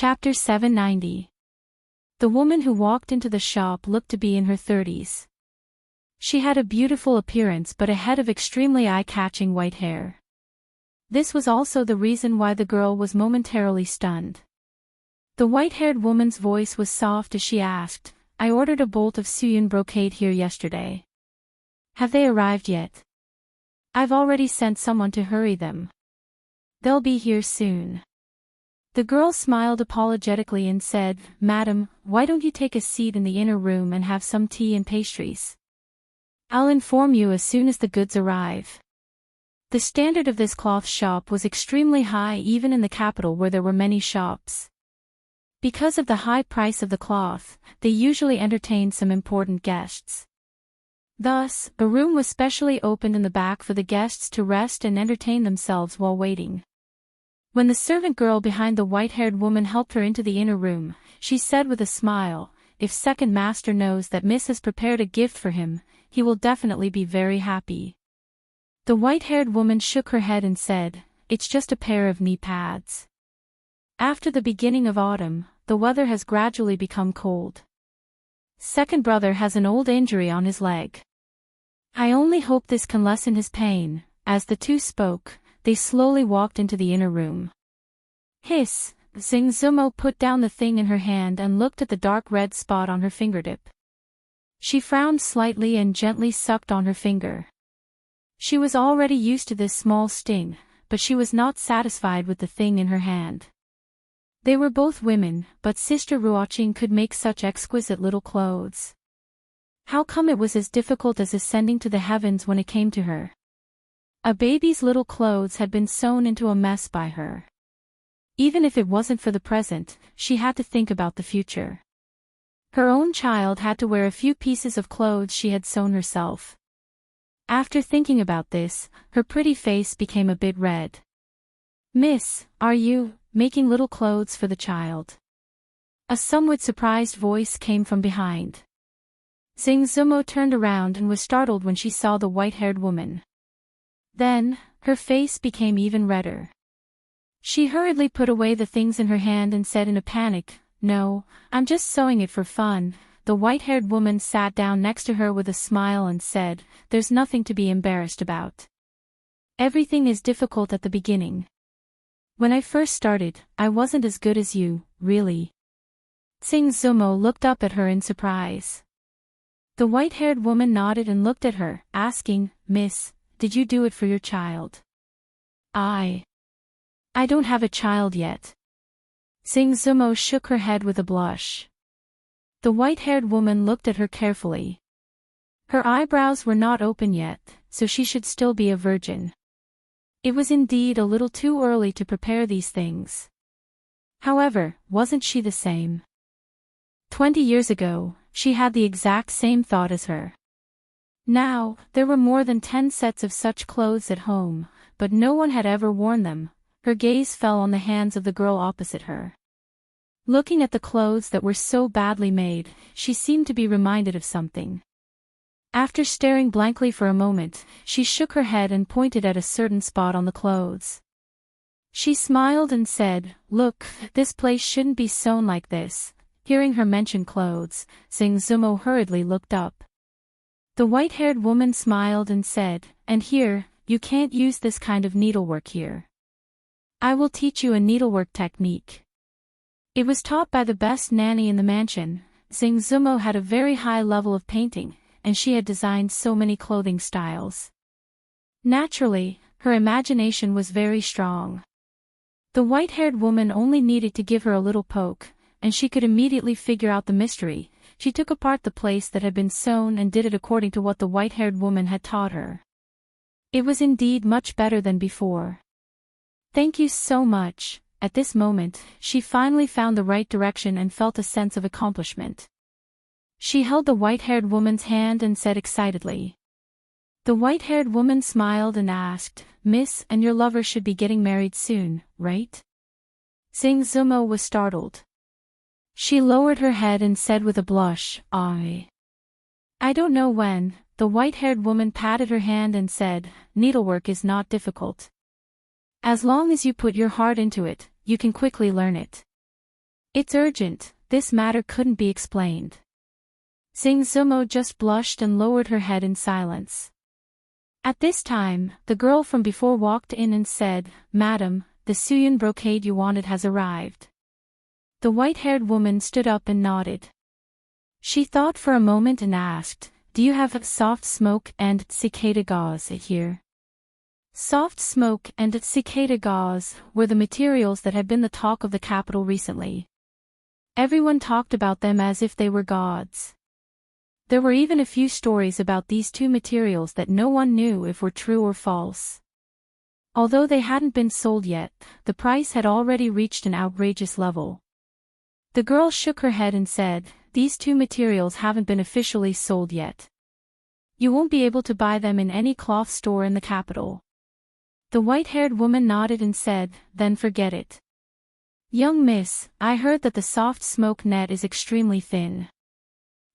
Chapter 790. The woman who walked into the shop looked to be in her 30s. She had a beautiful appearance but a head of extremely eye-catching white hair. This was also the reason why the girl was momentarily stunned. The white-haired woman's voice was soft as she asked, "I ordered a bolt of Suyun brocade here yesterday. Have they arrived yet? I've already sent someone to hurry them. They'll be here soon." The girl smiled apologetically and said, "Madam, why don't you take a seat in the inner room and have some tea and pastries? I'll inform you as soon as the goods arrive." The standard of this cloth shop was extremely high even in the capital where there were many shops. Because of the high price of the cloth, they usually entertained some important guests. Thus, a room was specially opened in the back for the guests to rest and entertain themselves while waiting. When the servant girl behind the white-haired woman helped her into the inner room, she said with a smile, "If second master knows that Miss has prepared a gift for him, he will definitely be very happy." The white-haired woman shook her head and said, "It's just a pair of knee pads. After the beginning of autumn, the weather has gradually become cold. Second brother has an old injury on his leg. I only hope this can lessen his pain." As the two spoke, they slowly walked into the inner room. Hiss! Xing Zumo put down the thing in her hand and looked at the dark red spot on her fingertip. She frowned slightly and gently sucked on her finger. She was already used to this small sting, but she was not satisfied with the thing in her hand. They were both women, but Sister Ruoqing could make such exquisite little clothes. How come it was as difficult as ascending to the heavens when it came to her? A baby's little clothes had been sewn into a mess by her. Even if it wasn't for the present, she had to think about the future. Her own child had to wear a few pieces of clothes she had sewn herself. After thinking about this, her pretty face became a bit red. "Miss, are you making little clothes for the child?" A somewhat surprised voice came from behind. Xing Zumo turned around and was startled when she saw the white-haired woman. Then, her face became even redder. She hurriedly put away the things in her hand and said in a panic, "No, I'm just sewing it for fun." The white-haired woman sat down next to her with a smile and said, "There's nothing to be embarrassed about. Everything is difficult at the beginning. When I first started, I wasn't as good as you, really." Xing Zumo looked up at her in surprise. The white-haired woman nodded and looked at her, asking, "Miss, did you do it for your child?" I don't have a child yet." Xing Zumo shook her head with a blush. The white-haired woman looked at her carefully. Her eyebrows were not open yet, so she should still be a virgin. It was indeed a little too early to prepare these things. However, wasn't she the same? 20 years ago, she had the exact same thought as her. Now, there were more than 10 sets of such clothes at home, but no one had ever worn them. Her gaze fell on the hands of the girl opposite her. Looking at the clothes that were so badly made, she seemed to be reminded of something. After staring blankly for a moment, she shook her head and pointed at a certain spot on the clothes. She smiled and said, "Look, this place shouldn't be sewn like this." Hearing her mention clothes, Xing Zumo hurriedly looked up. The white-haired woman smiled and said, "And here, you can't use this kind of needlework here. I will teach you a needlework technique." It was taught by the best nanny in the mansion. Xing Zumo had a very high level of painting, and she had designed so many clothing styles. Naturally, her imagination was very strong. The white-haired woman only needed to give her a little poke, and she could immediately figure out the mystery. She took apart the place that had been sewn and did it according to what the white-haired woman had taught her. It was indeed much better than before. "Thank you so much." At this moment, she finally found the right direction and felt a sense of accomplishment. She held the white-haired woman's hand and said excitedly. The white-haired woman smiled and asked, "Miss, and your lover should be getting married soon, right?" Xing Zumo was startled. She lowered her head and said with a blush, I don't know when." The white-haired woman patted her hand and said, "Needlework is not difficult. As long as you put your heart into it, you can quickly learn it. It's urgent, this matter couldn't be explained. Sing Zumo just blushed and lowered her head in silence. At this time, the girl from before walked in and said, "Madam, the Suyun brocade you wanted has arrived." The white-haired woman stood up and nodded. She thought for a moment and asked, "Do you have soft smoke and cicada gauze here?" Soft smoke and cicada gauze were the materials that had been the talk of the capital recently. Everyone talked about them as if they were gods. There were even a few stories about these two materials that no one knew if were true or false. Although they hadn't been sold yet, the price had already reached an outrageous level. The girl shook her head and said, "These two materials haven't been officially sold yet. You won't be able to buy them in any cloth store in the capital." The white-haired woman nodded and said, "Then forget it. Young miss, I heard that the soft smoke net is extremely thin.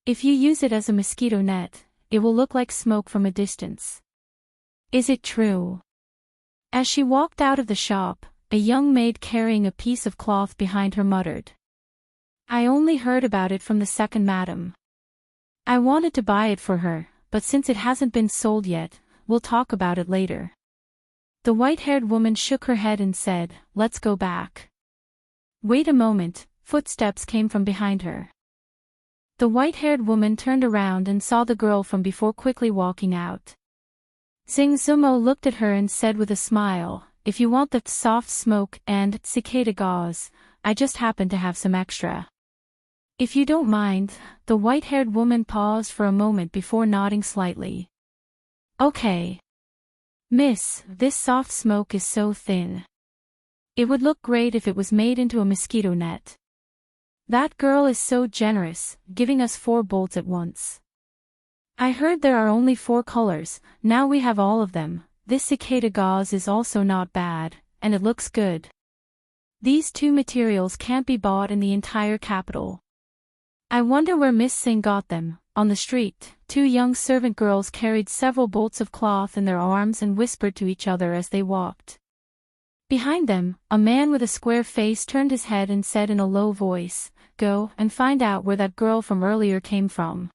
If you use it as a mosquito net, it will look like smoke from a distance. Is it true?" As she walked out of the shop, a young maid carrying a piece of cloth behind her muttered, "I only heard about it from the second madam. I wanted to buy it for her, but since it hasn't been sold yet, we'll talk about it later." The white-haired woman shook her head and said, "Let's go back." Wait a moment, footsteps came from behind her. The white-haired woman turned around and saw the girl from before quickly walking out. Sing Zumo looked at her and said with a smile, "If you want the soft smoke and cicada gauze, I just happen to have some extra. If you don't mind." The white-haired woman paused for a moment before nodding slightly. "Okay. Miss, this soft smoke is so thin. It would look great if it was made into a mosquito net. That girl is so generous, giving us 4 bolts at once. I heard there are only 4 colors, now we have all of them. This cicada gauze is also not bad, and it looks good. These two materials can't be bought in the entire capital. I wonder where Miss Singh got them." On the street, 2 young servant girls carried several bolts of cloth in their arms and whispered to each other as they walked. Behind them, a man with a square face turned his head and said in a low voice, "Go and find out where that girl from earlier came from."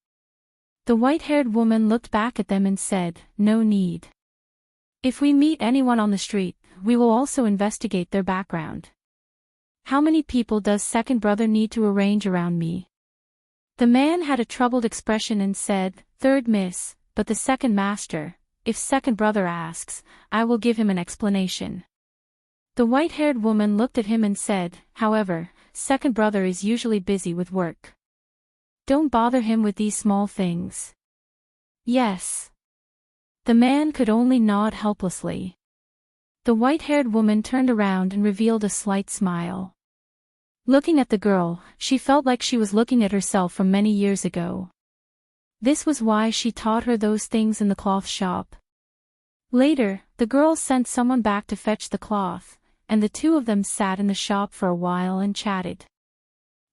The white-haired woman looked back at them and said, "No need. If we meet anyone on the street, we will also investigate their background. How many people does second brother need to arrange around me?" The man had a troubled expression and said, "Third miss, but the second master. If second brother asks, I will give him an explanation." The white-haired woman looked at him and said, "However, second brother is usually busy with work. Don't bother him with these small things." "Yes." The man could only nod helplessly. The white-haired woman turned around and revealed a slight smile. Looking at the girl, she felt like she was looking at herself from many years ago. This was why she taught her those things in the cloth shop. Later, the girl sent someone back to fetch the cloth, and the two of them sat in the shop for a while and chatted.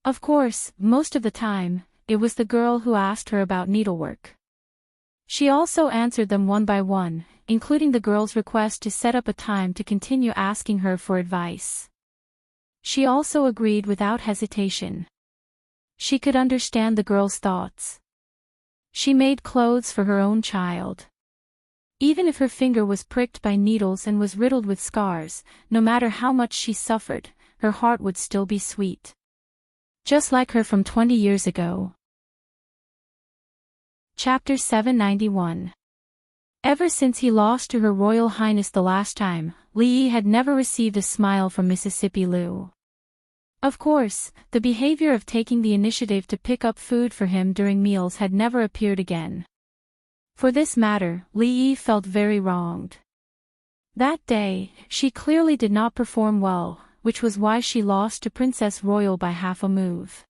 Of course, most of the time, it was the girl who asked her about needlework. She also answered them one by one, including the girl's request to set up a time to continue asking her for advice. She also agreed without hesitation. She could understand the girl's thoughts. She made clothes for her own child. Even if her finger was pricked by needles and was riddled with scars, no matter how much she suffered, her heart would still be sweet. Just like her from 20 years ago. Chapter 791. Ever since he lost to Her Royal Highness the last time, Li Yi had never received a smile from Mississippi Liu. Of course, the behavior of taking the initiative to pick up food for him during meals had never appeared again. For this matter, Li Yi felt very wronged. That day, she clearly did not perform well, which was why she lost to Princess Royal by half a move.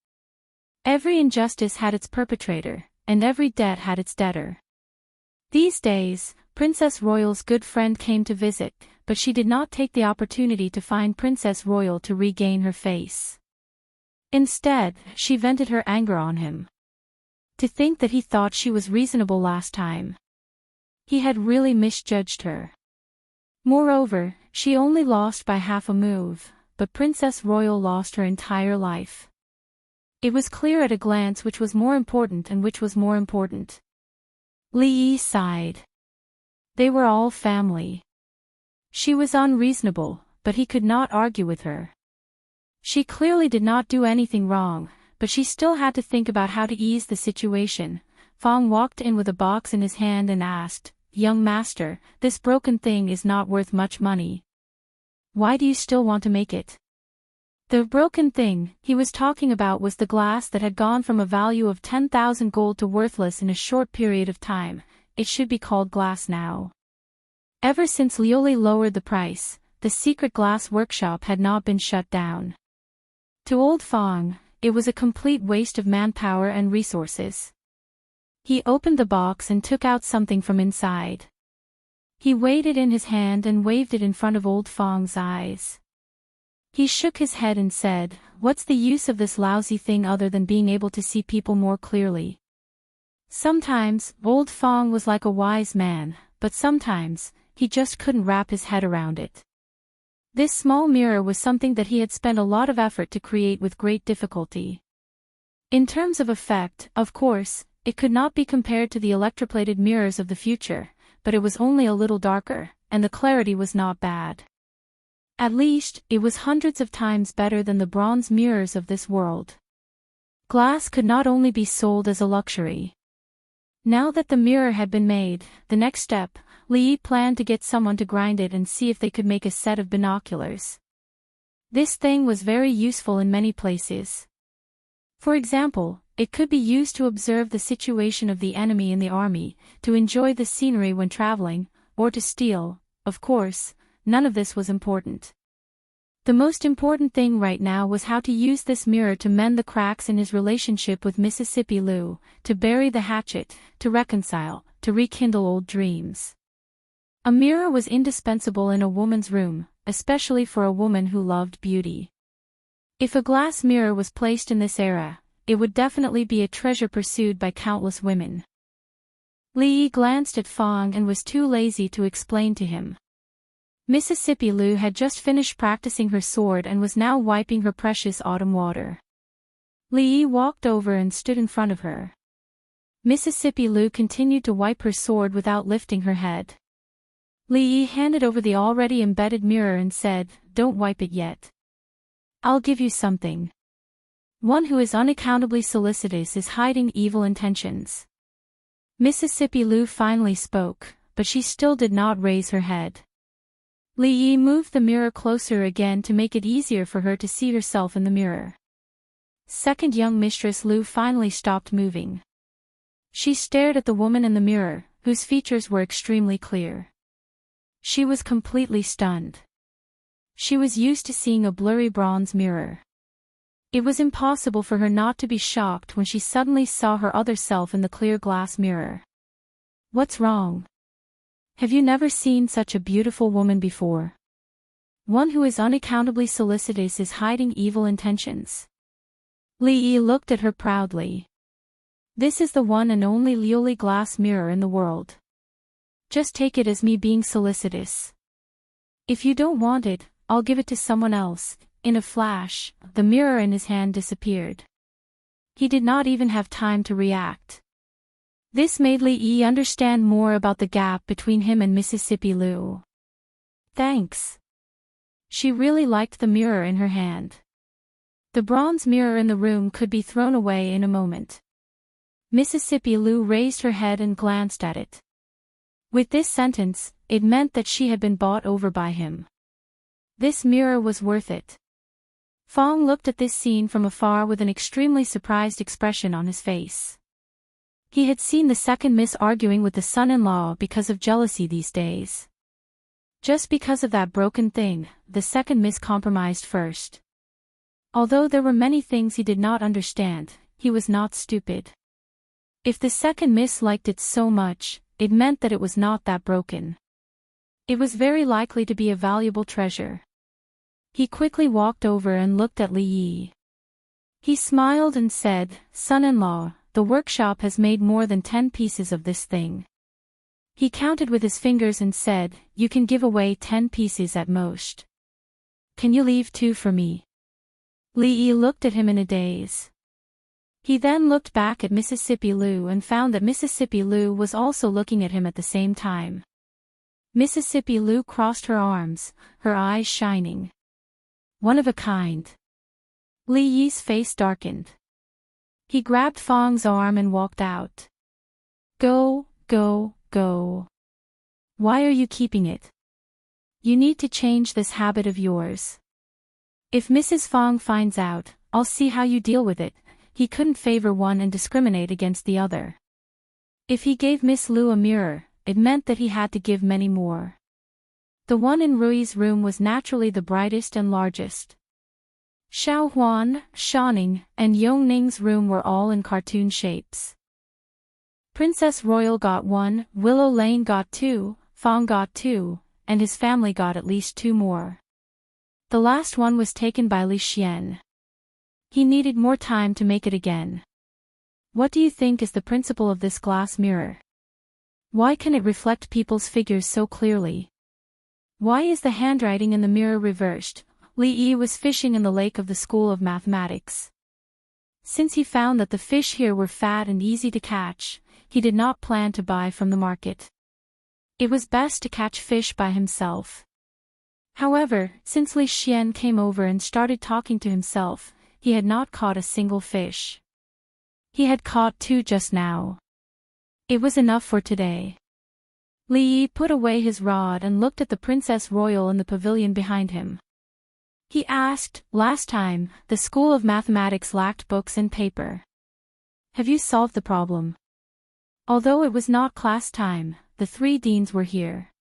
Every injustice had its perpetrator, and every debt had its debtor. These days, Princess Royal's good friend came to visit, but she did not take the opportunity to find Princess Royal to regain her face. Instead, she vented her anger on him. To think that he thought she was reasonable last time. He had really misjudged her. Moreover, she only lost by half a move, but Princess Royal lost her entire life. It was clear at a glance which was more important and which was more important. Li Yi sighed. They were all family. She was unreasonable, but he could not argue with her. She clearly did not do anything wrong, but she still had to think about how to ease the situation. Fong walked in with a box in his hand and asked, "Young master, this broken thing is not worth much money. Why do you still want to make it?" The broken thing he was talking about was the glass that had gone from a value of 10,000 gold to worthless in a short period of time. It should be called glass now. Ever since Liuli lowered the price, the secret glass workshop had not been shut down. To old Fong, it was a complete waste of manpower and resources. He opened the box and took out something from inside. He weighed it in his hand and waved it in front of old Fong's eyes. He shook his head and said, "What's the use of this lousy thing other than being able to see people more clearly?" Sometimes, old Fong was like a wise man, but sometimes, he just couldn't wrap his head around it. This small mirror was something that he had spent a lot of effort to create with great difficulty. In terms of effect, of course, it could not be compared to the electroplated mirrors of the future, but it was only a little darker, and the clarity was not bad. At least, it was hundreds of times better than the bronze mirrors of this world. Glass could not only be sold as a luxury. Now that the mirror had been made, the next step, Li Yi planned to get someone to grind it and see if they could make a set of binoculars. This thing was very useful in many places. For example, it could be used to observe the situation of the enemy in the army, to enjoy the scenery when traveling, or to steal. Of course, none of this was important. The most important thing right now was how to use this mirror to mend the cracks in his relationship with Mississippi Liu, to bury the hatchet, to reconcile, to rekindle old dreams. A mirror was indispensable in a woman's room, especially for a woman who loved beauty. If a glass mirror was placed in this era, it would definitely be a treasure pursued by countless women. Li Yi glanced at Fong and was too lazy to explain to him. Mississippi Liu had just finished practicing her sword and was now wiping her precious autumn water. Li Yi walked over and stood in front of her. Mississippi Liu continued to wipe her sword without lifting her head. Li Yi handed over the already embedded mirror and said, "Don't wipe it yet. I'll give you something. One who is unaccountably solicitous is hiding evil intentions." Mississippi Liu finally spoke, but she still did not raise her head. Li Yi moved the mirror closer again to make it easier for her to see herself in the mirror. Second young mistress Liu finally stopped moving. She stared at the woman in the mirror, whose features were extremely clear. She was completely stunned. She was used to seeing a blurry bronze mirror. It was impossible for her not to be shocked when she suddenly saw her other self in the clear glass mirror. "What's wrong? Have you never seen such a beautiful woman before? One who is unaccountably solicitous is hiding evil intentions." Li Yi looked at her proudly. "This is the one and only Liuli glass mirror in the world. Just take it as me being solicitous. If you don't want it, I'll give it to someone else." In a flash, the mirror in his hand disappeared. He did not even have time to react. This made Li Yi understand more about the gap between him and Mississippi Liu. "Thanks." She really liked the mirror in her hand. The bronze mirror in the room could be thrown away in a moment. Mississippi Liu raised her head and glanced at it. With this sentence, it meant that she had been bought over by him. This mirror was worth it. Fong looked at this scene from afar with an extremely surprised expression on his face. He had seen the second miss arguing with the son-in-law because of jealousy these days. Just because of that broken thing, the second miss compromised first. Although there were many things he did not understand, he was not stupid. If the second miss liked it so much, it meant that it was not that broken. It was very likely to be a valuable treasure. He quickly walked over and looked at Li Yi. He smiled and said, "Son-in-law, the workshop has made more than 10 pieces of this thing." He counted with his fingers and said, "You can give away 10 pieces at most. Can you leave 2 for me?" Li Yi looked at him in a daze. He then looked back at Mississippi Lou and found that Mississippi Lou was also looking at him at the same time. Mississippi Lou crossed her arms, her eyes shining. One of a kind. Li Yi's face darkened. He grabbed Fang's arm and walked out. Go, go, go. Why are you keeping it? You need to change this habit of yours. If Mrs. Fang finds out, I'll see how you deal with it. He couldn't favor one and discriminate against the other. If he gave Miss Lu a mirror, it meant that he had to give many more. The one in Rui's room was naturally the brightest and largest. Xiao Huan, Shaning, and Yong Ning's room were all in cartoon shapes. Princess Royal got one, Willow Lane got two, Fang got two, and his family got at least two more. The last one was taken by Li Xian. He needed more time to make it again. What do you think is the principle of this glass mirror? Why can it reflect people's figures so clearly? Why is the handwriting in the mirror reversed? Li Yi was fishing in the lake of the School of Mathematics. Since he found that the fish here were fat and easy to catch, he did not plan to buy from the market. It was best to catch fish by himself. However, since Li Xian came over and started talking to himself, he had not caught a single fish. He had caught two just now. It was enough for today. Li Yi put away his rod and looked at the Princess Royal in the pavilion behind him. He asked, last time, the School of Mathematics lacked books and paper. Have you solved the problem? Although it was not class time, the three deans were here.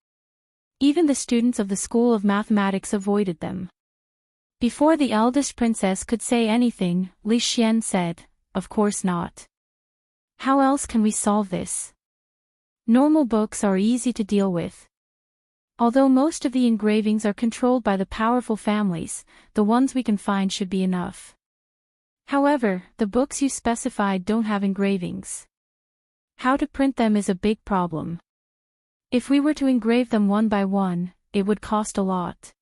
Even the students of the School of Mathematics avoided them. Before the eldest princess could say anything, Li Xian said, of course not. How else can we solve this? Normal books are easy to deal with. Although most of the engravings are controlled by the powerful families, the ones we can find should be enough. However, the books you specified don't have engravings. How to print them is a big problem. If we were to engrave them one by one, it would cost a lot.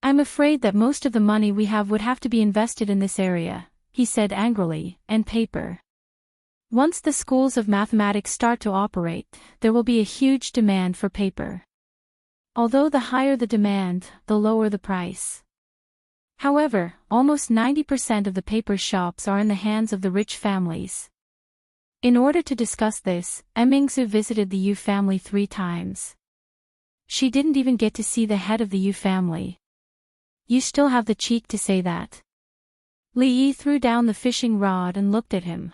I'm afraid that most of the money we have would have to be invested in this area, he said angrily, and paper. Once the schools of mathematics start to operate, there will be a huge demand for paper. Although the higher the demand, the lower the price. However, almost 90% of the paper shops are in the hands of the rich families. In order to discuss this, Mingzu visited the Yu family 3 times. She didn't even get to see the head of the Yu family. You still have the cheek to say that? Li Yi threw down the fishing rod and looked at him.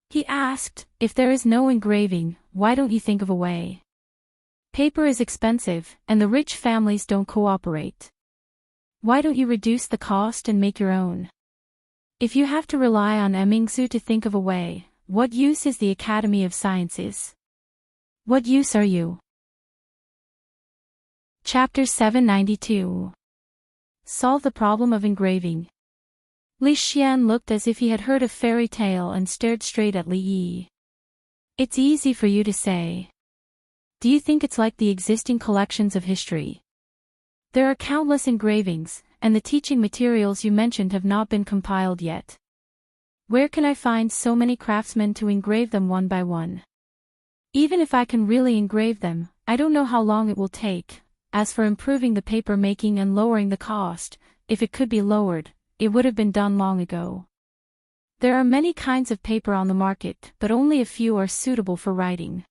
He asked, if there is no engraving, why don't you think of a way? Paper is expensive, and the rich families don't cooperate. Why don't you reduce the cost and make your own? If you have to rely on Mingzu to think of a way, what use is the Academy of Sciences? What use are you? Chapter 792. Solve the problem of engraving. Li Xian looked as if he had heard a fairy tale and stared straight at Li Yi. It's easy for you to say. Do you think it's like the existing collections of history? There are countless engravings, and the teaching materials you mentioned have not been compiled yet. Where can I find so many craftsmen to engrave them one by one? Even if I can really engrave them, I don't know how long it will take. As for improving the paper making and lowering the cost, if it could be lowered, it would have been done long ago. There are many kinds of paper on the market, but only a few are suitable for writing.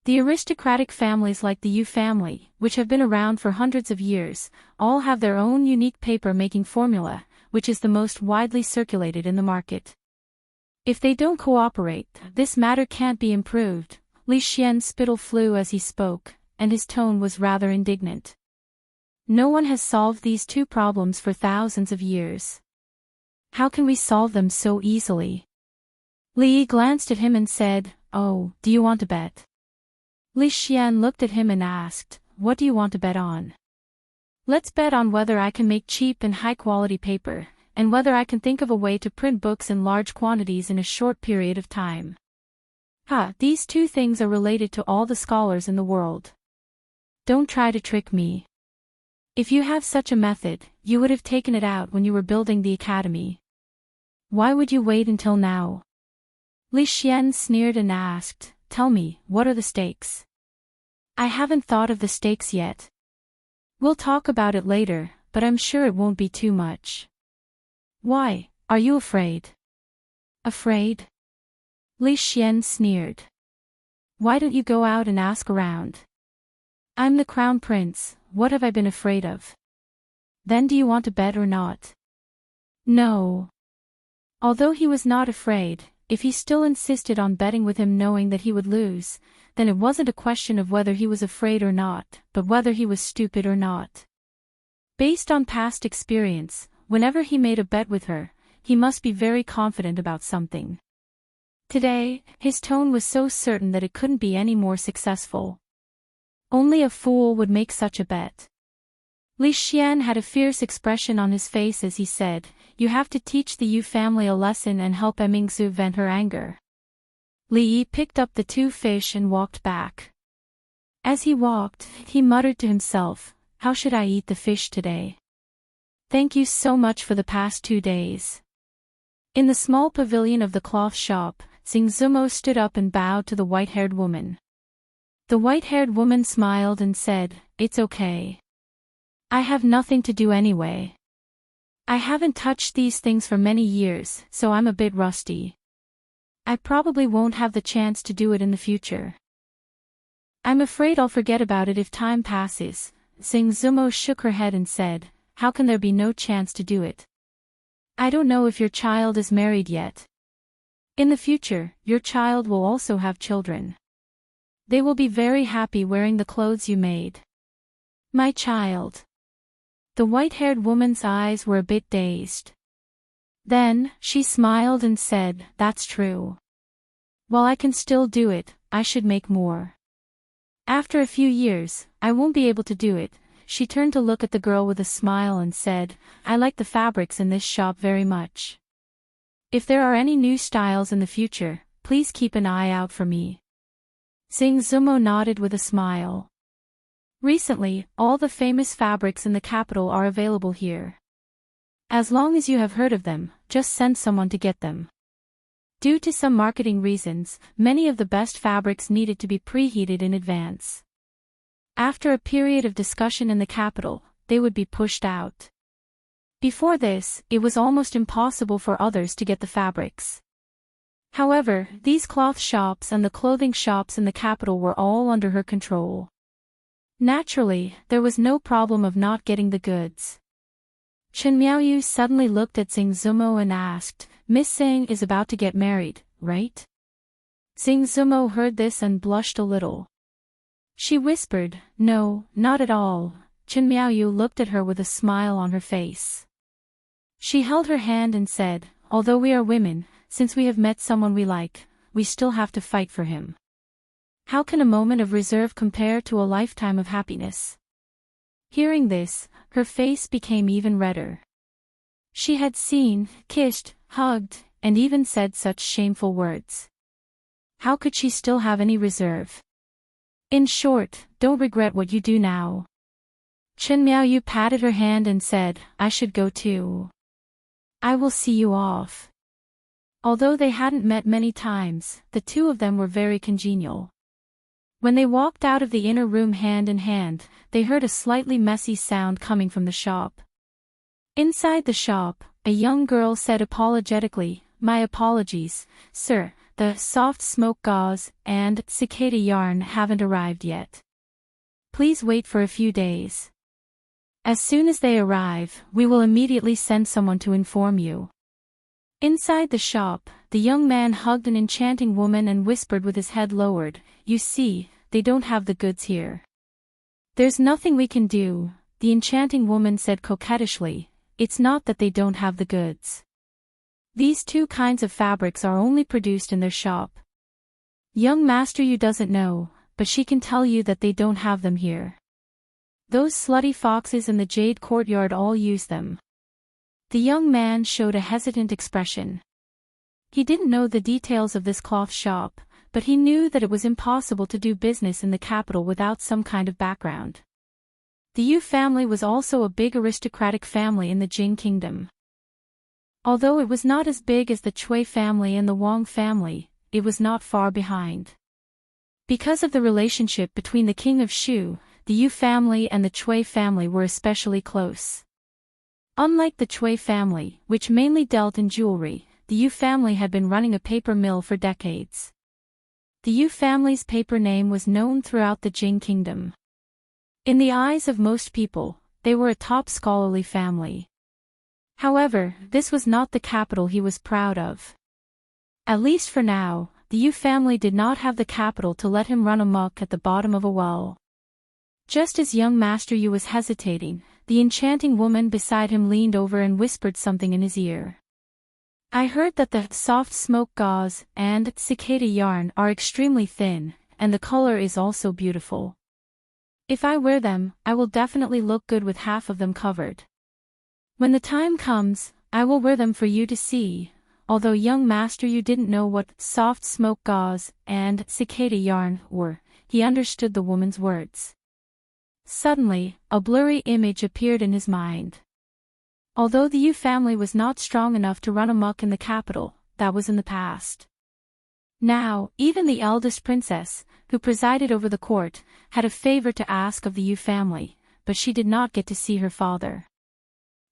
The aristocratic families like the Yu family, which have been around for hundreds of years, all have their own unique paper-making formula, which is the most widely circulated in the market. If they don't cooperate, this matter can't be improved. Li Xian's spittle flew as he spoke, and his tone was rather indignant. No one has solved these two problems for thousands of years. How can we solve them so easily? Li Yi glanced at him and said, oh, do you want to bet? Li Xian looked at him and asked, what do you want to bet on? Let's bet on whether I can make cheap and high-quality paper, and whether I can think of a way to print books in large quantities in a short period of time. These two things are related to all the scholars in the world. Don't try to trick me. If you have such a method, you would have taken it out when you were building the academy. Why would you wait until now? Li Xian sneered and asked, tell me, what are the stakes? I haven't thought of the stakes yet. We'll talk about it later, but I'm sure it won't be too much. Why, are you afraid? Afraid? Li Xian sneered. Why don't you go out and ask around? I'm the crown prince, what have I been afraid of? Then do you want to bet or not? No. Although he was not afraid, if he still insisted on betting with him knowing that he would lose, then it wasn't a question of whether he was afraid or not, but whether he was stupid or not. Based on past experience, whenever he made a bet with her, he must be very confident about something. Today, his tone was so certain that it couldn't be any more successful. Only a fool would make such a bet. Li Xian had a fierce expression on his face as he said, you have to teach the Yu family a lesson and help Emingzu vent her anger. Li Yi picked up the 2 fish and walked back. As he walked, he muttered to himself, how should I eat the fish today? Thank you so much for the past 2 days. In the small pavilion of the cloth shop, Xingzumo stood up and bowed to the white-haired woman. The white-haired woman smiled and said, it's okay. I have nothing to do anyway. I haven't touched these things for many years, so I'm a bit rusty. I probably won't have the chance to do it in the future. I'm afraid I'll forget about it if time passes. Xingzumo shook her head and said, how can there be no chance to do it? I don't know if your child is married yet. In the future, your child will also have children. They will be very happy wearing the clothes you made. My child. The white-haired woman's eyes were a bit dazed. Then, she smiled and said, that's true. While I can still do it, I should make more. After a few years, I won't be able to do it. She turned to look at the girl with a smile and said, I like the fabrics in this shop very much. If there are any new styles in the future, please keep an eye out for me. Xingzumo nodded with a smile. Recently, all the famous fabrics in the capital are available here. As long as you have heard of them, just send someone to get them. Due to some marketing reasons, many of the best fabrics needed to be preheated in advance. After a period of discussion in the capital, they would be pushed out. Before this, it was almost impossible for others to get the fabrics. However, these cloth shops and the clothing shops in the capital were all under her control. Naturally, there was no problem of not getting the goods. Chen Miaoyu suddenly looked at Xingzumo and asked, Miss Tsing is about to get married, right? Xingzumo heard this and blushed a little. She whispered, no, not at all. Chen Miaoyu looked at her with a smile on her face. She held her hand and said, although we are women, since we have met someone we like, we still have to fight for him. How can a moment of reserve compare to a lifetime of happiness? Hearing this, her face became even redder. She had seen, kissed, hugged, and even said such shameful words. How could she still have any reserve? In short, don't regret what you do now. Chen Miaoyu patted her hand and said, I should go too. I will see you off. Although they hadn't met many times, the two of them were very congenial. When they walked out of the inner room hand in hand, they heard a slightly messy sound coming from the shop. Inside the shop, a young girl said apologetically, my apologies, sir, the soft smoke gauze and cicada yarn haven't arrived yet. Please wait for a few days. As soon as they arrive, we will immediately send someone to inform you. Inside the shop, the young man hugged an enchanting woman and whispered with his head lowered, you see, they don't have the goods here. There's nothing we can do, the enchanting woman said coquettishly, it's not that they don't have the goods. These two kinds of fabrics are only produced in their shop. Young Master Yu doesn't know, but she can tell you that they don't have them here. Those slutty foxes in the Jade Courtyard all use them. The young man showed a hesitant expression. He didn't know the details of this cloth shop, but he knew that it was impossible to do business in the capital without some kind of background. The Yu family was also a big aristocratic family in the Jing kingdom. Although it was not as big as the Chui family and the Wang family, it was not far behind. Because of the relationship between the king of Shu, the Yu family and the Chui family were especially close. Unlike the Chui family, which mainly dealt in jewelry, the Yu family had been running a paper mill for decades. The Yu family's paper name was known throughout the Jing kingdom. In the eyes of most people, they were a top scholarly family. However, this was not the capital he was proud of. At least for now, the Yu family did not have the capital to let him run amok at the bottom of a well. Just as young Master Yu was hesitating, the enchanting woman beside him leaned over and whispered something in his ear. I heard that the soft smoke gauze and cicada yarn are extremely thin, and the color is also beautiful. If I wear them, I will definitely look good with half of them covered. When the time comes, I will wear them for you to see. Although young Master Yu didn't know what soft smoke gauze and cicada yarn were, he understood the woman's words. Suddenly, a blurry image appeared in his mind. Although the Yu family was not strong enough to run amok in the capital, that was in the past. Now, even the eldest princess, who presided over the court, had a favor to ask of the Yu family, but she did not get to see her father.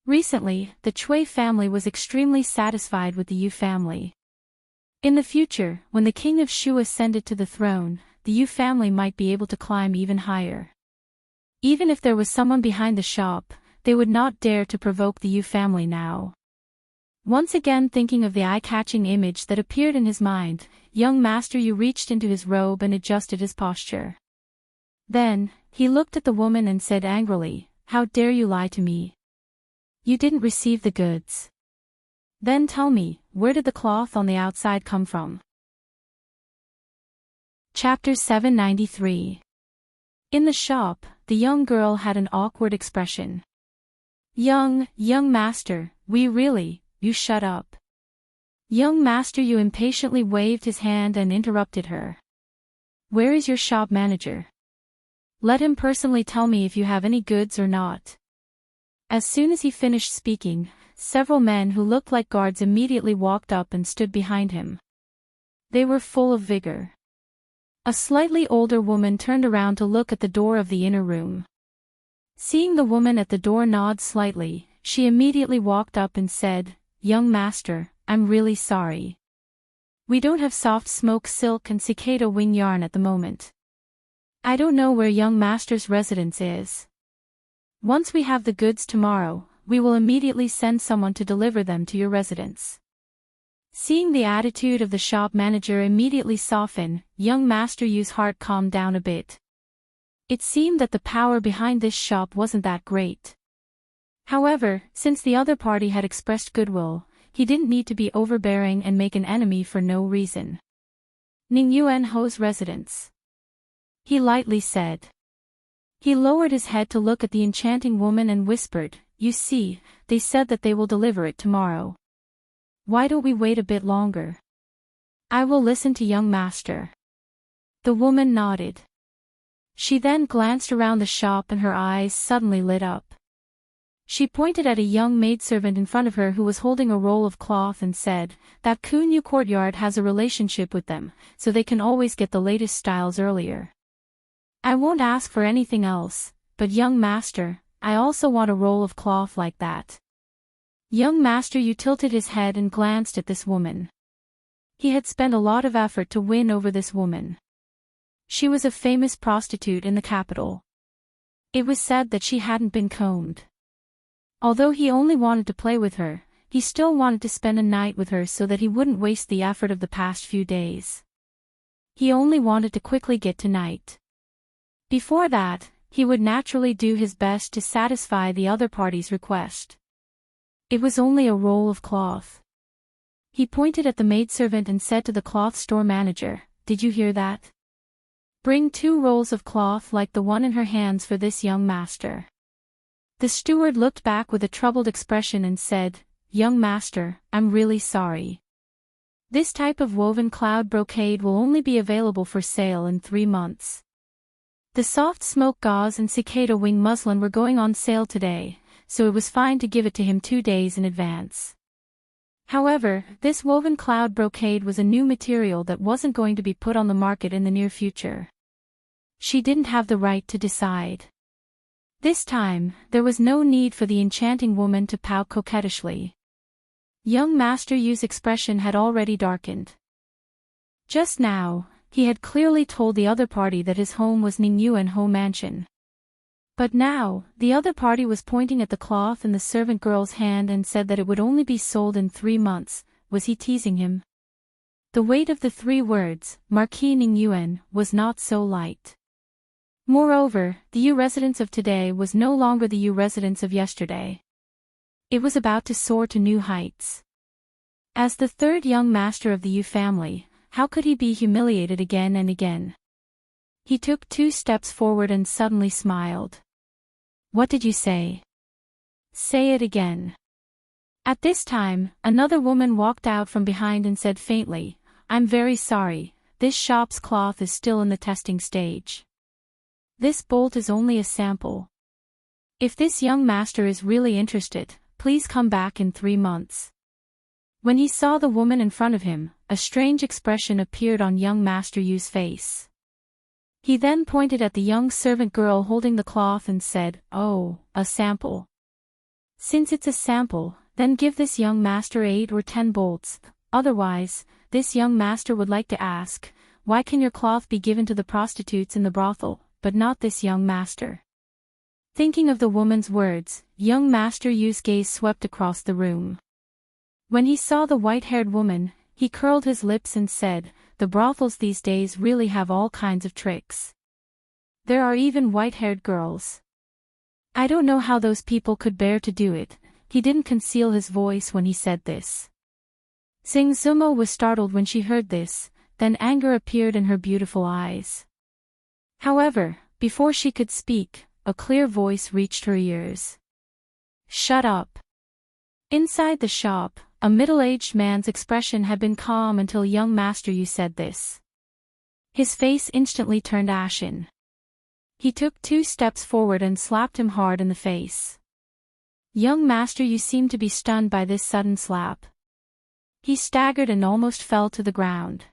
Recently, the Chui family was extremely satisfied with the Yu family. In the future, when the king of Shu ascended to the throne, the Yu family might be able to climb even higher. Even if there was someone behind the shop, they would not dare to provoke the Yu family now. Once again thinking of the eye-catching image that appeared in his mind, young Master Yu reached into his robe and adjusted his posture. Then, he looked at the woman and said angrily, "How dare you lie to me? You didn't receive the goods. Then tell me, where did the cloth on the outside come from?" Chapter 793. In the shop, the young girl had an awkward expression. Young master, you shut up. Young Master Yu impatiently waved his hand and interrupted her. Where is your shop manager? Let him personally tell me if you have any goods or not. As soon as he finished speaking, several men who looked like guards immediately walked up and stood behind him. They were full of vigor. A slightly older woman turned around to look at the door of the inner room. Seeing the woman at the door nod slightly, she immediately walked up and said, "Young master, I'm really sorry. We don't have soft smoke silk and cicada wing yarn at the moment. I don't know where young master's residence is. Once we have the goods tomorrow, we will immediately send someone to deliver them to your residence." Seeing the attitude of the shop manager immediately soften, young Master Yu's heart calmed down a bit. It seemed that the power behind this shop wasn't that great. However, since the other party had expressed goodwill, he didn't need to be overbearing and make an enemy for no reason. Ning Yuan Ho's residence, he lightly said. He lowered his head to look at the enchanting woman and whispered, "You see, they said that they will deliver it tomorrow. Why don't we wait a bit longer? I will listen to young master." The woman nodded. She then glanced around the shop and her eyes suddenly lit up. She pointed at a young maidservant in front of her who was holding a roll of cloth and said, "That Kunyu courtyard has a relationship with them, so they can always get the latest styles earlier. I won't ask for anything else, but young master, I also want a roll of cloth like that." Young Master Yu tilted his head and glanced at this woman. He had spent a lot of effort to win over this woman. She was a famous prostitute in the capital. It was said that she hadn't been combed. Although he only wanted to play with her, he still wanted to spend a night with her so that he wouldn't waste the effort of the past few days. He only wanted to quickly get to night. Before that, he would naturally do his best to satisfy the other party's request. It was only a roll of cloth. He pointed at the maidservant and said to the cloth store manager, "Did you hear that? Bring 2 rolls of cloth like the one in her hands for this young master." The steward looked back with a troubled expression and said, "Young master, I'm really sorry. This type of woven cloud brocade will only be available for sale in 3 months. The soft smoke gauze and cicada wing muslin were going on sale today, so it was fine to give it to him 2 days in advance." However, this woven cloud brocade was a new material that wasn't going to be put on the market in the near future. She didn't have the right to decide. This time, there was no need for the enchanting woman to pout coquettishly. Young Master Yu's expression had already darkened. Just now, he had clearly told the other party that his home was Ningyuan Ho Mansion. But now, the other party was pointing at the cloth in the servant girl's hand and said that it would only be sold in 3 months. Was he teasing him? The weight of the 3 words, Marquis Ningyuan, was not so light. Moreover, the Yu residence of today was no longer the Yu residence of yesterday. It was about to soar to new heights. As the 3rd young master of the Yu family, how could he be humiliated again and again? He took 2 steps forward and suddenly smiled. What did you say? Say it again. At this time, another woman walked out from behind and said faintly, I'm very sorry, this shop's cloth is still in the testing stage. This bolt is only a sample. If this young master is really interested, please come back in 3 months. When he saw the woman in front of him, a strange expression appeared on young Master Yu's face. He then pointed at the young servant girl holding the cloth and said, Oh, a sample. Since it's a sample, then give this young master 8 or 10 bolts, otherwise, this young master would like to ask, why can your cloth be given to the prostitutes in the brothel, but not this young master? Thinking of the woman's words, young Master Yu's gaze swept across the room. When he saw the white-haired woman, he curled his lips and said, the brothels these days really have all kinds of tricks. There are even white-haired girls. I don't know how those people could bear to do it. He didn't conceal his voice when he said this. Sing Zumo was startled when she heard this, then anger appeared in her beautiful eyes. However, before she could speak, a clear voice reached her ears. Shut up. Inside the shop, a middle-aged man's expression had been calm until young Master Yu said this. His face instantly turned ashen. He took 2 steps forward and slapped him hard in the face. Young Master Yu seemed to be stunned by this sudden slap. He staggered and almost fell to the ground.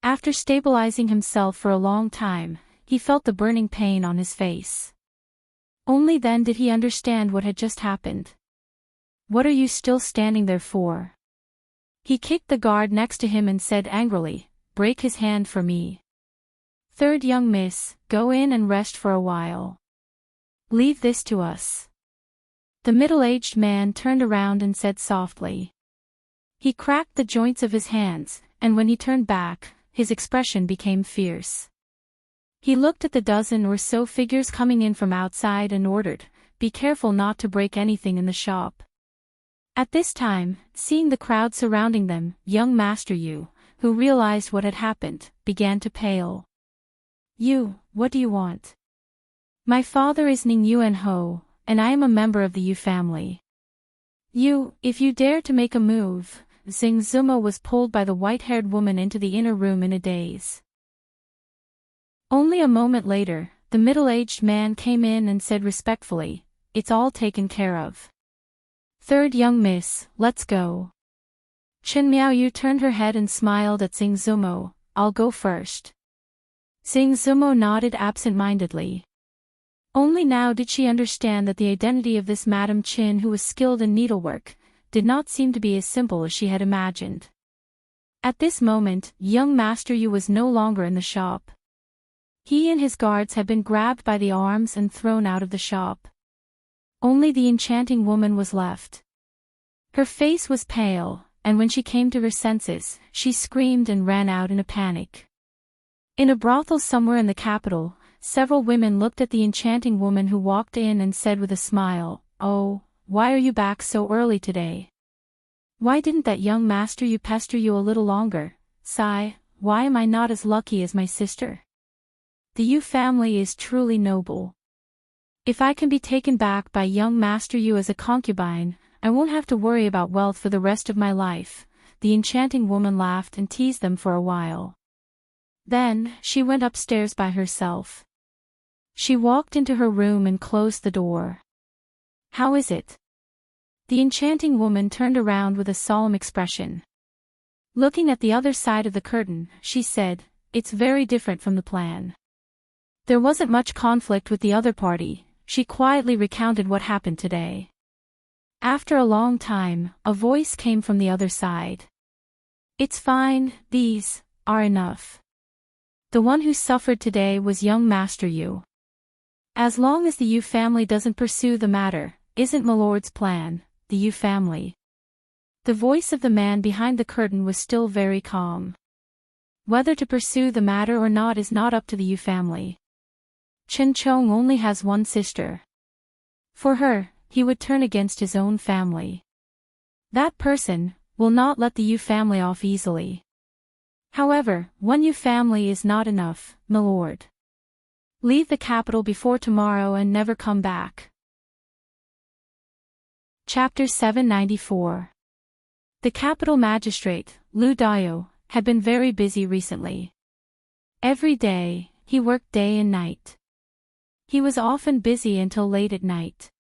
After stabilizing himself for a long time, he felt the burning pain on his face. Only then did he understand what had just happened. What are you still standing there for? He kicked the guard next to him and said angrily, break his hand for me. 3rd young miss, go in and rest for a while. Leave this to us. The middle-aged man turned around and said softly. He cracked the joints of his hands, and when he turned back, his expression became fierce. He looked at the dozen or so figures coming in from outside and ordered, be careful not to break anything in the shop. At this time, seeing the crowd surrounding them, young Master Yu, who realized what had happened, began to pale. You, what do you want? My father is Ningyuan Ho, and I am a member of the Yu family. You, if you dare to make a move. Xing Zumo was pulled by the white-haired woman into the inner room in a daze. Only a moment later, the middle-aged man came in and said respectfully, it's all taken care of. 3rd young miss, let's go. Chen Miaoyu turned her head and smiled at Xing Zumo, I'll go first. Xing Zumo nodded absent-mindedly. Only now did she understand that the identity of this Madame Qin, who was skilled in needlework, did not seem to be as simple as she had imagined. At this moment, young Master Yu was no longer in the shop. He and his guards had been grabbed by the arms and thrown out of the shop. Only the enchanting woman was left. Her face was pale, and when she came to her senses, she screamed and ran out in a panic. In a brothel somewhere in the capital, several women looked at the enchanting woman who walked in and said with a smile, Oh, why are you back so early today? Why didn't that young Master Yu pester you a little longer? Sigh, why am I not as lucky as my sister? The Yu family is truly noble. If I can be taken back by young Master Yu as a concubine, I won't have to worry about wealth for the rest of my life. The enchanting woman laughed and teased them for a while. Then, she went upstairs by herself. She walked into her room and closed the door. How is it? The enchanting woman turned around with a solemn expression. Looking at the other side of the curtain, she said, "It's very different from the plan." There wasn't much conflict with the other party. She quietly recounted what happened today. After a long time, a voice came from the other side. "It's fine, these are enough. The one who suffered today was young Master Yu. As long as the Yu family doesn't pursue the matter, isn't my lord's plan, the Yu family." The voice of the man behind the curtain was still very calm. "Whether to pursue the matter or not is not up to the Yu family. Chen Chong only has one sister. For her, he would turn against his own family. That person will not let the Yu family off easily. However, one Yu family is not enough, my lord. Leave the capital before tomorrow and never come back." Chapter 794. The capital magistrate, Lu Dao, had been very busy recently. Every day, he worked day and night. He was often busy until late at night.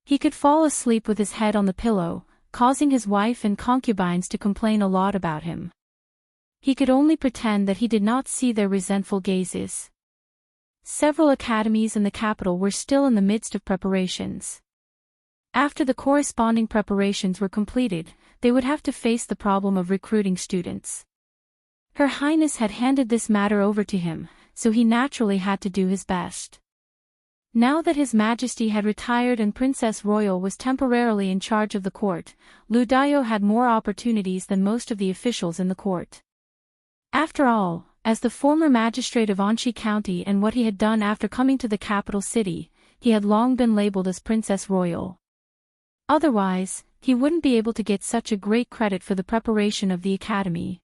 He could fall asleep with his head on the pillow, causing his wife and concubines to complain a lot about him. He could only pretend that he did not see their resentful gazes. Several academies in the capital were still in the midst of preparations. After the corresponding preparations were completed, they would have to face the problem of recruiting students. Her Highness had handed this matter over to him, so he naturally had to do his best. Now that His Majesty had retired and Princess Royal was temporarily in charge of the court, Lu Dao had more opportunities than most of the officials in the court. After all, as the former magistrate of Anxi County and what he had done after coming to the capital city, he had long been labeled as Princess Royal. Otherwise, he wouldn't be able to get such a great credit for the preparation of the academy.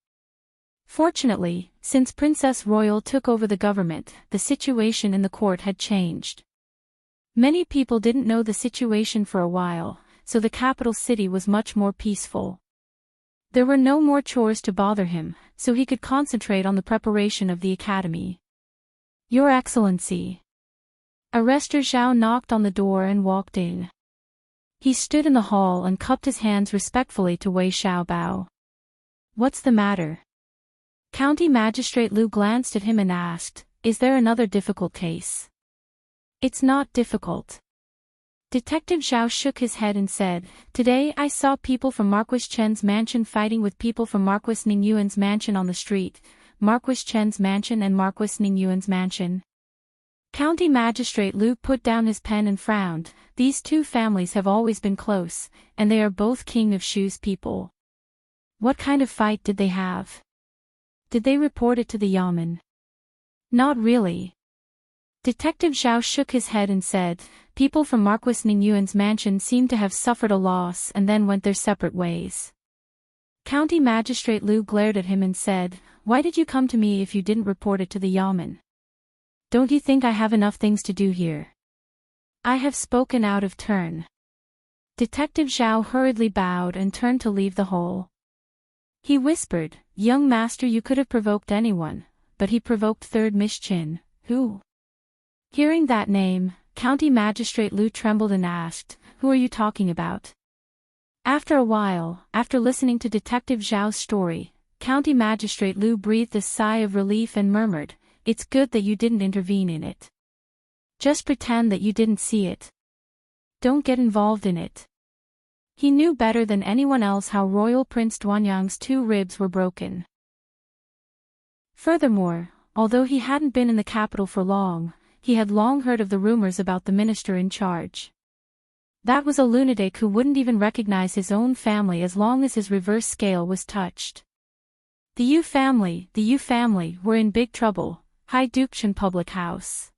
Fortunately, since Princess Royal took over the government, the situation in the court had changed. Many people didn't know the situation for a while, so the capital city was much more peaceful. There were no more chores to bother him, so he could concentrate on the preparation of the academy. "Your Excellency." Arrestor Zhao knocked on the door and walked in. He stood in the hall and cupped his hands respectfully to Wei Xiaobao. "What's the matter?" County Magistrate Lu glanced at him and asked, "Is there another difficult case?" "It's not difficult." Detective Zhao shook his head and said, "Today I saw people from Marquis Chen's mansion fighting with people from Marquis Ningyuan's mansion on the street, Marquis Chen's mansion and Marquis Ningyuan's mansion." County Magistrate Lu put down his pen and frowned. These two families have always been close, and they are both King of Shu's people. What kind of fight did they have? Did they report it to the Yamen? Not really. Detective Zhao shook his head and said, "People from Marquis Ningyuan's mansion seem to have suffered a loss and then went their separate ways." County Magistrate Lu glared at him and said, "Why did you come to me if you didn't report it to the Yamen? Don't you think I have enough things to do here?" "I have spoken out of turn." Detective Zhao hurriedly bowed and turned to leave the hall. He whispered, "Young master, you could have provoked anyone, but he provoked Third Miss Chin, who?" Hearing that name, County Magistrate Lu trembled and asked, "Who are you talking about?" After a while, after listening to Detective Zhao's story, County Magistrate Lu breathed a sigh of relief and murmured, "It's good that you didn't intervene in it. Just pretend that you didn't see it. Don't get involved in it." He knew better than anyone else how Royal Prince Duanyang's 2 ribs were broken. Furthermore, although he hadn't been in the capital for long, he had long heard of the rumors about the minister in charge. That was a lunatic who wouldn't even recognize his own family as long as his reverse scale was touched. The Yu family were in big trouble. Hai Dukchen public house.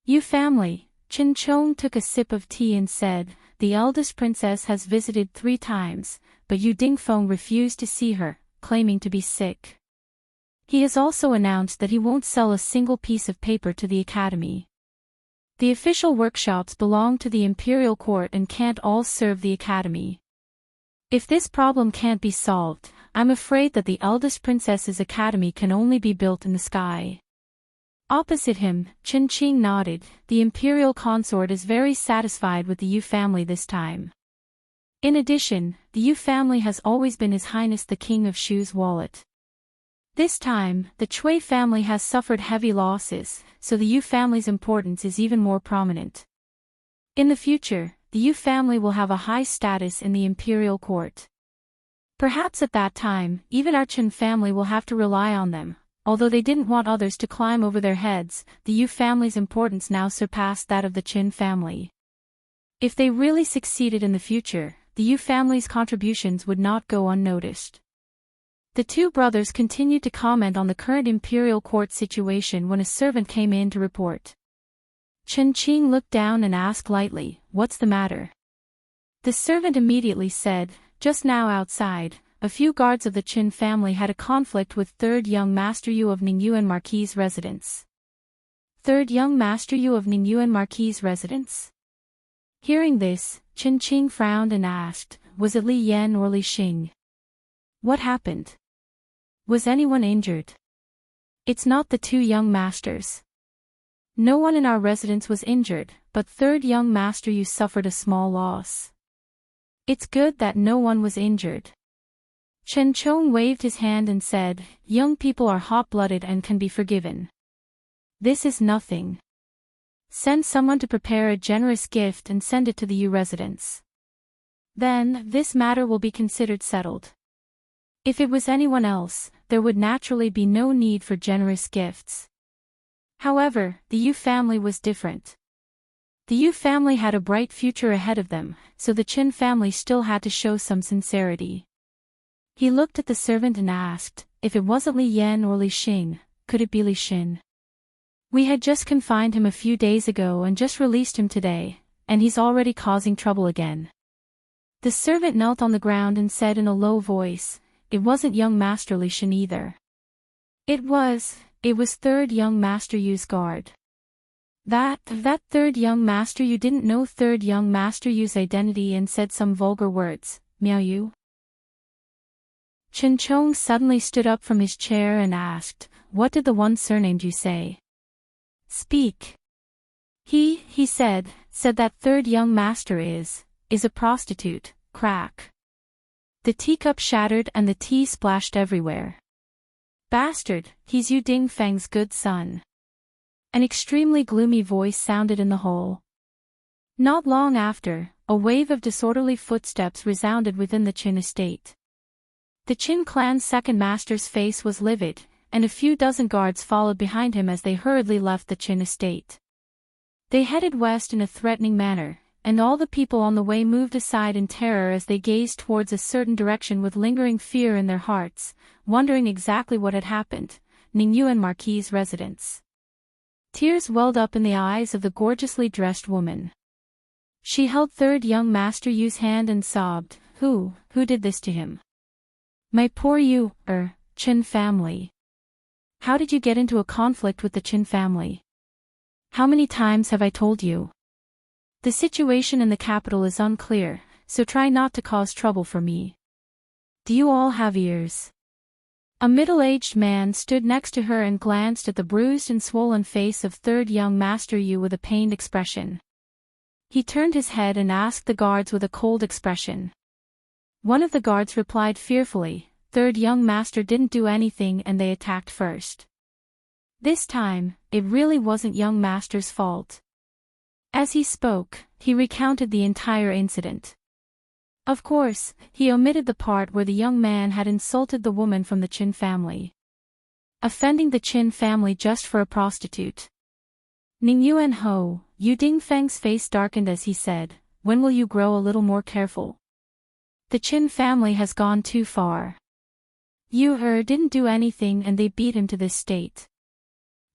Yu family. Chen Chong took a sip of tea and said, "The eldest princess has visited 3 times, but Yu Dingfeng refused to see her, claiming to be sick. He has also announced that he won't sell a single piece of paper to the academy. The official workshops belong to the imperial court and can't all serve the academy. If this problem can't be solved, I'm afraid that the eldest princess's academy can only be built in the sky." Opposite him, Chen Qing nodded. The imperial consort is very satisfied with the Yu family this time. In addition, the Yu family has always been His Highness the King of Shu's wallet. This time, the Chui family has suffered heavy losses, so the Yu family's importance is even more prominent. In the future, the Yu family will have a high status in the imperial court. Perhaps at that time, even our Chen family will have to rely on them. Although they didn't want others to climb over their heads, the Yu family's importance now surpassed that of the Qin family. If they really succeeded in the future, the Yu family's contributions would not go unnoticed. The two brothers continued to comment on the current imperial court situation when a servant came in to report. Chen Qing looked down and asked lightly, "What's the matter?" The servant immediately said, "Just now outside, a few guards of the Qin family had a conflict with Third Young Master Yu of Ningyuan Marquis' residence." Third Young Master Yu of Ningyuan Marquis' residence? Hearing this, Chen Qing frowned and asked, "Was it Li Yan or Li Xing? What happened? Was anyone injured?" "It's not the two young masters. No one in our residence was injured, but Third Young Master Yu suffered a small loss." "It's good that no one was injured." Chen Chong waved his hand and said, "Young people are hot-blooded and can be forgiven. This is nothing. Send someone to prepare a generous gift and send it to the Yu residence. Then, this matter will be considered settled." If it was anyone else, there would naturally be no need for generous gifts. However, the Yu family was different. The Yu family had a bright future ahead of them, so the Qin family still had to show some sincerity. He looked at the servant and asked, "If it wasn't Li Yan or Li Xing, could it be Li Xin? We had just confined him a few days ago and just released him today, and he's already causing trouble again." The servant knelt on the ground and said in a low voice, "It wasn't young Master Li Xin either. It was Third Young Master Yu's guard." That Third Young Master Yu didn't know Third Young Master Yu's identity and said some vulgar words, "Miao Yu?" Chen Chong suddenly stood up from his chair and asked, "What did the one surnamed Yu say? Speak." He said that Third Young Master is a prostitute, crack. The teacup shattered and the tea splashed everywhere. "Bastard, he's Yu Dingfeng's good son." An extremely gloomy voice sounded in the hall. Not long after, a wave of disorderly footsteps resounded within the Qin estate. The Qin clan's second master's face was livid, and a few dozen guards followed behind him as they hurriedly left the Qin estate. They headed west in a threatening manner, and all the people on the way moved aside in terror as they gazed towards a certain direction with lingering fear in their hearts, wondering exactly what had happened. Ningyuan Marquis' residence. Tears welled up in the eyes of the gorgeously dressed woman. She held Third Young Master Yu's hand and sobbed, Who did this to him? My poor Yu, Qin family. How did you get into a conflict with the Qin family? How many times have I told you? The situation in the capital is unclear, so try not to cause trouble for me. Do you all have ears? A middle-aged man stood next to her and glanced at the bruised and swollen face of Third Young Master Yu with a pained expression. He turned his head and asked the guards with a cold expression. One of the guards replied fearfully, Third Young Master didn't do anything and they attacked first. This time, it really wasn't Young Master's fault. As he spoke, he recounted the entire incident. Of course, he omitted the part where the young man had insulted the woman from the Qin family. Offending the Qin family just for a prostitute. Ningyuan Ho, Yu Dingfeng's face darkened as he said, When will you grow a little more careful? The Qin family has gone too far. Yu didn't do anything and they beat him to this state.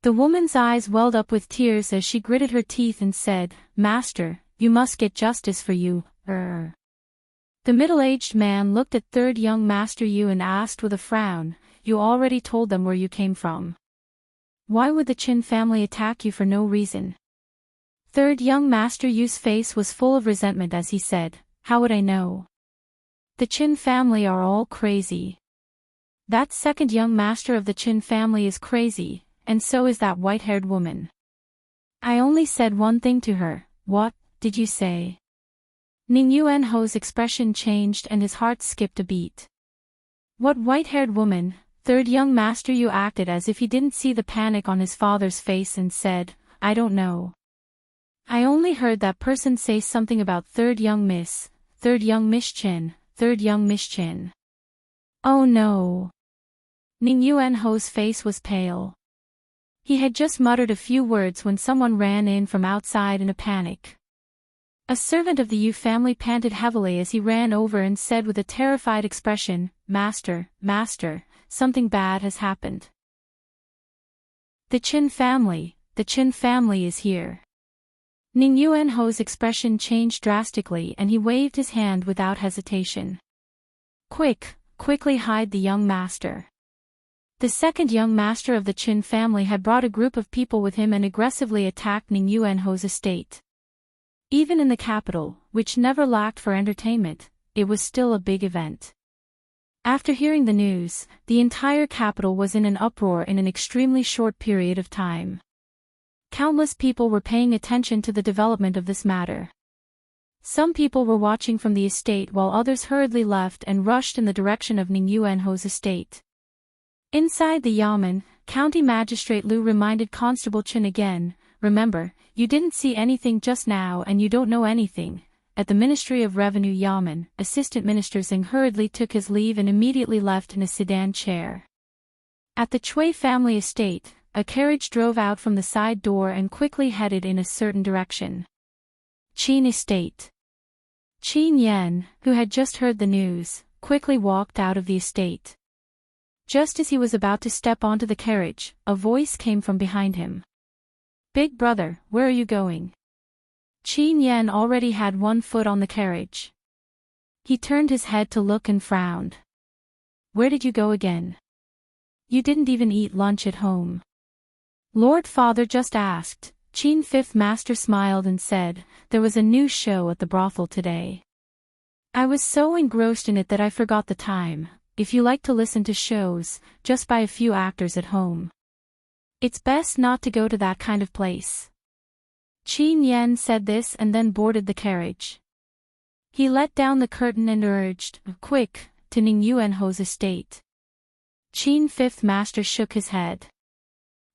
The woman's eyes welled up with tears as she gritted her teeth and said, Master, you must get justice for Yu. The middle-aged man looked at Third Young Master Yu and asked with a frown, You already told them where you came from. Why would the Qin family attack you for no reason? Third Young Master Yu's face was full of resentment as he said, How would I know? The Qin family are all crazy. That second young master of the Qin family is crazy, and so is that white-haired woman. I only said one thing to her. What did you say? Ning Yuan Ho's expression changed and his heart skipped a beat. What white-haired woman, third young master? You acted as if he didn't see the panic on his father's face and said, I don't know. I only heard that person say something about third young Miss Chin, third young Miss Chin. Oh no. Ning Yuan Ho's face was pale. He had just muttered a few words when someone ran in from outside in a panic. A servant of the Yu family panted heavily as he ran over and said with a terrified expression, Master, something bad has happened. The Chin family is here. Ning Yuan Ho's expression changed drastically and he waved his hand without hesitation. Quickly hide the young master. The second young master of the Chin family had brought a group of people with him and aggressively attacked Ning Yuan Ho's estate. Even in the capital, which never lacked for entertainment, it was still a big event. After hearing the news, the entire capital was in an uproar in an extremely short period of time. Countless people were paying attention to the development of this matter. Some people were watching from the estate while others hurriedly left and rushed in the direction of Ning Yuan Ho's estate. Inside the Yamen, County Magistrate Liu reminded Constable Chen again, remember, you didn't see anything just now and you don't know anything. At the Ministry of Revenue Yamen, Assistant Minister Xing hurriedly took his leave and immediately left in a sedan chair. At the Chui family estate, a carriage drove out from the side door and quickly headed in a certain direction. Qin estate. Qin Yan, who had just heard the news, quickly walked out of the estate. Just as he was about to step onto the carriage, a voice came from behind him. Big brother, where are you going? Qin Yan already had one foot on the carriage. He turned his head to look and frowned. Where did you go again? You didn't even eat lunch at home. Lord Father just asked. Qin Fifth Master smiled and said, there was a new show at the brothel today. I was so engrossed in it that I forgot the time. If you like to listen to shows, just by a few actors at home. It's best not to go to that kind of place. Qin Yan said this and then boarded the carriage. He let down the curtain and urged, quick, to Ning Yuan Ho's estate. Qin Fifth Master shook his head.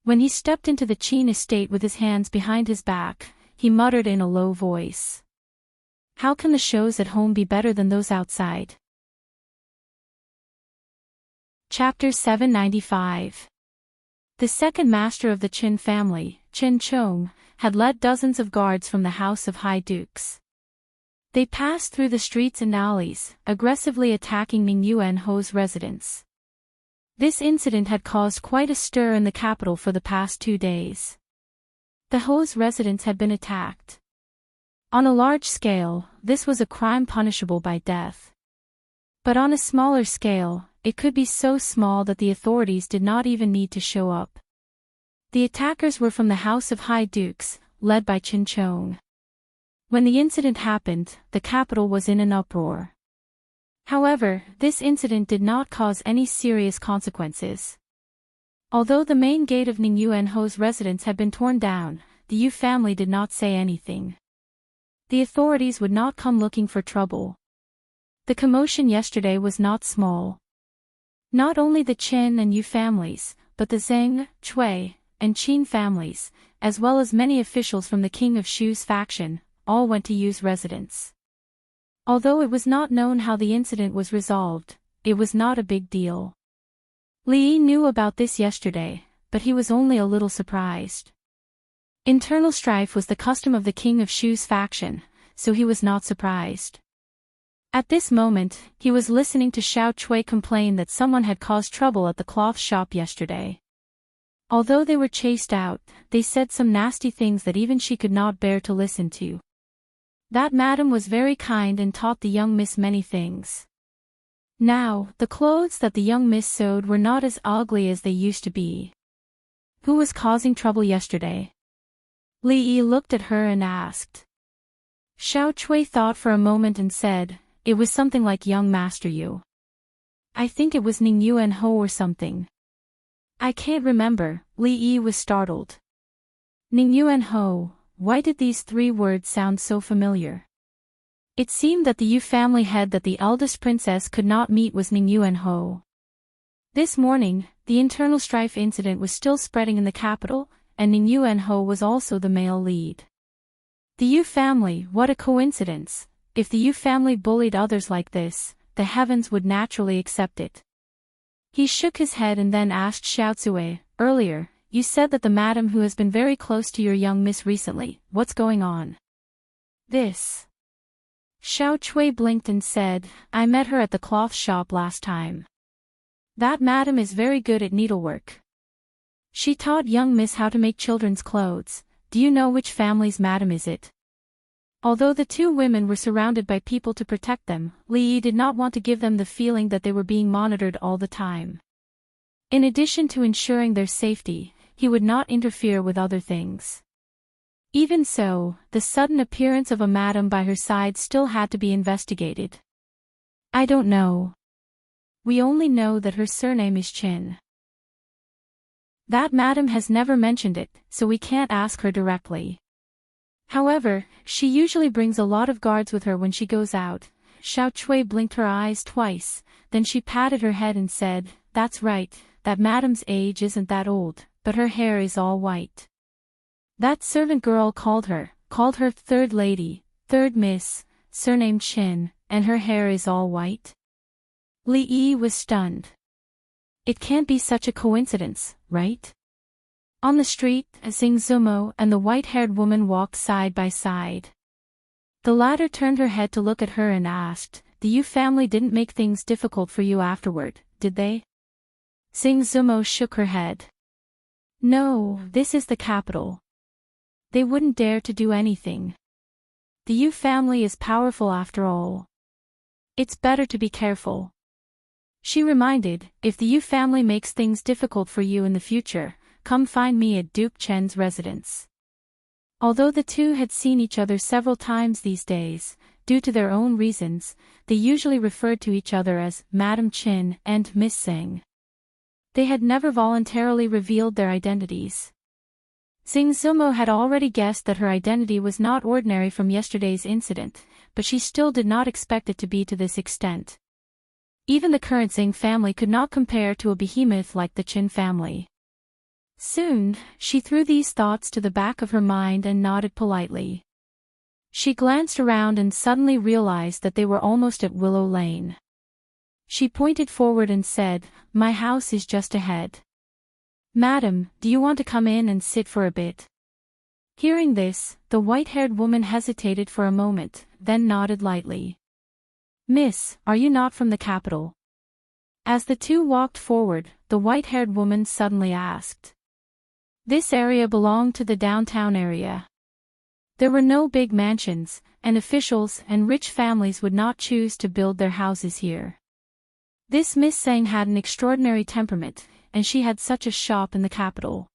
When he stepped into the Qin estate with his hands behind his back, he muttered in a low voice. How can the shows at home be better than those outside? Chapter 795. The second master of the Qin family, Qin Chong, had led dozens of guards from the house of high dukes. They passed through the streets and alleys, aggressively attacking Ning Yuan Ho's residence. This incident had caused quite a stir in the capital for the past 2 days. The Ho's residence had been attacked. On a large scale, this was a crime punishable by death. But on a smaller scale, it could be so small that the authorities did not even need to show up. The attackers were from the House of High Dukes, led by Qin Chong. When the incident happened, the capital was in an uproar. However, this incident did not cause any serious consequences. Although the main gate of Ning Yuan Ho's residence had been torn down, the Yu family did not say anything. The authorities would not come looking for trouble. The commotion yesterday was not small. Not only the Qin and Yu families, but the Zheng, Chui, and Qin families, as well as many officials from the King of Shu's faction, all went to Yu's residence. Although it was not known how the incident was resolved, it was not a big deal. Li knew about this yesterday, but he was only a little surprised. Internal strife was the custom of the King of Shu's faction, so he was not surprised. At this moment, he was listening to Xiao Chui complain that someone had caused trouble at the cloth shop yesterday. Although they were chased out, they said some nasty things that even she could not bear to listen to. That madam was very kind and taught the young miss many things. Now, the clothes that the young miss sewed were not as ugly as they used to be. Who was causing trouble yesterday? Li Yi looked at her and asked. Xiao Chui thought for a moment and said, it was something like young Master Yu. I think it was Ning Yuan Ho or something. I can't remember. Li Yi was startled. Ning Yuan Ho, why did these 3 words sound so familiar? It seemed that the Yu family head that the eldest princess could not meet was Ning Yuanho. This morning, the internal strife incident was still spreading in the capital, and Ning Yuanho was also the male lead. The Yu family, what a coincidence! If the Yu family bullied others like this, the heavens would naturally accept it. He shook his head and then asked Xiaozue, earlier, you said that the madam who has been very close to your young miss recently, what's going on? This. Xiao Chui blinked and said, I met her at the cloth shop last time. That madam is very good at needlework. She taught young miss how to make children's clothes. Do you know which family's madam is it? Although the two women were surrounded by people to protect them, Li Yi did not want to give them the feeling that they were being monitored all the time. In addition to ensuring their safety, he would not interfere with other things. Even so, the sudden appearance of a madam by her side still had to be investigated. I don't know. We only know that her surname is Qin. That madam has never mentioned it, so we can't ask her directly. However, she usually brings a lot of guards with her when she goes out. Xiao Chui blinked her eyes twice, then she patted her head and said, that's right, that madam's age isn't that old, but her hair is all white. That servant girl called her third lady, third miss, surnamed Qin, and her hair is all white? Li Yi was stunned. It can't be such a coincidence, right? On the street, Xing Zumo and the white-haired woman walked side by side. The latter turned her head to look at her and asked, the Yu family didn't make things difficult for you afterward, did they? Xing Zumo shook her head. No, this is the capital. They wouldn't dare to do anything. The Yu family is powerful after all. It's better to be careful. She reminded, if the Yu family makes things difficult for you in the future, come find me at Duke Chen's residence. Although the two had seen each other several times these days, due to their own reasons, they usually referred to each other as Madam Qin and Miss Xing. They had never voluntarily revealed their identities. Xing Zumo had already guessed that her identity was not ordinary from yesterday's incident, but she still did not expect it to be to this extent. Even the current Xing family could not compare to a behemoth like the Qin family. Soon, she threw these thoughts to the back of her mind and nodded politely. She glanced around and suddenly realized that they were almost at Willow Lane. She pointed forward and said, my house is just ahead. Madam, do you want to come in and sit for a bit? Hearing this, the white-haired woman hesitated for a moment, then nodded lightly. Miss, are you not from the capital? As the two walked forward, the white-haired woman suddenly asked. This area belonged to the downtown area. There were no big mansions, and officials and rich families would not choose to build their houses here. This Miss Zhang had an extraordinary temperament, and she had such a shop in the capital.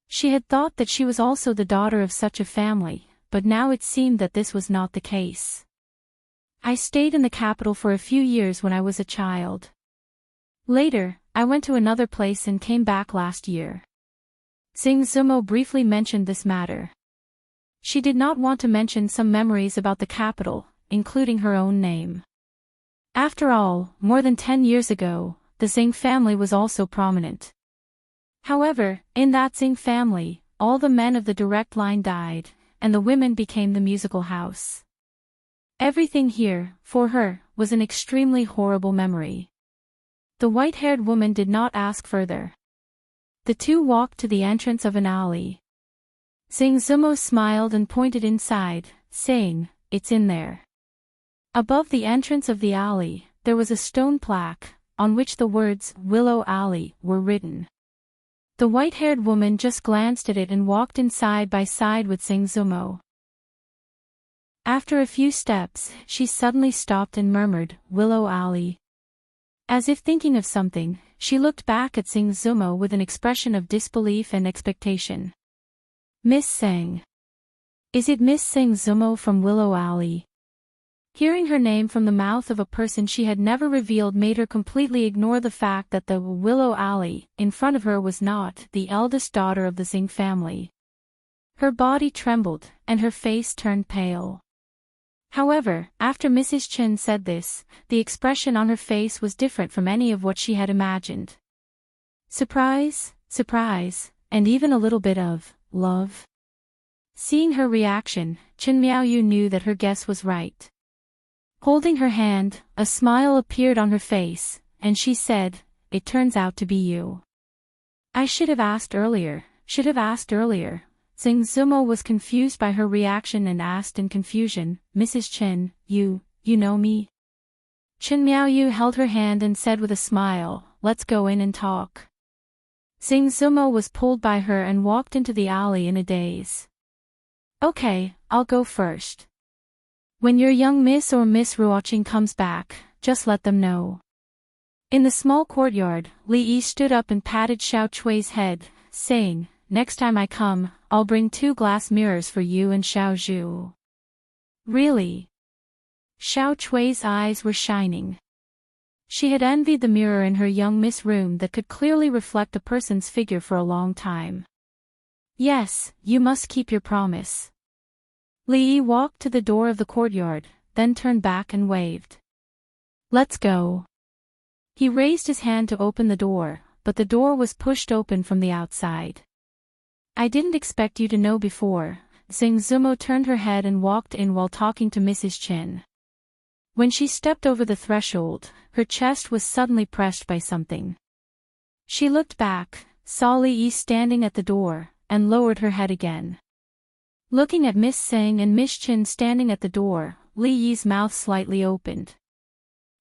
She had thought that she was also the daughter of such a family, but now it seemed that this was not the case. I stayed in the capital for a few years when I was a child. Later, I went to another place and came back last year. Xing Zumo briefly mentioned this matter. She did not want to mention some memories about the capital, including her own name. After all, more than 10 years ago, the Xing family was also prominent. However, in that Xing family, all the men of the direct line died, and the women became the musical house. Everything here, for her, was an extremely horrible memory. The white-haired woman did not ask further. The two walked to the entrance of an alley. Xing Zumo smiled and pointed inside, saying, it's in there. Above the entrance of the alley, there was a stone plaque, on which the words, Willow Alley, were written. The white-haired woman just glanced at it and walked in side by side with Xing Zumo. After a few steps, she suddenly stopped and murmured, Willow Alley. As if thinking of something, she looked back at Xing Zumo with an expression of disbelief and expectation. Miss Zhang. Is it Miss Xing Zumo from Willow Alley? Hearing her name from the mouth of a person she had never revealed made her completely ignore the fact that the Willow Alley in front of her was not the eldest daughter of the Xing family. Her body trembled, and her face turned pale. However, after Mrs. Chen said this, the expression on her face was different from any of what she had imagined. Surprise, surprise, and even a little bit of love. Seeing her reaction, Chen Miaoyu knew that her guess was right. Holding her hand, a smile appeared on her face, and she said, "It turns out to be you. I should have asked earlier, Xing Zumo was confused by her reaction and asked in confusion, "Mrs. Chen, you know me?" Chen Miaoyu held her hand and said with a smile, "Let's go in and talk." Xing Zumo was pulled by her and walked into the alley in a daze. "Okay, I'll go first. When your young Miss or Miss Ruoqing comes back, just let them know." In the small courtyard, Li Yi stood up and patted Xiao Chui's head, saying, "Next time I come, I'll bring 2 glass mirrors for you and Xiao Zhu." "Really?" Xiao Chui's eyes were shining. She had envied the mirror in her young Miss room that could clearly reflect a person's figure for a long time. "Yes, you must keep your promise." Li Yi walked to the door of the courtyard, then turned back and waved. "Let's go." He raised his hand to open the door, but the door was pushed open from the outside. "I didn't expect you to know before." Xing Zumo turned her head and walked in while talking to Mrs. Chen. When she stepped over the threshold, her chest was suddenly pressed by something. She looked back, saw Li Yi standing at the door, and lowered her head again. Looking at Miss Tseng and Miss Chen standing at the door, Li Yi's mouth slightly opened.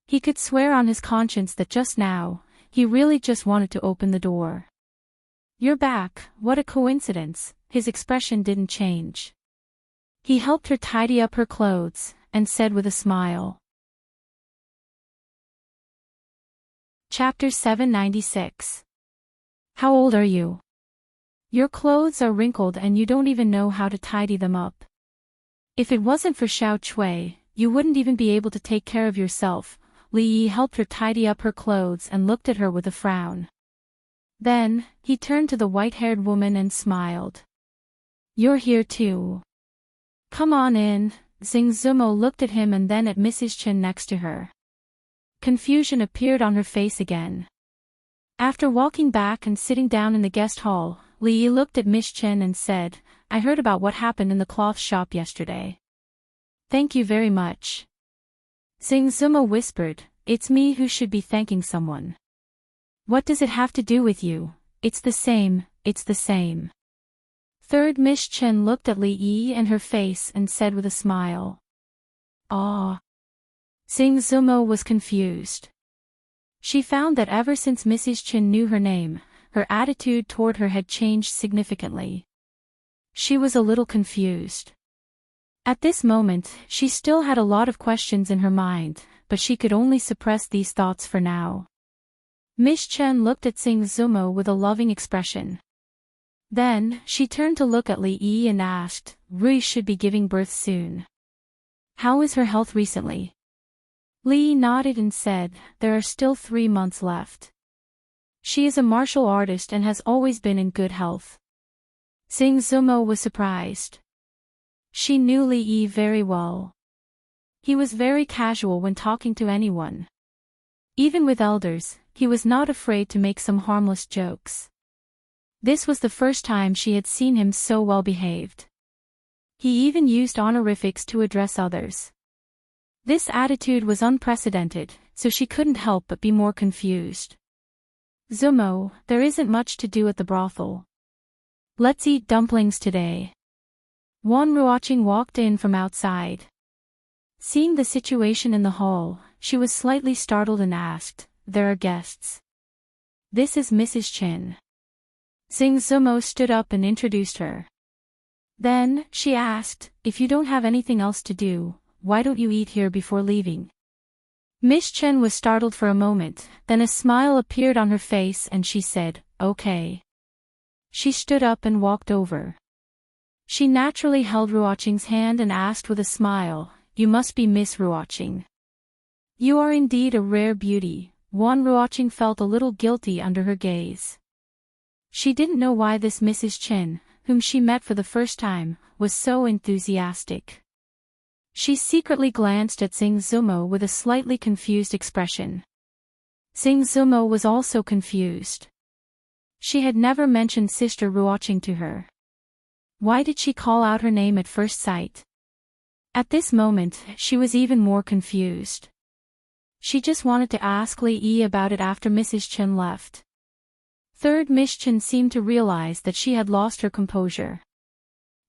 He could swear on his conscience that just now, he really just wanted to open the door. "You're back, what a coincidence," his expression didn't change. He helped her tidy up her clothes, and said with a smile. Chapter 796. How old are you? Your clothes are wrinkled and you don't even know how to tidy them up. If it wasn't for Xiao Chui, you wouldn't even be able to take care of yourself. Li Yi helped her tidy up her clothes and looked at her with a frown. Then, he turned to the white-haired woman and smiled. "You're here too. Come on in." Xing Zumo looked at him and then at Mrs. Chen next to her. Confusion appeared on her face again. After walking back and sitting down in the guest hall, Li Yi looked at Miss Chen and said, "I heard about what happened in the cloth shop yesterday." "Thank you very much." Xing Zumo whispered, "It's me who should be thanking someone." "What does it have to do with you? It's the same, it's the same." Third Miss Chen looked at Li Yi and her face and said with a smile. "Ah." Xing Zumo was confused. She found that ever since Mrs. Chen knew her name, her attitude toward her had changed significantly. She was a little confused. At this moment, she still had a lot of questions in her mind, but she could only suppress these thoughts for now. Miss Chen looked at Xing Zumo with a loving expression. Then, she turned to look at Li Yi and asked, "Rui should be giving birth soon. How is her health recently?" Li Yi nodded and said, "There are still 3 months left. She is a martial artist and has always been in good health." Xing Zumo was surprised. She knew Li Yi very well. He was very casual when talking to anyone. Even with elders, he was not afraid to make some harmless jokes. This was the first time she had seen him so well behaved. He even used honorifics to address others. This attitude was unprecedented, so she couldn't help but be more confused. "Zumo, there isn't much to do at the brothel. Let's eat dumplings today." Wan Ruoqing walked in from outside. Seeing the situation in the hall, she was slightly startled and asked, "There are guests?" "This is Mrs. Chen." Xing Zumo stood up and introduced her. Then, she asked, "If you don't have anything else to do, why don't you eat here before leaving?" Miss Chen was startled for a moment, then a smile appeared on her face and she said, "Okay." She stood up and walked over. She naturally held Ruoqing's hand and asked with a smile, "You must be Miss Ruoqing. You are indeed a rare beauty." Wan Ruoqing felt a little guilty under her gaze. She didn't know why this Mrs. Chen, whom she met for the first time, was so enthusiastic. She secretly glanced at Xing Zumo with a slightly confused expression. Xing Zumo was also confused. She had never mentioned Sister Ruoqing to her. Why did she call out her name at first sight? At this moment, she was even more confused. She just wanted to ask Li Yi about it after Mrs. Chen left. Third Miss Chen seemed to realize that she had lost her composure.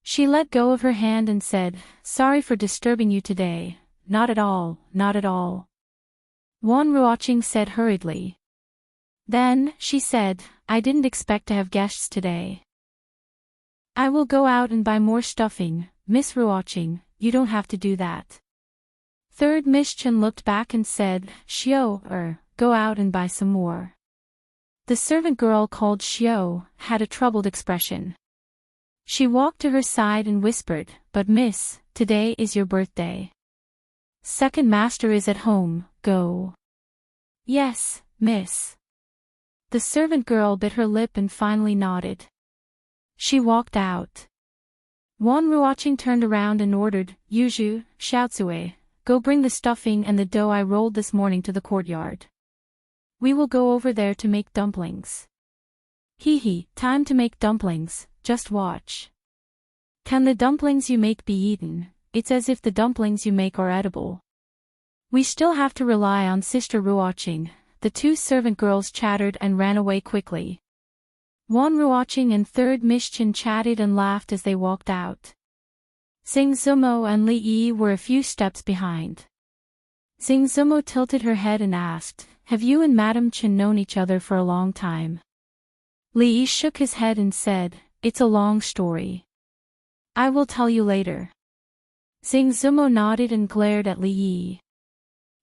She let go of her hand and said, "Sorry for disturbing you today." "Not at all, not at all," Wan Ruoqing said hurriedly. Then, she said, "I didn't expect to have guests today. I will go out and buy more stuffing, Miss Ruoqing, you don't have to do that." Third Miss Chen looked back and said, "Xiao, go out and buy some more." The servant girl called Xiao had a troubled expression. She walked to her side and whispered, "But miss, today is your birthday. Second master is at home, go." "Yes, miss." The servant girl bit her lip and finally nodded. She walked out. Wan Ruoqing turned around and ordered, "Yuzhu, Xiaozue, go bring the stuffing and the dough I rolled this morning to the courtyard. We will go over there to make dumplings." "Hee, time to make dumplings, just watch. Can the dumplings you make be eaten? It's as if the dumplings you make are edible. We still have to rely on Sister Ruoqing." The two servant girls chattered and ran away quickly. Wan Ruoqing and Third Miss Chen chatted and laughed as they walked out. Xing Zumo and Li Yi were a few steps behind. Xing Zumo tilted her head and asked, "Have you and Madame Chen known each other for a long time?" Li Yi shook his head and said, "It's a long story. I will tell you later." Xing Zumo nodded and glared at Li Yi.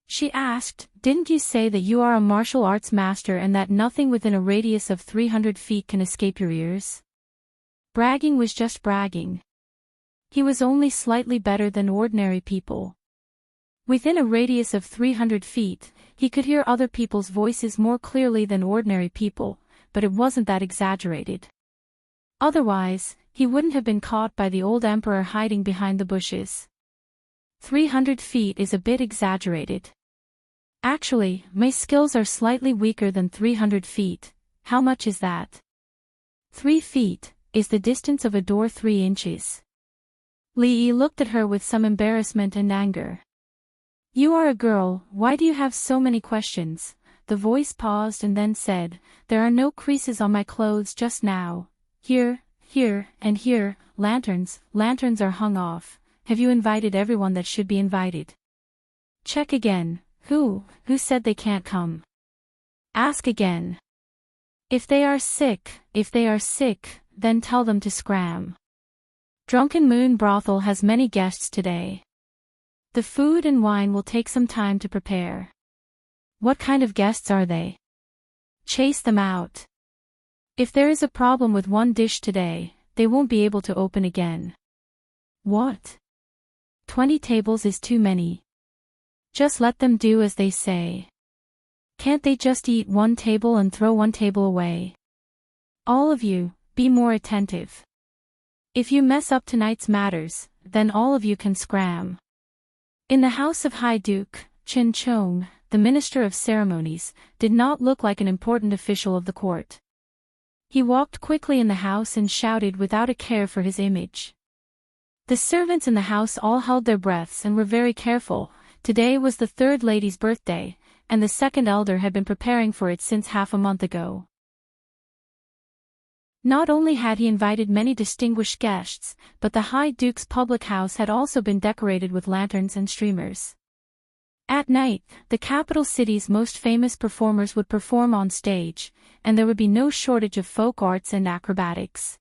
She asked, "Didn't you say that you are a martial arts master and that nothing within a radius of 300 feet can escape your ears?" Bragging was just bragging. He was only slightly better than ordinary people. Within a radius of 300 feet, he could hear other people's voices more clearly than ordinary people, but it wasn't that exaggerated. Otherwise, he wouldn't have been caught by the old emperor hiding behind the bushes. 300 feet is a bit exaggerated. Actually, my skills are slightly weaker than 300 feet. How much is that? 3 feet is the distance of a door 3 inches. Li Yi looked at her with some embarrassment and anger. "You are a girl, why do you have so many questions?" The voice paused and then said, "There are no creases on my clothes just now. Here, and here, lanterns are hung off. Have you invited everyone that should be invited? Check again. Who said they can't come? Ask again. If they are sick, then tell them to scram. Drunken Moon Brothel has many guests today. The food and wine will take some time to prepare. What kind of guests are they? Chase them out. If there is a problem with one dish today, they won't be able to open again." "What? 20 tables is too many. Just let them do as they say. Can't they just eat one table and throw one table away? All of you, be more attentive. If you mess up tonight's matters, then all of you can scram." In the house of High Duke, Chen Chong, the Minister of Ceremonies, did not look like an important official of the court. He walked quickly in the house and shouted without a care for his image. The servants in the house all held their breaths and were very careful. Today was the third lady's birthday, and the second elder had been preparing for it since half a month ago. Not only had he invited many distinguished guests, but the High Duke's public house had also been decorated with lanterns and streamers. At night, the capital city's most famous performers would perform on stage, and there would be no shortage of folk arts and acrobatics.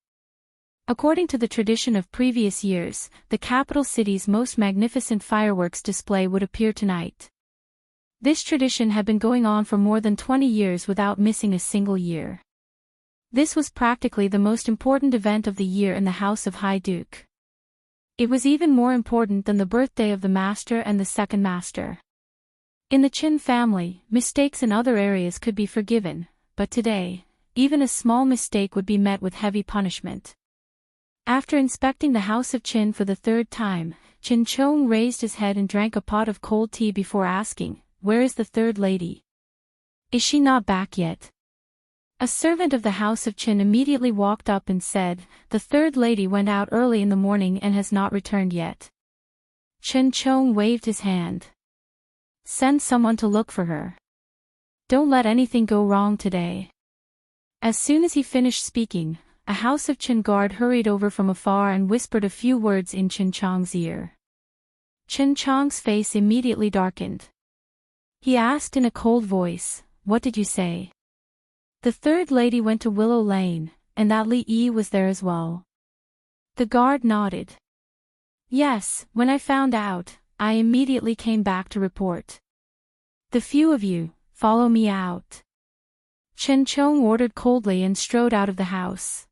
According to the tradition of previous years, the capital city's most magnificent fireworks display would appear tonight. This tradition had been going on for more than 20 years without missing a single year. This was practically the most important event of the year in the House of High Duke. It was even more important than the birthday of the master and the second master. In the Qin family, mistakes in other areas could be forgiven, but today, even a small mistake would be met with heavy punishment. After inspecting the house of Qin for the third time, Qin Chong raised his head and drank a pot of cold tea before asking, "Where is the third lady? Is she not back yet?" A servant of the house of Qin immediately walked up and said, "The third lady went out early in the morning and has not returned yet." Qin Chong waved his hand. "Send someone to look for her. Don't let anything go wrong today." As soon as he finished speaking, a house of Qin guard hurried over from afar and whispered a few words in Qin Chong's ear. Qin Chong's face immediately darkened. He asked in a cold voice, "What did you say?" "The third lady went to Willow Lane, and that Li Yi was there as well." The guard nodded. "Yes, when I found out, I immediately came back to report. The few of you, follow me out." Qin Chong ordered coldly and strode out of the house.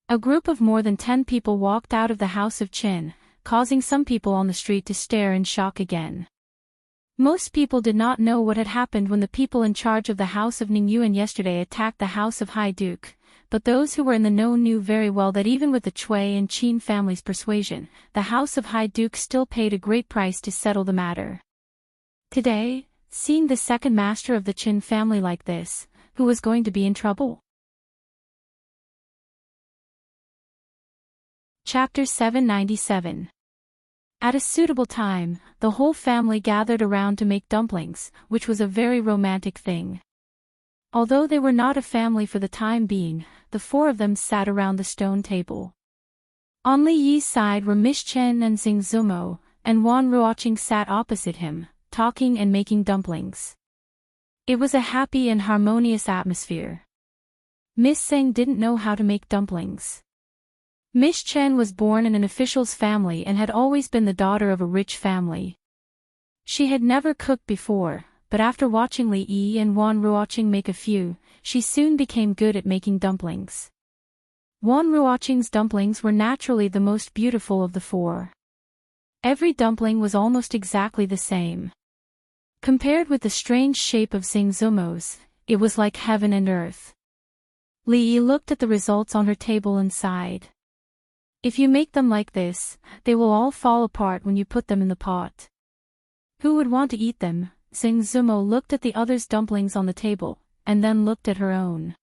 A group of more than 10 people walked out of the house of Qin, causing some people on the street to stare in shock again. Most people did not know what had happened when the people in charge of the house of Ningyuan yesterday attacked the house of Hai Duke, but those who were in the know knew very well that even with the Cui and Qin families' persuasion, the house of Hai Duke still paid a great price to settle the matter. Today, seeing the second master of the Qin family like this, who was going to be in trouble? Chapter 797. At a suitable time, the whole family gathered around to make dumplings, which was a very romantic thing. Although they were not a family for the time being, the 4 of them sat around the stone table. On Li Yi's side were Miss Chen and Xing Zumo, and Wan Ruoqing sat opposite him, talking and making dumplings. It was a happy and harmonious atmosphere. Miss Xing didn't know how to make dumplings. Miss Chen was born in an official's family and had always been the daughter of a rich family. She had never cooked before, but after watching Li Yi and Wan Ruoqing make a few, she soon became good at making dumplings. Wan Ruoqing's dumplings were naturally the most beautiful of the 4. Every dumpling was almost exactly the same. Compared with the strange shape of Xing Zumo's, it was like heaven and earth. Li Yi looked at the results on her table and sighed. "If you make them like this, they will all fall apart when you put them in the pot. Who would want to eat them?" Xing Zumo looked at the others' dumplings on the table, and then looked at her own.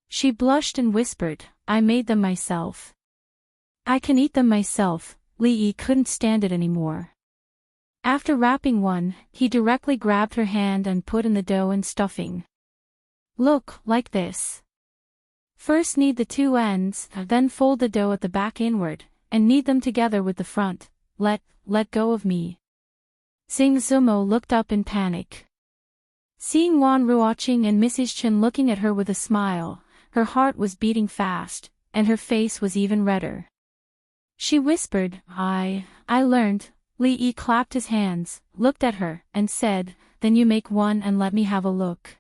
She blushed and whispered, "I made them myself." "I can eat them myself." Li Yi couldn't stand it anymore. After wrapping one, he directly grabbed her hand and put in the dough and stuffing. "Look, like this. First knead the 2 ends, then fold the dough at the back inward, and knead them together with the front. Let go of me." Xing Zumo looked up in panic. Seeing Wan Ruoqing and Mrs. Chen looking at her with a smile, her heart was beating fast, and her face was even redder. She whispered, I learned." Li Yi clapped his hands, looked at her, and said, "Then you make one and let me have a look."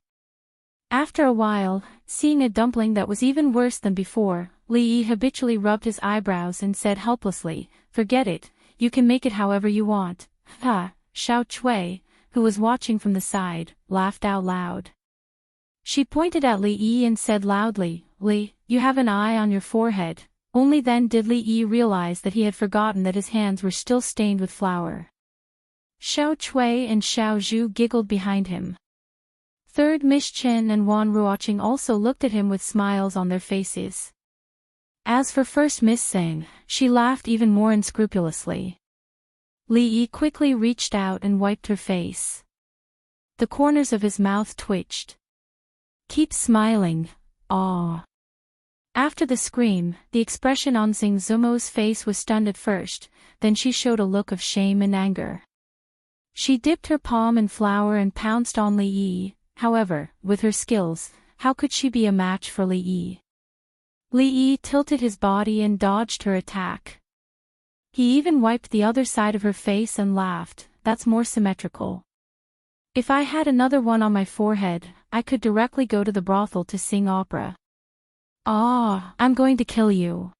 After a while, seeing a dumpling that was even worse than before, Li Yi habitually rubbed his eyebrows and said helplessly, "Forget it, you can make it however you want." Ha! Xiao Cui, who was watching from the side, laughed out loud. She pointed at Li Yi and said loudly, "Li, you have an eye on your forehead." Only then did Li Yi realize that he had forgotten that his hands were still stained with flour. Xiao Cui and Xiao Zhu giggled behind him. Third Miss Chen and Wan Ruoqing also looked at him with smiles on their faces. As for first Miss Xing, she laughed even more unscrupulously. Li Yi quickly reached out and wiped her face. The corners of his mouth twitched. "Keep smiling, aw." After the scream, the expression on Xing Zumo's face was stunned at first, then she showed a look of shame and anger. She dipped her palm in flour and pounced on Li Yi. However, with her skills, how could she be a match for Li Yi? Li Yi tilted his body and dodged her attack. He even wiped the other side of her face and laughed, "That's more symmetrical. If I had another one on my forehead, I could directly go to the brothel to sing opera." "Ah, I'm going to kill you."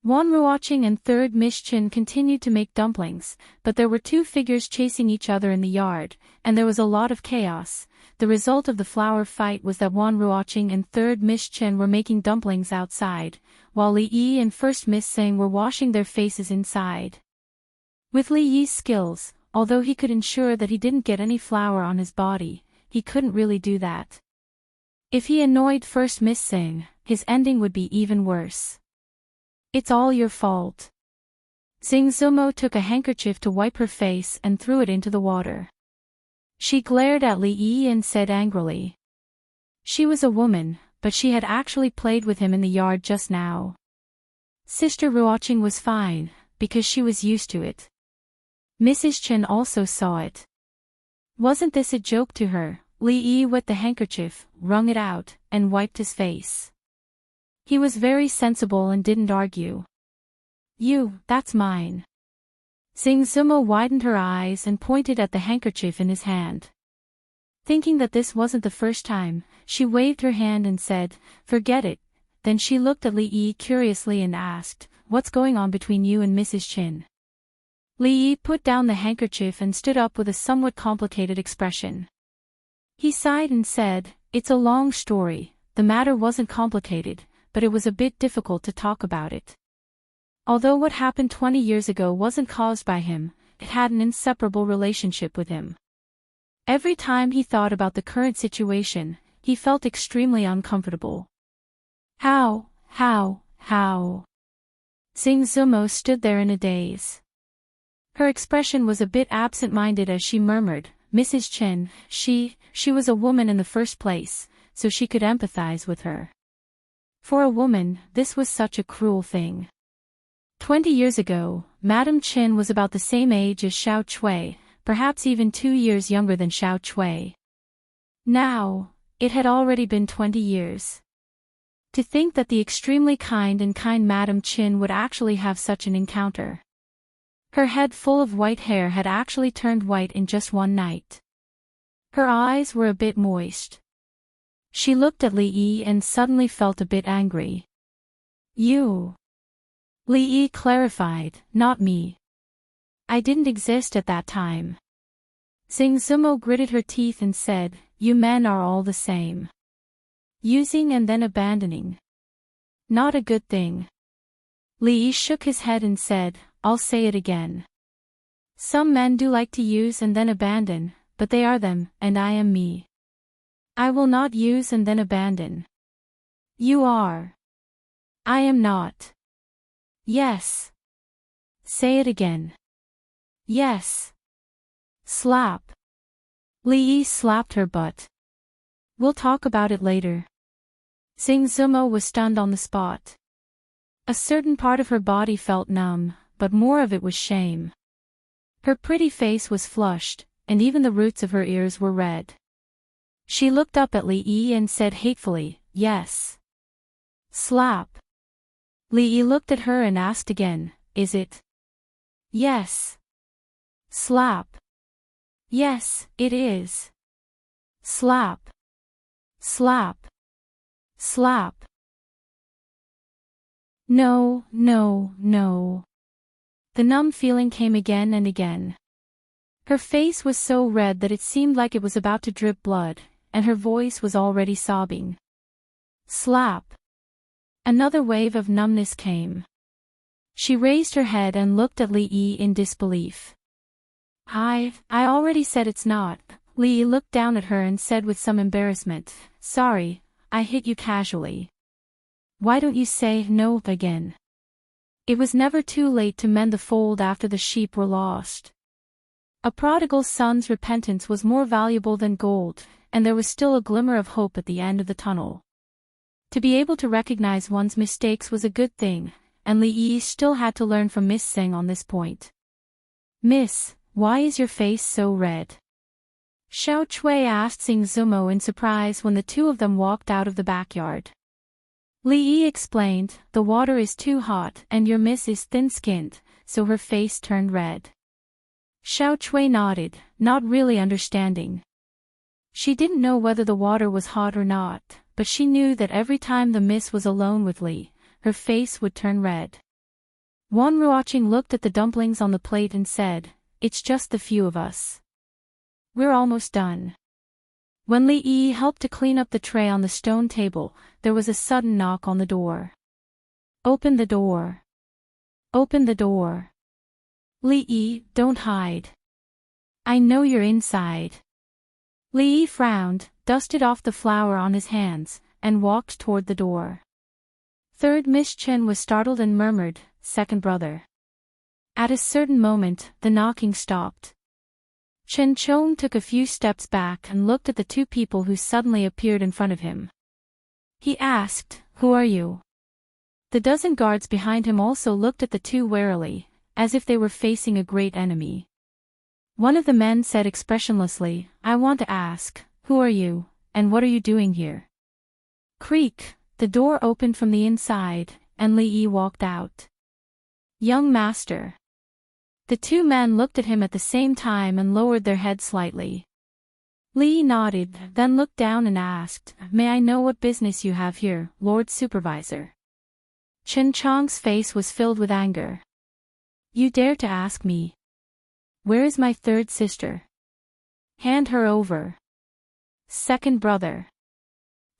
Wan Ruoqing and third Miss Chen continued to make dumplings, but there were 2 figures chasing each other in the yard, and there was a lot of chaos. The result of the flour fight was that Wan Ruoqing and third Miss Chen were making dumplings outside, while Li Yi and First Miss Sing were washing their faces inside. With Li Yi's skills, although he could ensure that he didn't get any flour on his body, he couldn't really do that. If he annoyed First Miss Sing, his ending would be even worse. It's all your fault. Xing Zumo took a handkerchief to wipe her face and threw it into the water. She glared at Li Yi and said angrily. She was a woman, but she had actually played with him in the yard just now. Sister Ruoqing was fine, because she was used to it. Mrs. Chen also saw it. Wasn't this a joke to her? Li Yi wet the handkerchief, wrung it out, and wiped his face. He was very sensible and didn't argue. That's mine. Xing Zumo widened her eyes and pointed at the handkerchief in his hand. Thinking that this wasn't the first time, she waved her hand and said, forget it. Then she looked at Li Yi curiously and asked, what's going on between you and Mrs. Chen? Li Yi put down the handkerchief and stood up with a somewhat complicated expression. He sighed and said, it's a long story, the matter wasn't complicated, but it was a bit difficult to talk about it. Although what happened 20 years ago wasn't caused by him, it had an inseparable relationship with him. Every time he thought about the current situation, he felt extremely uncomfortable. How? Xing Zumo stood there in a daze. Her expression was a bit absent-minded as she murmured, Mrs. Chen, she was a woman in the first place, so she could empathize with her. For a woman, this was such a cruel thing. 20 years ago, Madame Chen was about the same age as Xiao Chui, perhaps even 2 years younger than Xiao Chui. Now, it had already been 20 years. To think that the extremely kind Madame Chen would actually have such an encounter. Her head full of white hair had actually turned white in just one night. Her eyes were a bit moist. She looked at Li Yi and suddenly felt a bit angry. You. Li Yi clarified, not me. I didn't exist at that time. Xing Zumo gritted her teeth and said, you men are all the same. Using and then abandoning. Not a good thing. Li Yi shook his head and said, I'll say it again. Some men do like to use and then abandon, but they are them, and I am me. I will not use and then abandon. You are. I am not. Yes. Say it again. Yes. Slap. Li Yi slapped her butt. We'll talk about it later. Xing Zumo was stunned on the spot. A certain part of her body felt numb, but more of it was shame. Her pretty face was flushed, and even the roots of her ears were red. She looked up at Li Yi and said hatefully, yes. Slap. Li Yi looked at her and asked again, is it? Yes. Slap. Yes, it is. Slap. Slap. Slap. No. The numb feeling came again and again. Her face was so red that it seemed like it was about to drip blood, and her voice was already sobbing. Slap. Another wave of numbness came. She raised her head and looked at Li Yi in disbelief. I already said it's not. Li Yi looked down at her and said with some embarrassment, sorry, I hit you casually. Why don't you say no again? It was never too late to mend the fold after the sheep were lost. A prodigal son's repentance was more valuable than gold, and there was still a glimmer of hope at the end of the tunnel. To be able to recognize one's mistakes was a good thing, and Li Yi still had to learn from Miss Sing on this point. Miss, why is your face so red? Xiao Chui asked Xing Zumo in surprise when the two of them walked out of the backyard. Li Yi explained, the water is too hot and your miss is thin-skinned, so her face turned red. Xiao Chui nodded, not really understanding. She didn't know whether the water was hot or not, but she knew that every time the miss was alone with Li, her face would turn red. Wan Ruoqing looked at the dumplings on the plate and said, it's just the few of us. We're almost done. When Li Yi helped to clean up the tray on the stone table, there was a sudden knock on the door. Open the door. Open the door. Li Yi, don't hide. I know you're inside. Li Yi frowned, dusted off the flour on his hands, and walked toward the door. Third Miss Chen was startled and murmured, "Second brother." At a certain moment, the knocking stopped. Chen Chong took a few steps back and looked at the two people who suddenly appeared in front of him. He asked, "Who are you?" The dozen guards behind him also looked at the two warily, as if they were facing a great enemy. One of the men said expressionlessly, "I want to ask, who are you, and what are you doing here?" Creak, the door opened from the inside, and Li Yi walked out. "Young master." The two men looked at him at the same time and lowered their heads slightly. Li Yi nodded, then looked down and asked, "May I know what business you have here, Lord Supervisor?" Chen Chong's face was filled with anger. "You dare to ask me? Where is my third sister? Hand her over." "Second brother."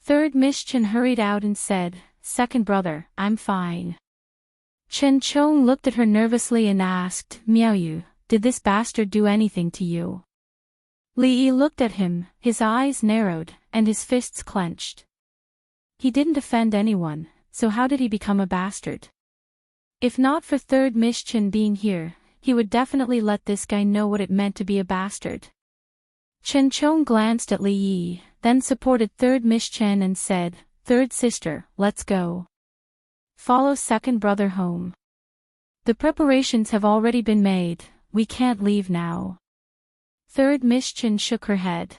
Third Miss Chen hurried out and said, "Second brother, I'm fine." Chen Chong looked at her nervously and asked, "Miao Yu, did this bastard do anything to you?" Li Yi looked at him, his eyes narrowed, and his fists clenched. He didn't offend anyone, so how did he become a bastard? If not for Third Miss Chen being here, he would definitely let this guy know what it meant to be a bastard. Chen Chong glanced at Li Yi, then supported Third Miss Chen and said, "Third sister, let's go. Follow second brother home. The preparations have already been made, we can't leave now." Third Miss Chen shook her head.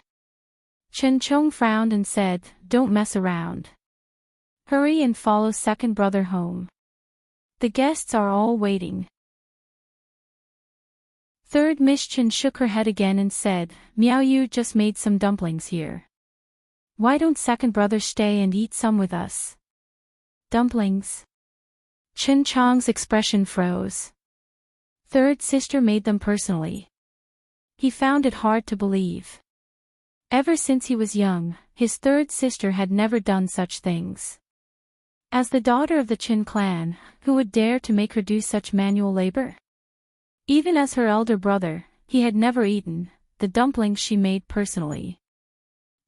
Chen Chong frowned and said, "Don't mess around. Hurry and follow second brother home. The guests are all waiting." Third Miss Chen shook her head again and said, "Miao Yu just made some dumplings here. Why don't second brother stay and eat some with us?" "Dumplings?" Chen Chong's expression froze. Third sister made them personally. He found it hard to believe. Ever since he was young, his third sister had never done such things. As the daughter of the Qin clan, who would dare to make her do such manual labor? Even as her elder brother, he had never eaten the dumplings she made personally.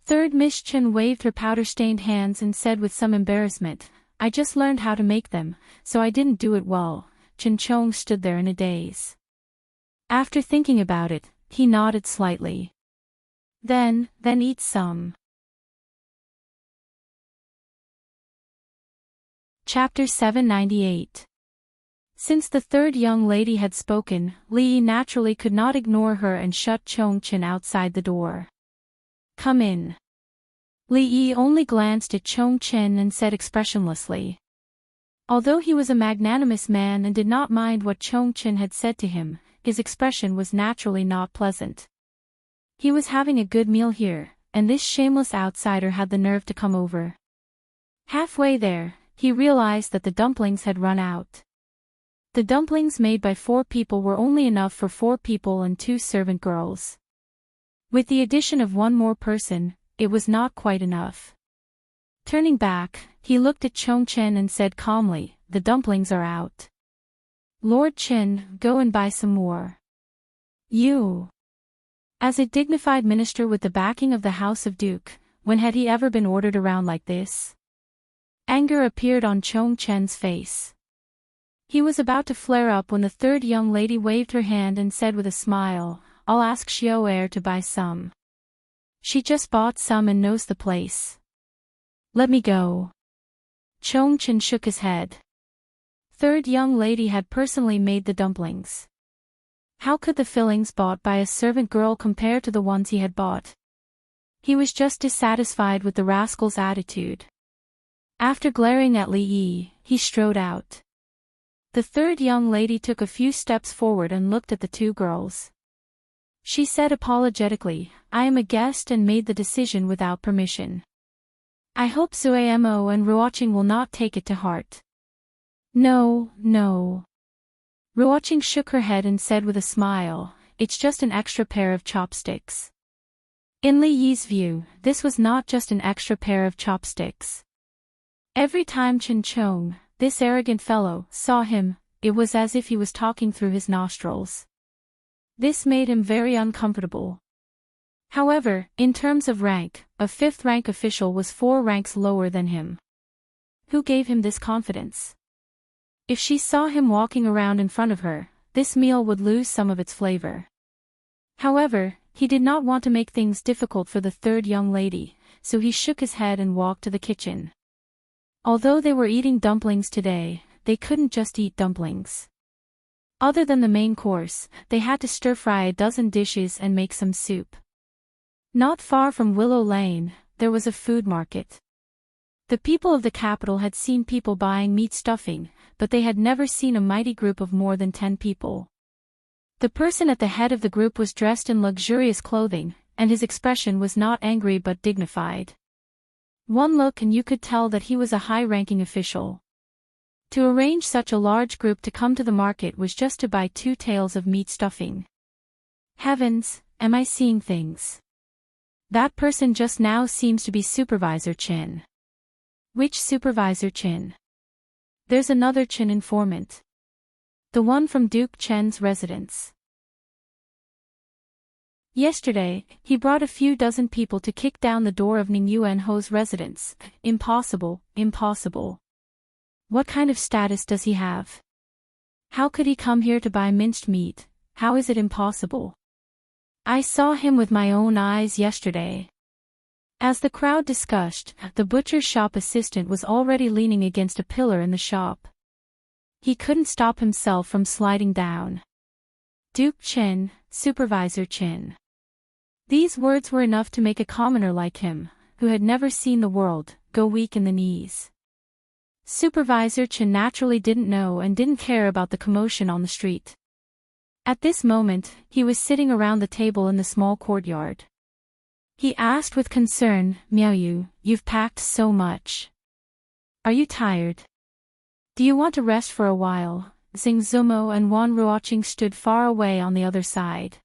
Third Miss Chen waved her powder-stained hands and said with some embarrassment, "I just learned how to make them, so I didn't do it well." Chen Chong stood there in a daze. After thinking about it, he nodded slightly. Then eat some." Chapter 798. Since the third young lady had spoken, Li Yi naturally could not ignore her and shut Chong Chen outside the door. "Come in." Li Yi only glanced at Chong Chen and said expressionlessly. Although he was a magnanimous man and did not mind what Chong Chen had said to him, his expression was naturally not pleasant. He was having a good meal here, and this shameless outsider had the nerve to come over. Halfway there, he realized that the dumplings had run out. The dumplings made by 4 people were only enough for 4 people and 2 servant girls. With the addition of 1 more person, it was not quite enough. Turning back, he looked at Chong Chen and said calmly, "The dumplings are out. Lord Chen, go and buy some more." "You." As a dignified minister with the backing of the House of Duke, when had he ever been ordered around like this? Anger appeared on Chong Chen's face. He was about to flare up when the third young lady waved her hand and said with a smile, "I'll ask Xiao Er to buy some. She just bought some and knows the place." "Let me go." Chong Chen shook his head. Third young lady had personally made the dumplings. How could the fillings bought by a servant girl compare to the ones he had bought? He was just dissatisfied with the rascal's attitude. After glaring at Li Yi, he strode out. The third young lady took a few steps forward and looked at the 2 girls. She said apologetically, "I am a guest and made the decision without permission. I hope Suamo and Ruoqing will not take it to heart." No. Ruoqing shook her head and said with a smile, "It's just an extra pair of chopsticks." In Li Yi's view, this was not just an extra pair of chopsticks. Every time Chen Chong, this arrogant fellow, saw him, it was as if he was talking through his nostrils. This made him very uncomfortable. However, in terms of rank, a fifth-rank official was 4 ranks lower than him. Who gave him this confidence? If she saw him walking around in front of her, this meal would lose some of its flavor. However, he did not want to make things difficult for the third young lady, so he shook his head and walked to the kitchen. Although they were eating dumplings today, they couldn't just eat dumplings. Other than the main course, they had to stir-fry a dozen dishes and make some soup. Not far from Willow Lane, there was a food market. The people of the capital had seen people buying meat stuffing, but they had never seen a mighty group of more than 10 people. The person at the head of the group was dressed in luxurious clothing, and his expression was not angry but dignified. One look and you could tell that he was a high-ranking official. To arrange such a large group to come to the market was just to buy 2 tails of meat stuffing. Heavens, am I seeing things? That person just now seems to be Supervisor Chin. Which Supervisor Chin? There's another Chin informant. The one from Duke Chen's residence. Yesterday, he brought a few dozen people to kick down the door of Ning Yuanho's residence. Impossible, impossible. What kind of status does he have? How could he come here to buy minced meat? How is it impossible? I saw him with my own eyes yesterday. As the crowd discussed, the butcher's shop assistant was already leaning against a pillar in the shop. He couldn't stop himself from sliding down. Duke Chen, Supervisor Chen. These words were enough to make a commoner like him, who had never seen the world, go weak in the knees. Supervisor Chen naturally didn't know and didn't care about the commotion on the street. At this moment, he was sitting around the table in the small courtyard. He asked with concern, Miaoyu, you've packed so much. Are you tired? Do you want to rest for a while? Xing Zumo and Wan Ruoqing stood far away on the other side.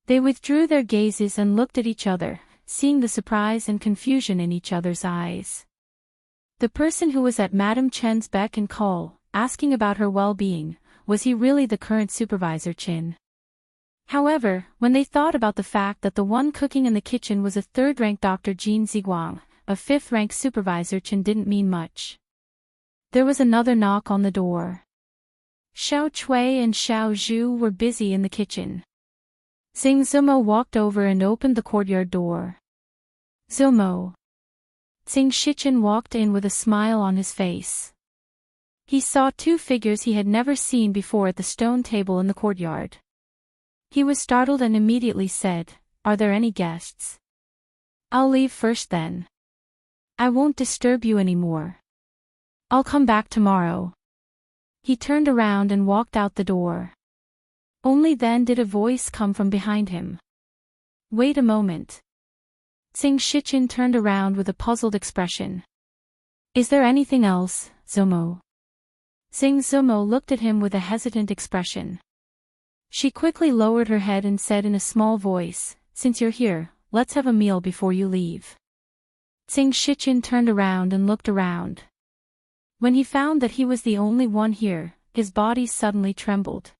They withdrew their gazes and looked at each other, seeing the surprise and confusion in each other's eyes. The person who was at Madame Chen's beck and call, asking about her well-being, was he really the current Supervisor Chen? However, when they thought about the fact that the one cooking in the kitchen was a third-rank Dr. Jin Ziguang, a fifth-rank Supervisor Chen didn't mean much. There was another knock on the door. Xiao Chui and Xiao Zhu were busy in the kitchen. Xing Zumo walked over and opened the courtyard door. Zumo. Xing Shichen walked in with a smile on his face. He saw 2 figures he had never seen before at the stone table in the courtyard. He was startled and immediately said, Are there any guests? I'll leave first then. I won't disturb you anymore. I'll come back tomorrow. He turned around and walked out the door. Only then did a voice come from behind him. Wait a moment. Xing Shichen turned around with a puzzled expression. Is there anything else, Zumo? Xing Zumo looked at him with a hesitant expression. She quickly lowered her head and said in a small voice, Since you're here, let's have a meal before you leave. Xing Shichen turned around and looked around. When he found that he was the only one here, his body suddenly trembled.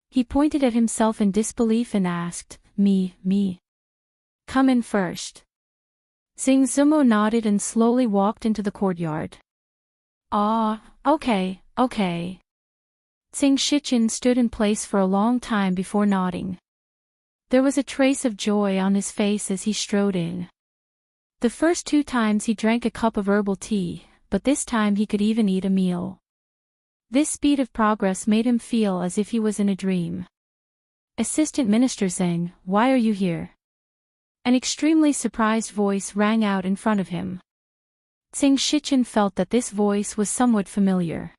He pointed at himself in disbelief and asked, Me. Come in first. Xing Zumo nodded and slowly walked into the courtyard. Okay. Xing Shichen stood in place for a long time before nodding. There was a trace of joy on his face as he strode in. The first 2 times he drank a cup of herbal tea, but this time he could even eat a meal. This speed of progress made him feel as if he was in a dream. Assistant Minister Zheng, why are you here? An extremely surprised voice rang out in front of him. Xing Shichen felt that this voice was somewhat familiar.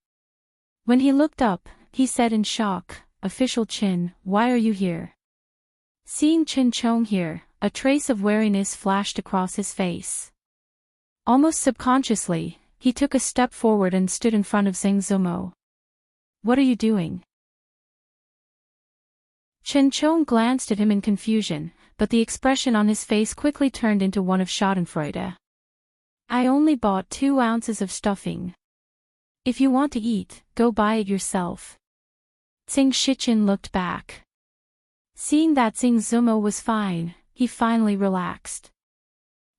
When he looked up, he said in shock, Official Qin, why are you here? Seeing Qin Chong here, a trace of wariness flashed across his face. Almost subconsciously, he took a step forward and stood in front of Xing Zumo. What are you doing? Qin Chong glanced at him in confusion, but the expression on his face quickly turned into one of schadenfreude. I only bought 2 ounces of stuffing. If you want to eat, go buy it yourself. Tsing Shichen looked back. Seeing that Tsing Zumo was fine, he finally relaxed.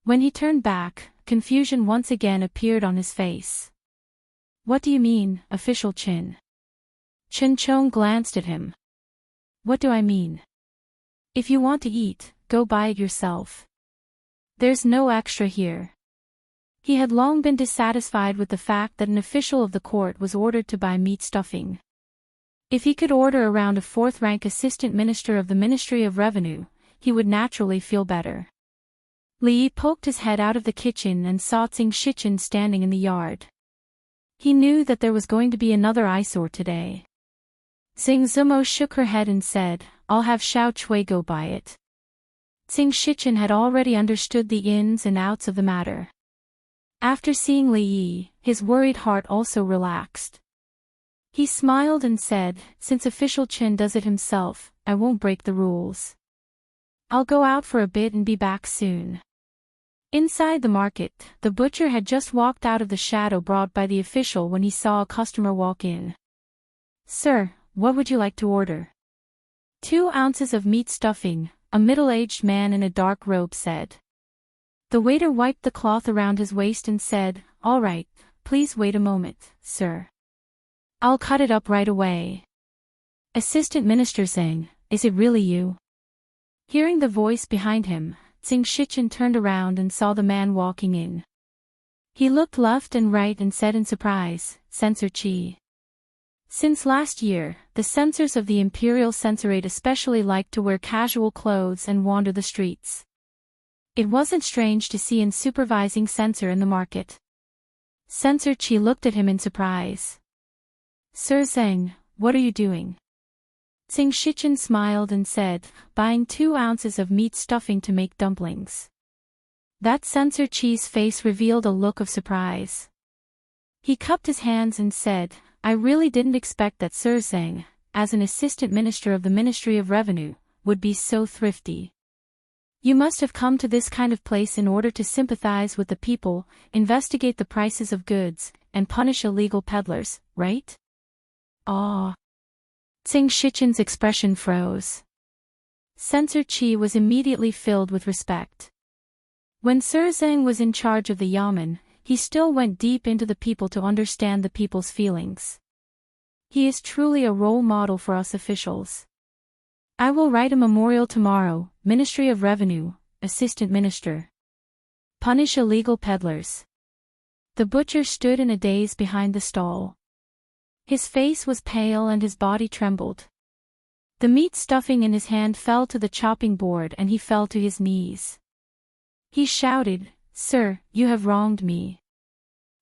When he turned back, confusion once again appeared on his face. What do you mean, official Qin? Chen Chong glanced at him. What do I mean? If you want to eat, go buy it yourself. There's no extra here. He had long been dissatisfied with the fact that an official of the court was ordered to buy meat stuffing. If he could order around a fourth-rank assistant minister of the Ministry of Revenue, he would naturally feel better. Li Yi poked his head out of the kitchen and saw Tsing Shichen standing in the yard. He knew that there was going to be another eyesore today. Tsing Zumo shook her head and said, I'll have Xiao Chui go buy it. Tsing Shichen had already understood the ins and outs of the matter. After seeing Li Yi, his worried heart also relaxed. He smiled and said, since official Chen does it himself, I won't break the rules. I'll go out for a bit and be back soon. Inside the market, the butcher had just walked out of the shadow brought by the official when he saw a customer walk in. Sir, what would you like to order? 2 ounces of meat stuffing, a middle-aged man in a dark robe said. The waiter wiped the cloth around his waist and said, All right, please wait a moment, sir. I'll cut it up right away. Assistant Minister saying, Is it really you? Hearing the voice behind him, Tsing Shichen turned around and saw the man walking in. He looked left and right and said in surprise, Censor Qi. Since last year, the censors of the Imperial Censorate especially liked to wear casual clothes and wander the streets. It wasn't strange to see an supervising censor in the market. Censor Qi looked at him in surprise. Sir Zheng, what are you doing? Tsing Shichen smiled and said, buying 2 ounces of meat stuffing to make dumplings. That Censor Qi's face revealed a look of surprise. He cupped his hands and said, I really didn't expect that Sir Zheng, as an assistant minister of the Ministry of Revenue, would be so thrifty. You must have come to this kind of place in order to sympathize with the people, investigate the prices of goods, and punish illegal peddlers, right? Ah. Tsing Shichen's expression froze. Censor Qi was immediately filled with respect. When Sir Zheng was in charge of the yamen, he still went deep into the people to understand the people's feelings. He is truly a role model for us officials. I will write a memorial tomorrow, Ministry of Revenue, Assistant Minister. Punish illegal peddlers. The butcher stood in a daze behind the stall. His face was pale and his body trembled. The meat stuffing in his hand fell to the chopping board and he fell to his knees. He shouted, Sir, you have wronged me.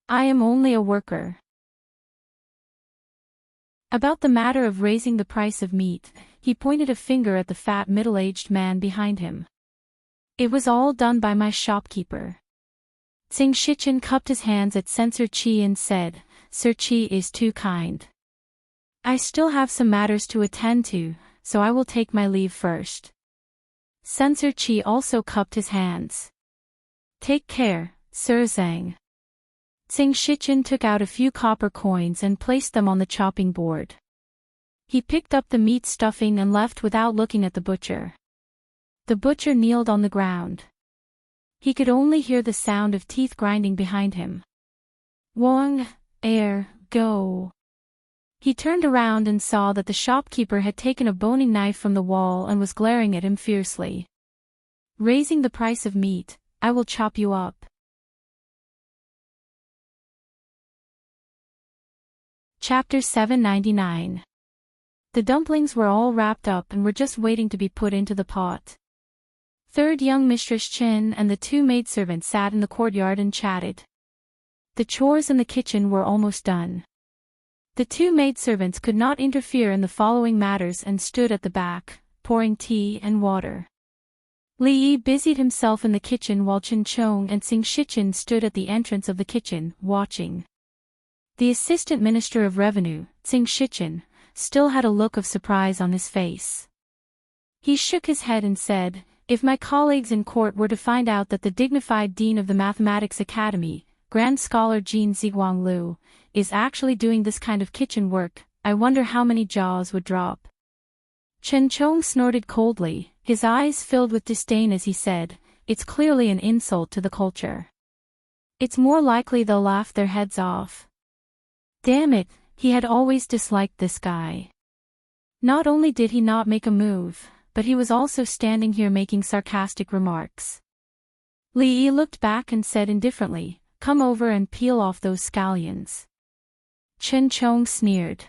I am only a worker. About the matter of raising the price of meat, he pointed a finger at the fat middle-aged man behind him. It was all done by my shopkeeper. Tsing Shichen cupped his hands at Censor Qi and said, Sir Qi is too kind. I still have some matters to attend to, so I will take my leave first. Censor Qi also cupped his hands. Take care, Sir Zhang. Tsing Shichen took out a few copper coins and placed them on the chopping board. He picked up the meat stuffing and left without looking at the butcher. The butcher kneeled on the ground. He could only hear the sound of teeth grinding behind him. Wang, go. He turned around and saw that the shopkeeper had taken a boning knife from the wall and was glaring at him fiercely. Raising the price of meat, I will chop you up. Chapter 799. The dumplings were all wrapped up and were just waiting to be put into the pot. Third young Mistress Chen and the 2 maidservants sat in the courtyard and chatted. The chores in the kitchen were almost done. The 2 maidservants could not interfere in the following matters and stood at the back, pouring tea and water. Li Yi busied himself in the kitchen while Chen Chong and Tsing Shichen stood at the entrance of the kitchen, watching. The Assistant Minister of Revenue, Tsing Shichen, still had a look of surprise on his face. He shook his head and said, If my colleagues in court were to find out that the dignified Dean of the Mathematics Academy, Grand Scholar Jean Ziguang Lu, is actually doing this kind of kitchen work, I wonder how many jaws would drop. Chen Chong snorted coldly, his eyes filled with disdain as he said, it's clearly an insult to the culture. It's more likely they'll laugh their heads off. Damn it, he had always disliked this guy. Not only did he not make a move, but he was also standing here making sarcastic remarks. Li Yi looked back and said indifferently, come over and peel off those scallions. Chen Chong sneered.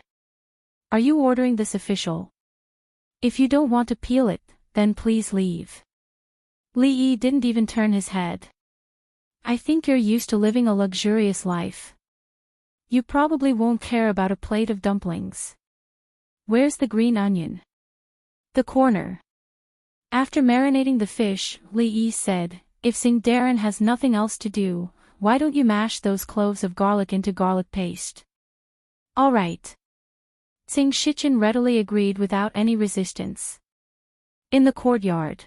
Are you ordering this official? If you don't want to peel it, then please leave. Li Yi didn't even turn his head. I think you're used to living a luxurious life. You probably won't care about a plate of dumplings. Where's the green onion? The corner. After marinating the fish, Li Yi said, if Sing Darren has nothing else to do, why don't you mash those cloves of garlic into garlic paste? All right. Sing Shichen readily agreed without any resistance. In the courtyard.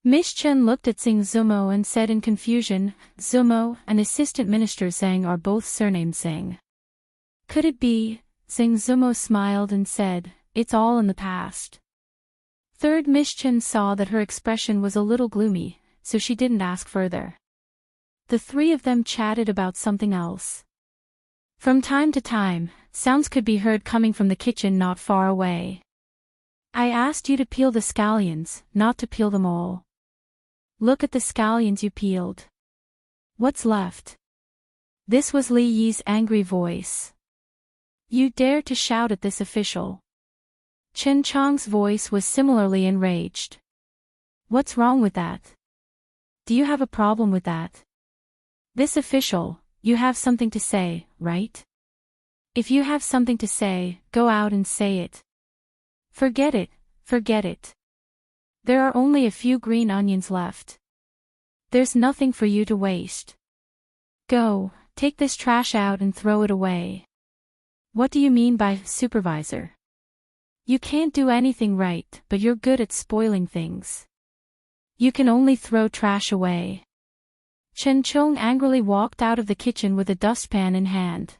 Miss Chen looked at Sing Zumo and said in confusion, Zumo and assistant minister Zhang are both surnamed Sing. Could it be? Sing Zumo smiled and said, it's all in the past. Third Miss Chen saw that her expression was a little gloomy, so she didn't ask further. The three of them chatted about something else. From time to time, sounds could be heard coming from the kitchen not far away. I asked you to peel the scallions, not to peel them all. Look at the scallions you peeled. What's left? This was Li Yi's angry voice. You dare to shout at this official. Chen Chong's voice was similarly enraged. What's wrong with that? Do you have a problem with that? This official, you have something to say, right? If you have something to say, go out and say it. Forget it, forget it. There are only a few green onions left. There's nothing for you to waste. Go, take this trash out and throw it away. What do you mean by supervisor? You can't do anything right, but you're good at spoiling things. You can only throw trash away. Chen Chong angrily walked out of the kitchen with a dustpan in hand.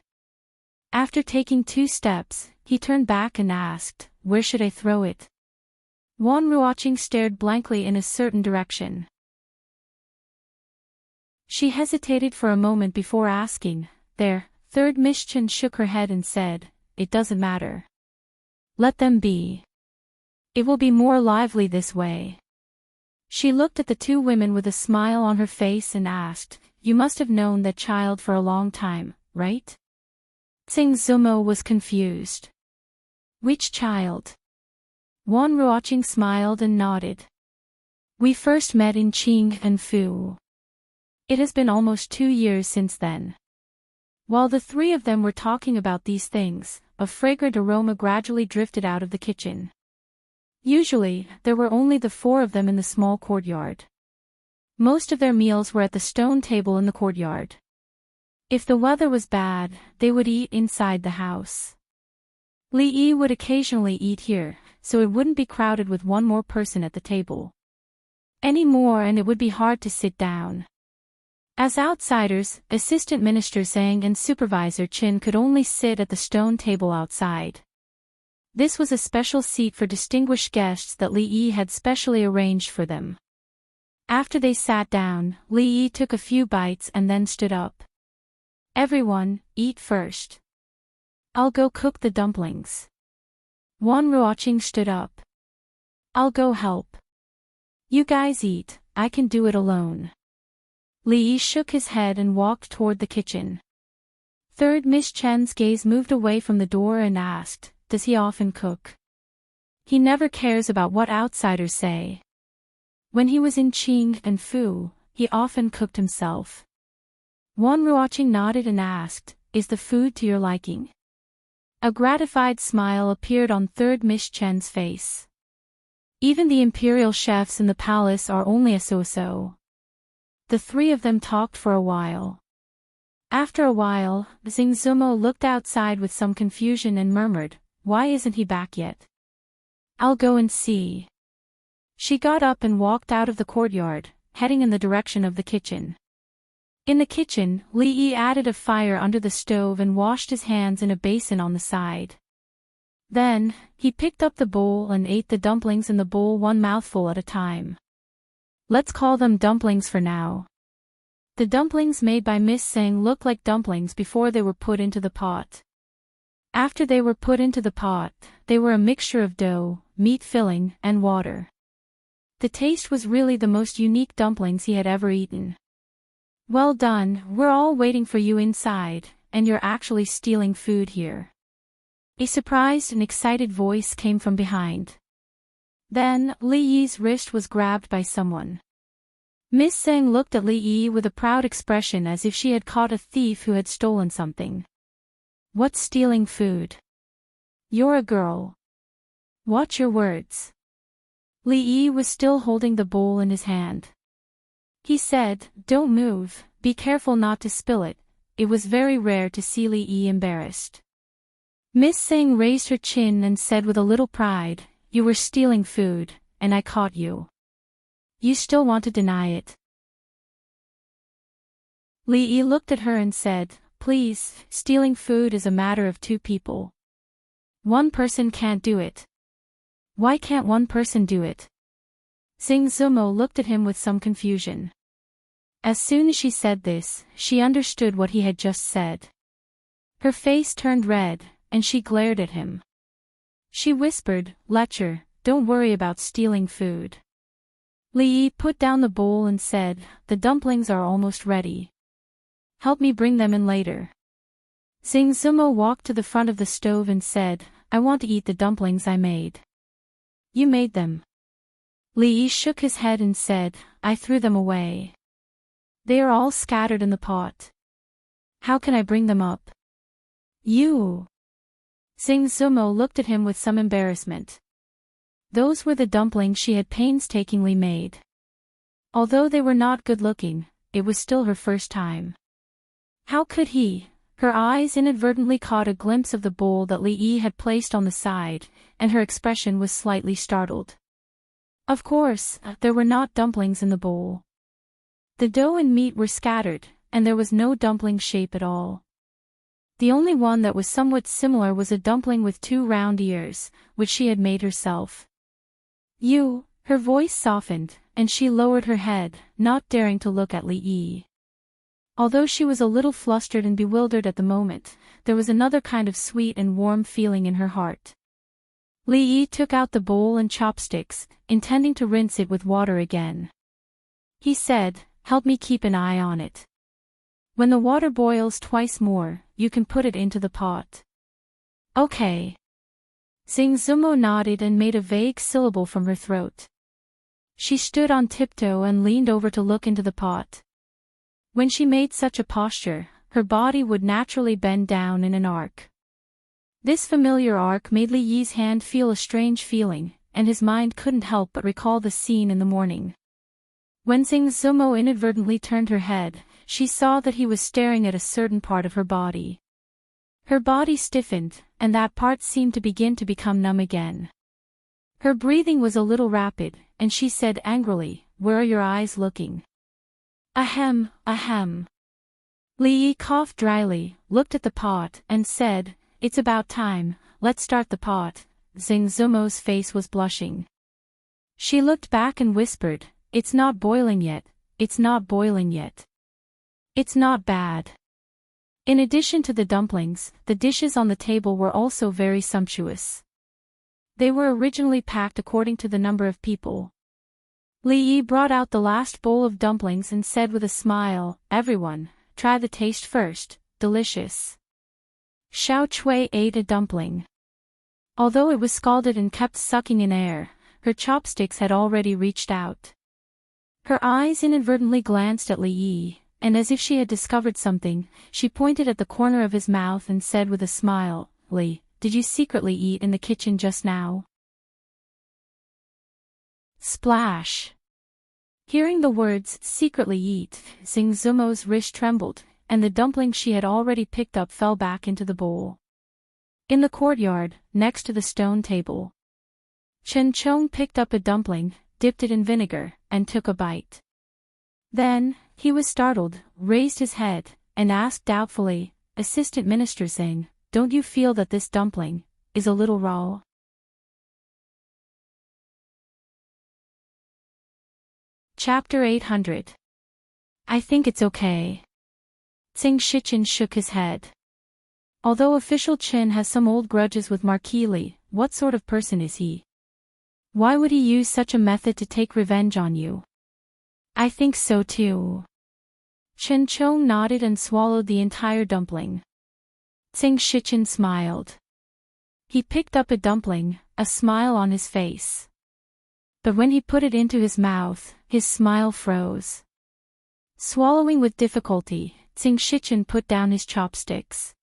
After taking 2 steps, he turned back and asked, where should I throw it? Wan Ruoqing stared blankly in a certain direction. She hesitated for a moment before asking, there. Third Miss Chen shook her head and said, it doesn't matter. Let them be. It will be more lively this way. She looked at the 2 women with a smile on her face and asked, you must have known that child for a long time, right? Tsing Zumo was confused. Which child? Wan Ruoqing smiled and nodded. We first met in Qing and Fu. It has been almost 2 years since then. While the 3 of them were talking about these things, a fragrant aroma gradually drifted out of the kitchen. Usually, there were only the 4 of them in the small courtyard. Most of their meals were at the stone table in the courtyard. If the weather was bad, they would eat inside the house. Li Yi would occasionally eat here, so it wouldn't be crowded with one more person at the table. Any more and it would be hard to sit down. As outsiders, Assistant Minister Zhang and Supervisor Qin could only sit at the stone table outside. This was a special seat for distinguished guests that Li Yi had specially arranged for them. After they sat down, Li Yi took a few bites and then stood up. Everyone, eat first. I'll go cook the dumplings. Wan Ruoqing stood up. I'll go help. You guys eat, I can do it alone. Li Yi shook his head and walked toward the kitchen. Third Miss Chen's gaze moved away from the door and asked, does he often cook? He never cares about what outsiders say. When he was in Qing and Fu, he often cooked himself. Wan Ruoqing nodded and asked, is the food to your liking? A gratified smile appeared on Third Miss Chen's face. Even the imperial chefs in the palace are only a so-so. The 3 of them talked for a while. After a while, Xing Zumo looked outside with some confusion and murmured, why isn't he back yet? I'll go and see. She got up and walked out of the courtyard, heading in the direction of the kitchen. In the kitchen, Li Yi added a fire under the stove and washed his hands in a basin on the side. Then, he picked up the bowl and ate the dumplings in the bowl one mouthful at a time. Let's call them dumplings for now. The dumplings made by Miss Singh looked like dumplings before they were put into the pot. After they were put into the pot, they were a mixture of dough, meat filling, and water. The taste was really the most unique dumplings he had ever eaten. Well done, we're all waiting for you inside, and you're actually stealing food here. A surprised and excited voice came from behind. Then, Li Yi's wrist was grabbed by someone. Miss Singh looked at Li Yi with a proud expression as if she had caught a thief who had stolen something. What's stealing food? You're a girl. Watch your words. Li Yi was still holding the bowl in his hand. He said, don't move, be careful not to spill it. It was very rare to see Li Yi embarrassed. Miss Singh raised her chin and said with a little pride, you were stealing food, and I caught you. You still want to deny it? Li Yi looked at her and said, please, stealing food is a matter of two people. One person can't do it. Why can't one person do it? Sing Zumo looked at him with some confusion. As soon as she said this, she understood what he had just said. Her face turned red, and she glared at him. She whispered, Lecher, don't worry about stealing food. Li Yi put down the bowl and said, the dumplings are almost ready. Help me bring them in later. Sing Zumo walked to the front of the stove and said, I want to eat the dumplings I made. You made them. Li Yi shook his head and said, I threw them away. They are all scattered in the pot. How can I bring them up? You. Sing Zumo looked at him with some embarrassment. Those were the dumplings she had painstakingly made. Although they were not good-looking, it was still her first time. How could he? Her eyes inadvertently caught a glimpse of the bowl that Li Yi had placed on the side, and her expression was slightly startled. Of course, there were not dumplings in the bowl. The dough and meat were scattered, and there was no dumpling shape at all. The only one that was somewhat similar was a dumpling with two round ears, which she had made herself. You, her voice softened, and she lowered her head, not daring to look at Li Yi. Although she was a little flustered and bewildered at the moment, there was another kind of sweet and warm feeling in her heart. Li Yi took out the bowl and chopsticks, intending to rinse it with water again. He said, help me keep an eye on it. When the water boils twice more, you can put it into the pot. Okay. Sing Zumo nodded and made a vague syllable from her throat. She stood on tiptoe and leaned over to look into the pot. When she made such a posture, her body would naturally bend down in an arc. This familiar arc made Li Yi's hand feel a strange feeling, and his mind couldn't help but recall the scene in the morning. When Sing Zumo inadvertently turned her head, she saw that he was staring at a certain part of her body. Her body stiffened, and that part seemed to begin to become numb again. Her breathing was a little rapid, and she said angrily, where are your eyes looking? Ahem, ahem. Li Yi coughed dryly, looked at the pot, and said, it's about time, let's start the pot. Sing Zumo's face was blushing. She looked back and whispered, it's not boiling yet, it's not boiling yet. It's not bad. In addition to the dumplings, the dishes on the table were also very sumptuous. They were originally packed according to the number of people. Li Yi brought out the last bowl of dumplings and said with a smile, everyone, try the taste first, delicious. Xiao Chui ate a dumpling. Although it was scalded and kept sucking in air, her chopsticks had already reached out. Her eyes inadvertently glanced at Li Yi, and as if she had discovered something, she pointed at the corner of his mouth and said with a smile, Li, did you secretly eat in the kitchen just now? Splash! Hearing the words, secretly eat, Sing Zumo's wrist trembled, and the dumpling she had already picked up fell back into the bowl. In the courtyard, next to the stone table, Chen Chong picked up a dumpling, dipped it in vinegar, and took a bite. Then, He was startled, raised his head, and asked doubtfully, "Assistant Minister Zhang, don't you feel that this dumpling is a little raw?" Chapter 800. I think it's okay. Tsing Shichen shook his head. Although official Qin has some old grudges with Marquis Li, what sort of person is he? Why would he use such a method to take revenge on you? I think so too. Chen Chong nodded and swallowed the entire dumpling. Tsing Shichen smiled. He picked up a dumpling, a smile on his face. But when he put it into his mouth, his smile froze. Swallowing with difficulty, Tsing Shichen put down his chopsticks.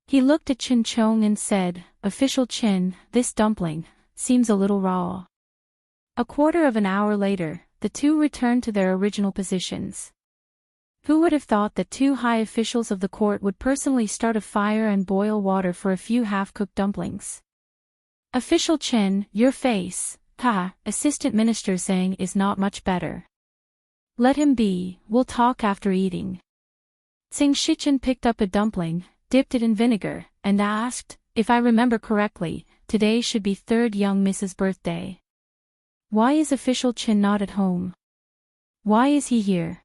He looked at Chen Chong and said, "Official Chen, this dumpling seems a little raw." A quarter of an hour later, the two returned to their original positions. Who would have thought that two high officials of the court would personally start a fire and boil water for a few half-cooked dumplings? Official Chen, your face, Assistant Minister Zhang is not much better. Let him be, we'll talk after eating. Tsing Shichen picked up a dumpling, dipped it in vinegar, and asked, "If I remember correctly, today should be third young Mrs. birthday. Why is official Chen not at home? Why is he here?"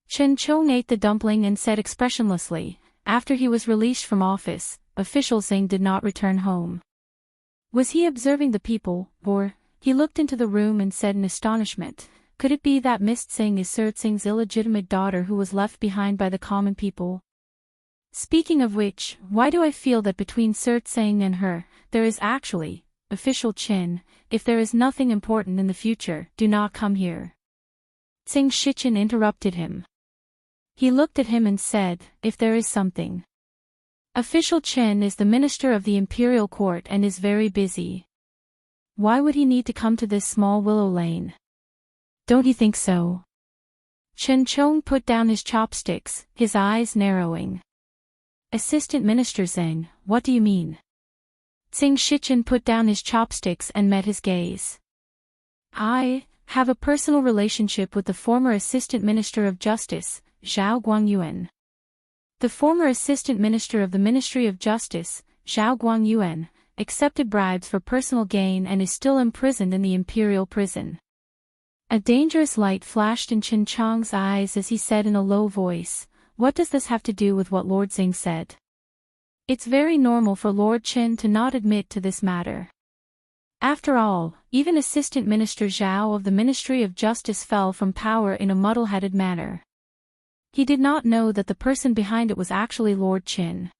Chen Chong ate the dumpling and said expressionlessly, "After he was released from office, official Zhang did not return home. Was he observing the people, or?" He looked into the room and said in astonishment, "Could it be that Miss Tsing is Sir Tsing's illegitimate daughter who was left behind by the common people? Speaking of which, why do I feel that between Sir Tsing and her, there is actually, official Qin, if there is nothing important in the future, do not come here." Tsing Shichen interrupted him. He looked at him and said, "If there is something. Official Qin is the minister of the imperial court and is very busy. Why would he need to come to this small willow lane? Don't you think so?" Chen Chong put down his chopsticks, his eyes narrowing. "Assistant Minister Zhang, what do you mean?" Tsing Shichen put down his chopsticks and met his gaze. "I have a personal relationship with the former Assistant Minister of Justice, Zhao Guangyuan." The former Assistant Minister of the Ministry of Justice, Zhao Guangyuan, accepted bribes for personal gain and is still imprisoned in the imperial prison. A dangerous light flashed in Chen Chong's eyes as he said in a low voice, "What does this have to do with what Lord Xing said?" It's very normal for Lord Chen to not admit to this matter. After all, even Assistant Minister Zhao of the Ministry of Justice fell from power in a muddle-headed manner. He did not know that the person behind it was actually Lord Chen.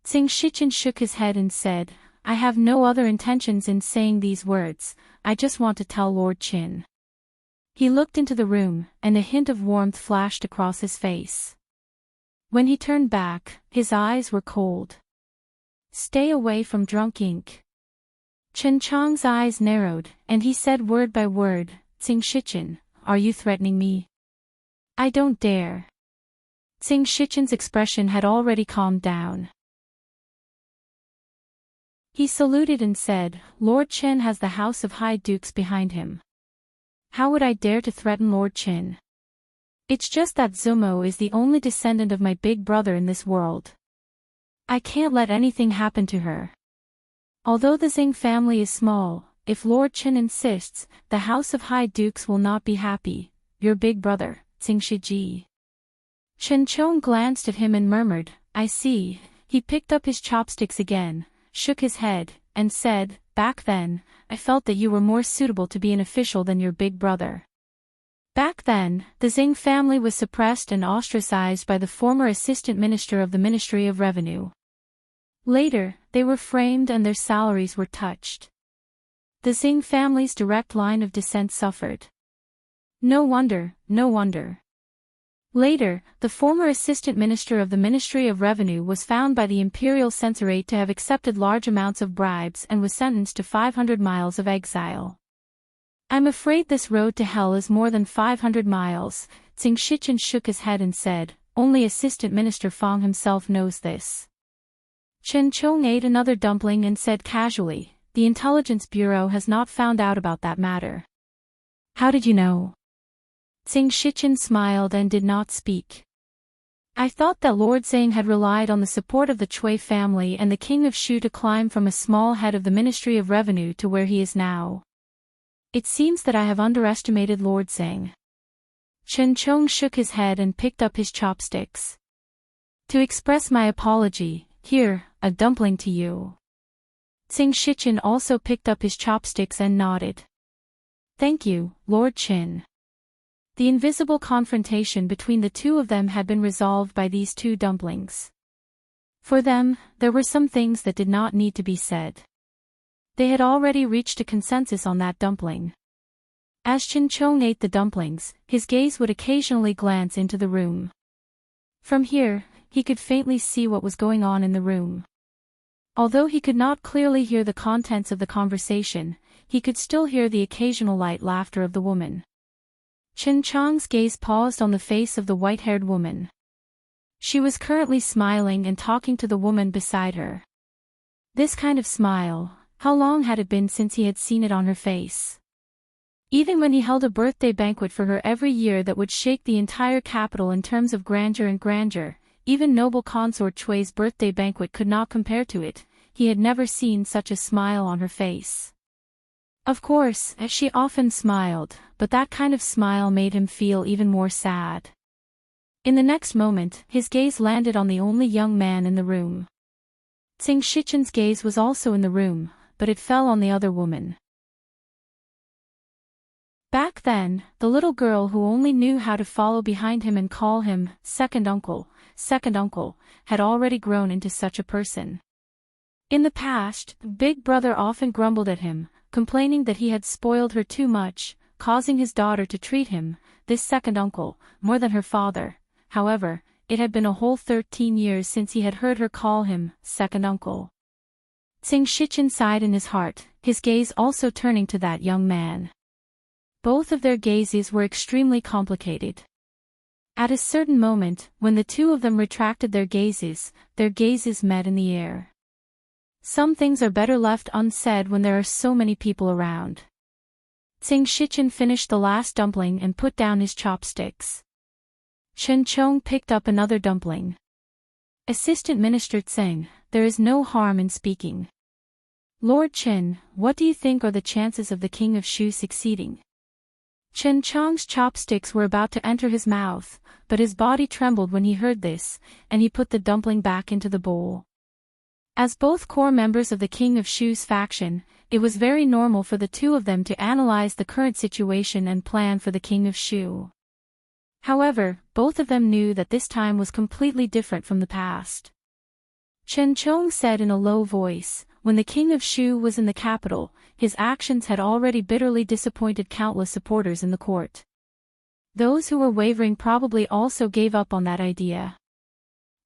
Tsing Shichen shook his head and said, "I have no other intentions in saying these words, I just want to tell Lord Chen." He looked into the room, and a hint of warmth flashed across his face. When he turned back, his eyes were cold. "Stay away from drunk ink." Chen Chong's eyes narrowed, and he said word by word, "Tsing Shichen, are you threatening me?" "I don't dare." Tsing Shichen's expression had already calmed down. He saluted and said, "Lord Chen has the House of High Dukes behind him. How would I dare to threaten Lord Chen? It's just that Zumo is the only descendant of my big brother in this world. I can't let anything happen to her. Although the Xing family is small, if Lord Chen insists, the House of High Dukes will not be happy. Your big brother, Tsing Shiji." Chen Chong glanced at him and murmured, "I see." He picked up his chopsticks again, shook his head, and said, "Back then, I felt that you were more suitable to be an official than your big brother." Back then, the Xing family was suppressed and ostracized by the former assistant minister of the Ministry of Revenue. Later, they were framed and their salaries were touched. The Xing family's direct line of descent suffered. No wonder, no wonder. Later, the former assistant minister of the Ministry of Revenue was found by the imperial censorate to have accepted large amounts of bribes and was sentenced to 500 miles of exile. "I'm afraid this road to hell is more than 500 miles, Tsing Shichen shook his head and said, "Only Assistant Minister Fang himself knows this." Chen Chong ate another dumpling and said casually, "The Intelligence Bureau has not found out about that matter." "How did you know?" Tsing Shichen smiled and did not speak. I thought that Lord Tsing had relied on the support of the Chui family and the King of Shu to climb from a small head of the Ministry of Revenue to where he is now. It seems that I have underestimated Lord Tsing. Chen Chong shook his head and picked up his chopsticks. To express my apology, here, a dumpling to you. Tsing Shichen also picked up his chopsticks and nodded. Thank you, Lord Qin. The invisible confrontation between the two of them had been resolved by these two dumplings. For them, there were some things that did not need to be said. They had already reached a consensus on that dumpling. As Qin Chong ate the dumplings, his gaze would occasionally glance into the room. From here, he could faintly see what was going on in the room. Although he could not clearly hear the contents of the conversation, he could still hear the occasional light laughter of the woman. Chen Chong's gaze paused on the face of the white-haired woman. She was currently smiling and talking to the woman beside her. This kind of smile, how long had it been since he had seen it on her face? Even when he held a birthday banquet for her every year that would shake the entire capital in terms of grandeur and grandeur, even noble consort Chui's birthday banquet could not compare to it, he had never seen such a smile on her face. Of course, she often smiled, but that kind of smile made him feel even more sad. In the next moment, his gaze landed on the only young man in the room. Tsing Shichen's gaze was also in the room, but it fell on the other woman. Back then, the little girl who only knew how to follow behind him and call him second uncle, had already grown into such a person. In the past, Big Brother often grumbled at him, complaining that he had spoiled her too much, causing his daughter to treat him, this second uncle, more than her father. However, it had been a whole 13 years since he had heard her call him second uncle. Tsing Shichen sighed in his heart, his gaze also turning to that young man. Both of their gazes were extremely complicated. At a certain moment, when the two of them retracted their gazes met in the air. Some things are better left unsaid when there are so many people around. Tsing Shichen finished the last dumpling and put down his chopsticks. Chen Chong picked up another dumpling. Assistant Minister Tsing, there is no harm in speaking. Lord Qin, what do you think are the chances of the King of Shu succeeding? Chen Chong's chopsticks were about to enter his mouth, but his body trembled when he heard this, and he put the dumpling back into the bowl. As both core members of the King of Shu's faction, it was very normal for the two of them to analyze the current situation and plan for the King of Shu. However, both of them knew that this time was completely different from the past. Chen Chong said in a low voice, when the King of Shu was in the capital, his actions had already bitterly disappointed countless supporters in the court. Those who were wavering probably also gave up on that idea.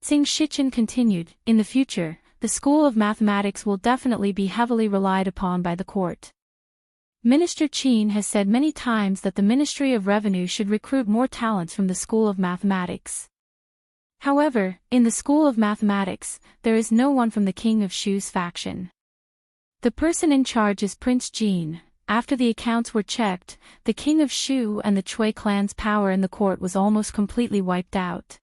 Tsing Shichen continued, in the future, the School of Mathematics will definitely be heavily relied upon by the court. Minister Qin has said many times that the Ministry of Revenue should recruit more talents from the School of Mathematics. However, in the School of Mathematics, there is no one from the King of Shu's faction. The person in charge is Prince Jin. After the accounts were checked, the King of Shu and the Chui clan's power in the court was almost completely wiped out.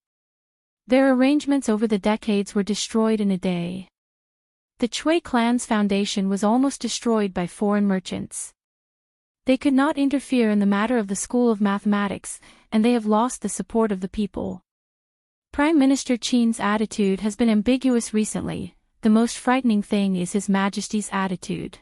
Their arrangements over the decades were destroyed in a day. The Chui clan's foundation was almost destroyed by foreign merchants. They could not interfere in the matter of the School of Mathematics, and they have lost the support of the people. Prime Minister Qin's attitude has been ambiguous recently. The most frightening thing is His Majesty's attitude.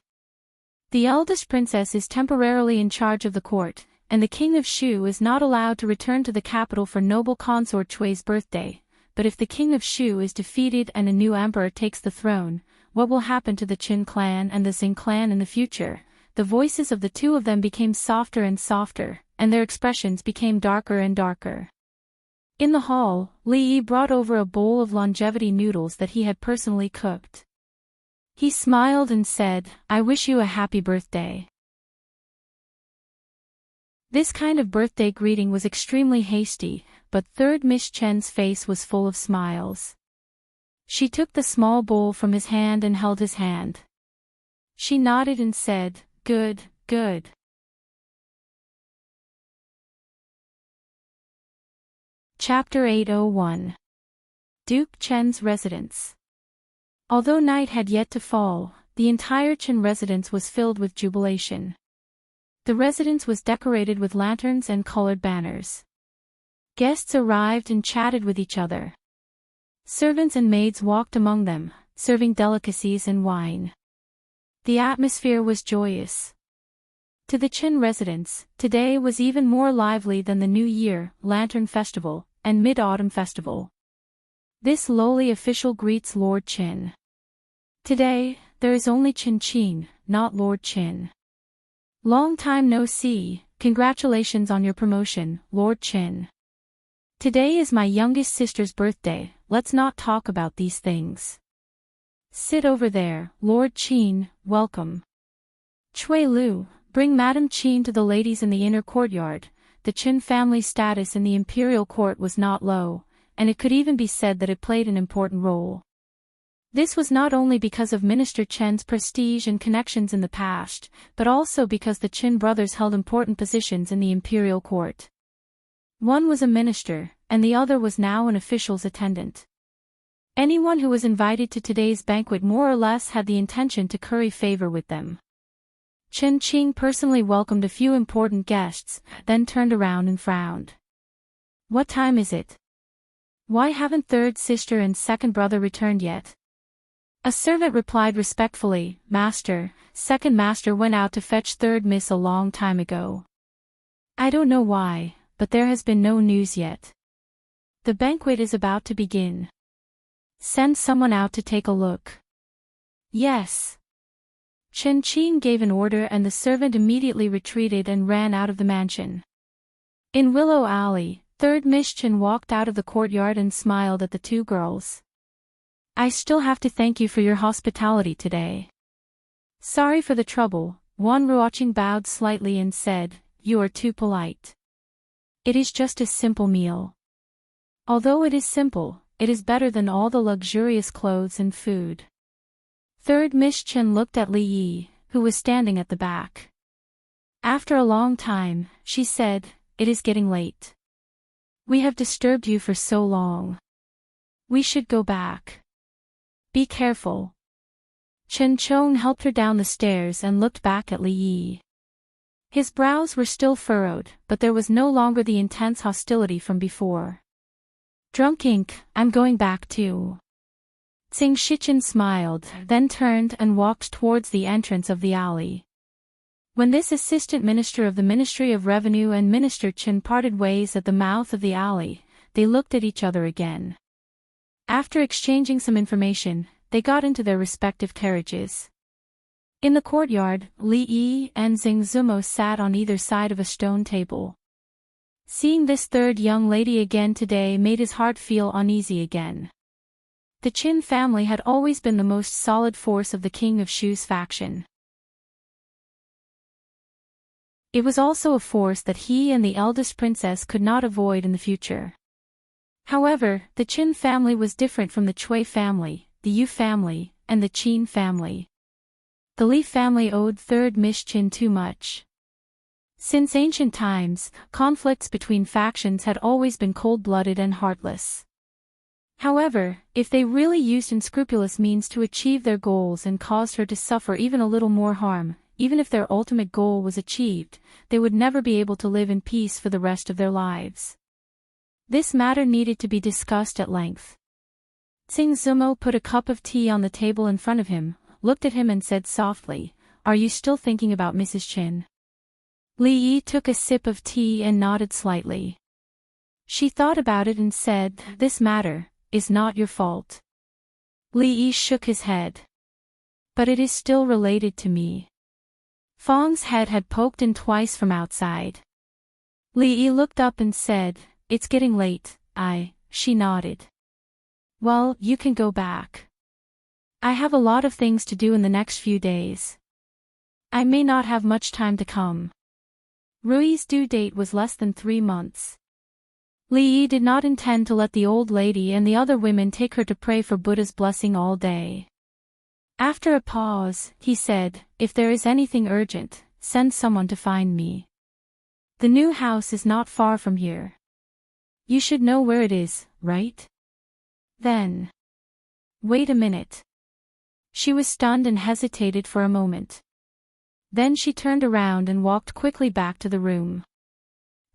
The eldest princess is temporarily in charge of the court, and the King of Shu is not allowed to return to the capital for noble consort Chui's birthday. But if the King of Shu is defeated and a new emperor takes the throne, what will happen to the Qin clan and the Xing clan in the future? The voices of the two of them became softer and softer, and their expressions became darker and darker. In the hall, Li Yi brought over a bowl of longevity noodles that he had personally cooked. He smiled and said, "I wish you a happy birthday." This kind of birthday greeting was extremely hasty, but third Miss Chen's face was full of smiles. She took the small bowl from his hand and held his hand. She nodded and said, "Good, good." Chapter 801. Duke Chen's Residence. Although night had yet to fall, the entire Chen residence was filled with jubilation. The residence was decorated with lanterns and colored banners. Guests arrived and chatted with each other. Servants and maids walked among them, serving delicacies and wine. The atmosphere was joyous. To the Chen residence, today was even more lively than the New Year, Lantern Festival, and Mid-Autumn Festival. This lowly official greets Lord Qin. Today, there is only Qin Qin, not Lord Qin. Long time no see, congratulations on your promotion, Lord Qin. Today is my youngest sister's birthday, let's not talk about these things. Sit over there, Lord Qin, welcome. Chui Lu, bring Madame Qin to the ladies in the inner courtyard. The Qin family's status in the imperial court was not low, and it could even be said that it played an important role. This was not only because of Minister Chen's prestige and connections in the past, but also because the Qin brothers held important positions in the imperial court. One was a minister, and the other was now an official's attendant. Anyone who was invited to today's banquet more or less had the intention to curry favor with them. Qin Qing personally welcomed a few important guests, then turned around and frowned. What time is it? Why haven't third sister and second brother returned yet? A servant replied respectfully, Master, second master went out to fetch third miss a long time ago. I don't know why, but there has been no news yet. The banquet is about to begin. Send someone out to take a look. Yes. Chen Qing gave an order and the servant immediately retreated and ran out of the mansion. In Willow Alley, third Miss Chen walked out of the courtyard and smiled at the two girls. I still have to thank you for your hospitality today. Sorry for the trouble, Wan Ruoqing bowed slightly and said, You are too polite. It is just a simple meal. Although it is simple, it is better than all the luxurious clothes and food. Third Miss Chen looked at Li Yi, who was standing at the back. After a long time, she said, It is getting late. We have disturbed you for so long. We should go back. Be careful. Chen Chong helped her down the stairs and looked back at Li Yi. His brows were still furrowed, but there was no longer the intense hostility from before. Drunk ink, I'm going back too. Tsing Shichen smiled, then turned and walked towards the entrance of the alley. When this assistant minister of the Ministry of Revenue and Minister Chen parted ways at the mouth of the alley, they looked at each other again. After exchanging some information, they got into their respective carriages. In the courtyard, Li Yi and Xing Zumo sat on either side of a stone table. Seeing this third young lady again today made his heart feel uneasy again. The Qin family had always been the most solid force of the King of Shu's faction. It was also a force that he and the eldest princess could not avoid in the future. However, the Qin family was different from the Chui family, the Yu family, and the Qin family. The Li family owed third Miss Qin too much. Since ancient times, conflicts between factions had always been cold-blooded and heartless. However, if they really used unscrupulous means to achieve their goals and caused her to suffer even a little more harm, even if their ultimate goal was achieved, they would never be able to live in peace for the rest of their lives. This matter needed to be discussed at length. Tsing Zumo put a cup of tea on the table in front of him, looked at him and said softly, Are you still thinking about Mrs. Qin? Li Yi took a sip of tea and nodded slightly. She thought about it and said, This matter is not your fault. Li Yi shook his head. But it is still related to me. Fang's head had poked in twice from outside. Li Yi looked up and said, It's getting late, she nodded. Well, you can go back. I have a lot of things to do in the next few days. I may not have much time to come. Rui's due date was less than 3 months. Li Yi did not intend to let the old lady and the other women take her to pray for Buddha's blessing all day. After a pause, he said, If there is anything urgent, send someone to find me. The new house is not far from here. You should know where it is, right? Then. Wait a minute. She was stunned and hesitated for a moment. Then she turned around and walked quickly back to the room.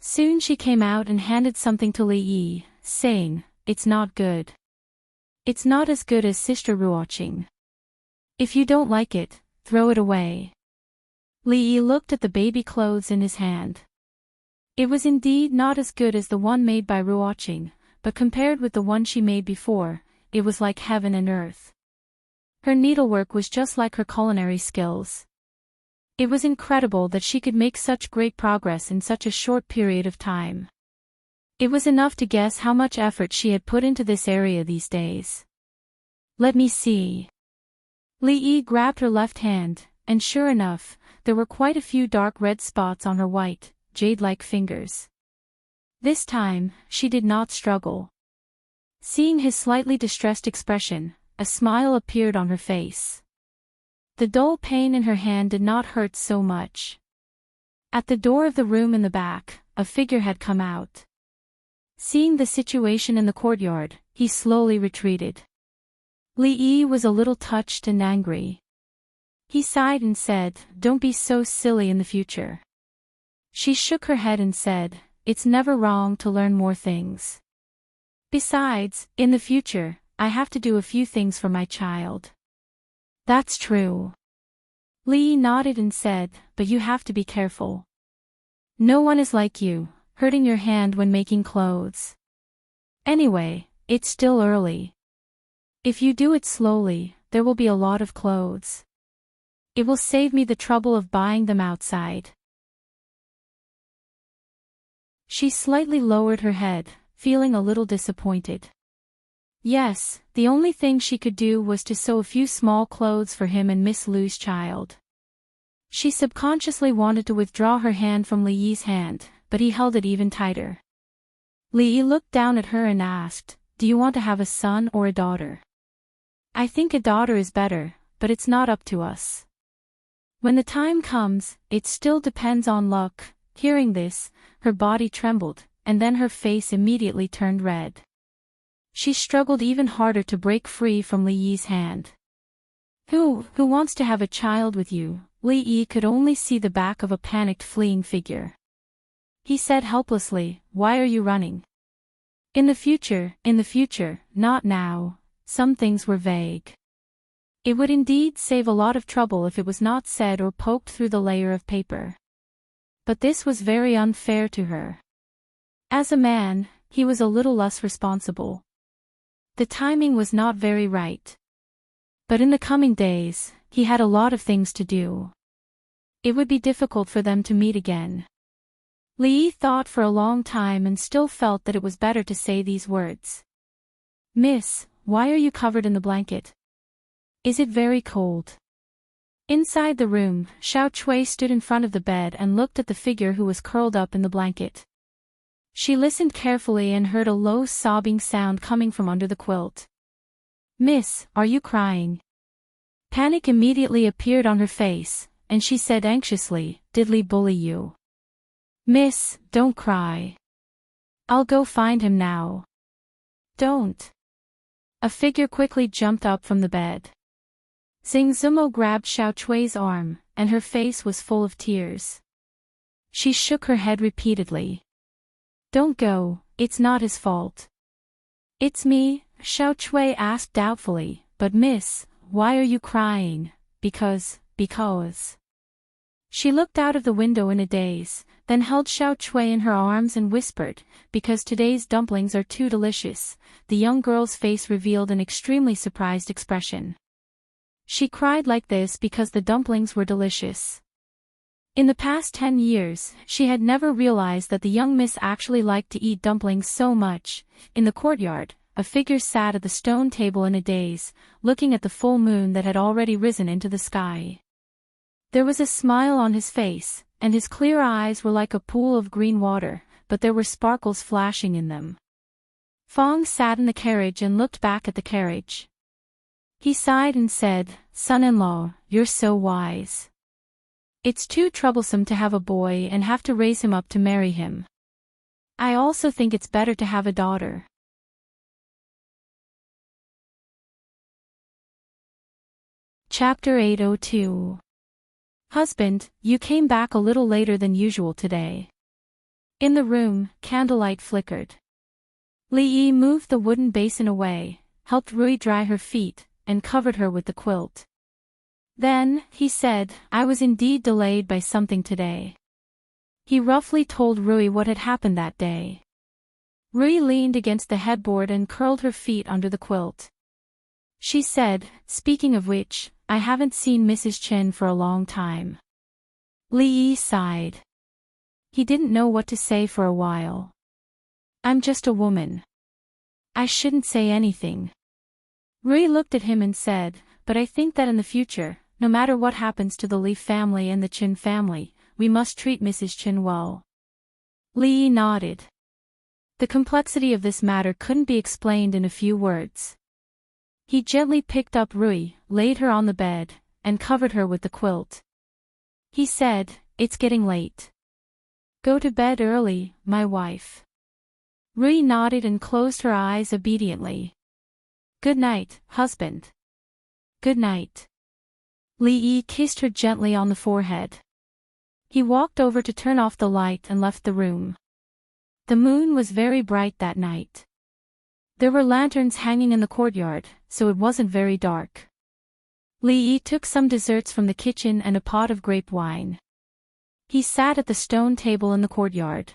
Soon she came out and handed something to Li Yi, saying, "It's not good. It's not as good as Sister Ruoqing. If you don't like it, throw it away." Li Yi looked at the baby clothes in his hand. It was indeed not as good as the one made by Ruoqing, but compared with the one she made before, it was like heaven and earth. Her needlework was just like her culinary skills. It was incredible that she could make such great progress in such a short period of time. It was enough to guess how much effort she had put into this area these days. "Let me see." Li Yi grabbed her left hand, and sure enough, there were quite a few dark red spots on her white, jade-like fingers. This time, she did not struggle. Seeing his slightly distressed expression, a smile appeared on her face. The dull pain in her hand did not hurt so much. At the door of the room in the back, a figure had come out. Seeing the situation in the courtyard, he slowly retreated. Li Yi was a little touched and angry. He sighed and said, "Don't be so silly in the future." She shook her head and said, "It's never wrong to learn more things. Besides, in the future, I have to do a few things for my child." "That's true." Li Yi nodded and said, "But you have to be careful. No one is like you, hurting your hand when making clothes. Anyway, it's still early. If you do it slowly, there will be a lot of clothes. It will save me the trouble of buying them outside." She slightly lowered her head, feeling a little disappointed. Yes, the only thing she could do was to sew a few small clothes for him and Miss Lu's child. She subconsciously wanted to withdraw her hand from Li Yi's hand, but he held it even tighter. Li Yi looked down at her and asked, "Do you want to have a son or a daughter?" "I think a daughter is better, but it's not up to us. When the time comes, it still depends on luck." Hearing this, her body trembled, and then her face immediately turned red. She struggled even harder to break free from Li Yi's hand. Who wants to have a child with you?" Li Yi could only see the back of a panicked fleeing figure. He said helplessly, "Why are you running?" In the future, not now." Some things were vague. It would indeed save a lot of trouble if it was not said or poked through the layer of paper. But this was very unfair to her. As a man, he was a little less responsible. The timing was not very right. But in the coming days, he had a lot of things to do. It would be difficult for them to meet again. Li Yi thought for a long time and still felt that it was better to say these words. "Miss, why are you covered in the blanket? Is it very cold?" Inside the room, Xiao Chui stood in front of the bed and looked at the figure who was curled up in the blanket. She listened carefully and heard a low sobbing sound coming from under the quilt. "Miss, are you crying?" Panic immediately appeared on her face, and she said anxiously, "Did Li bully you?" "Miss, don't cry. I'll go find him now." "Don't." A figure quickly jumped up from the bed. Xing Zumo grabbed Xiao Chui's arm, and her face was full of tears. She shook her head repeatedly. "Don't go, it's not his fault." "It's me," Xiao Chui asked doubtfully, "But miss, why are you crying?" Because. She looked out of the window in a daze, then held Xiao Chui in her arms and whispered, "Because today's dumplings are too delicious." The young girl's face revealed an extremely surprised expression. She cried like this because the dumplings were delicious. In the past 10 years, she had never realized that the young miss actually liked to eat dumplings so much. In the courtyard, a figure sat at the stone table in a daze, looking at the full moon that had already risen into the sky. There was a smile on his face, and his clear eyes were like a pool of green water, but there were sparkles flashing in them. Fong sat in the carriage and looked back at the carriage. He sighed and said, "Son-in-law, you're so wise. It's too troublesome to have a boy and have to raise him up to marry him. I also think it's better to have a daughter. Chapter 802. Husband, you came back a little later than usual today. In the room, candlelight flickered. Li Yi moved the wooden basin away, helped Rui dry her feet, and covered her with the quilt. Then, he said, I was indeed delayed by something today. He roughly told Rui what had happened that day. Rui leaned against the headboard and curled her feet under the quilt. She said, speaking of which, I haven't seen Mrs. Chen for a long time. Li Yi sighed. He didn't know what to say for a while. I'm just a woman. I shouldn't say anything. Rui looked at him and said, but I think that in the future, no matter what happens to the Li family and the Chen family, we must treat Mrs. Chen well. Li Yi nodded. The complexity of this matter couldn't be explained in a few words. He gently picked up Rui, laid her on the bed, and covered her with the quilt. He said, it's getting late. Go to bed early, my wife. Rui nodded and closed her eyes obediently. Good night, husband. Good night. Li Yi kissed her gently on the forehead. He walked over to turn off the light and left the room. The moon was very bright that night. There were lanterns hanging in the courtyard, so it wasn't very dark. Li Yi took some desserts from the kitchen and a pot of grape wine. He sat at the stone table in the courtyard.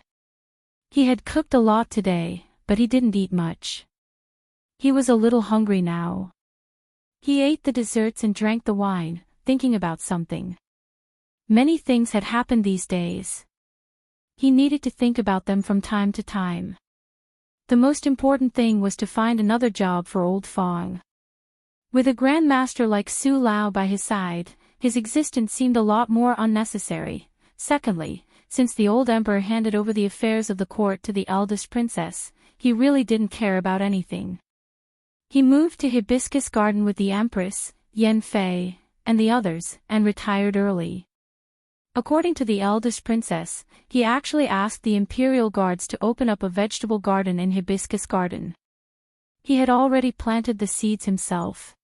He had cooked a lot today, but he didn't eat much. He was a little hungry now. He ate the desserts and drank the wine, thinking about something. Many things had happened these days. He needed to think about them from time to time. The most important thing was to find another job for old Fong. With a grandmaster like Su Lao by his side, his existence seemed a lot more unnecessary. Secondly, since the old emperor handed over the affairs of the court to the eldest princess, he really didn't care about anything. He moved to Hibiscus Garden with the empress, Yan Fei, and the others, and retired early. According to the eldest princess, he actually asked the imperial guards to open up a vegetable garden in Hibiscus Garden. He had already planted the seeds himself.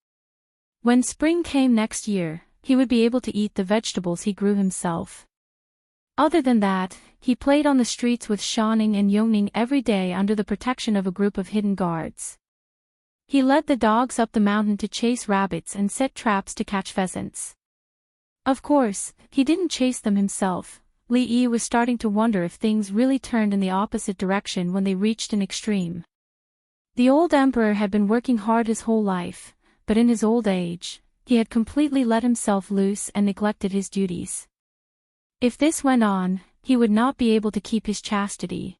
When spring came next year, he would be able to eat the vegetables he grew himself. Other than that, he played on the streets with Shaning and Yongning every day under the protection of a group of hidden guards. He led the dogs up the mountain to chase rabbits and set traps to catch pheasants. Of course, he didn't chase them himself. Li Yi was starting to wonder if things really turned in the opposite direction when they reached an extreme. The old emperor had been working hard his whole life, but in his old age, he had completely let himself loose and neglected his duties. If this went on, he would not be able to keep his chastity.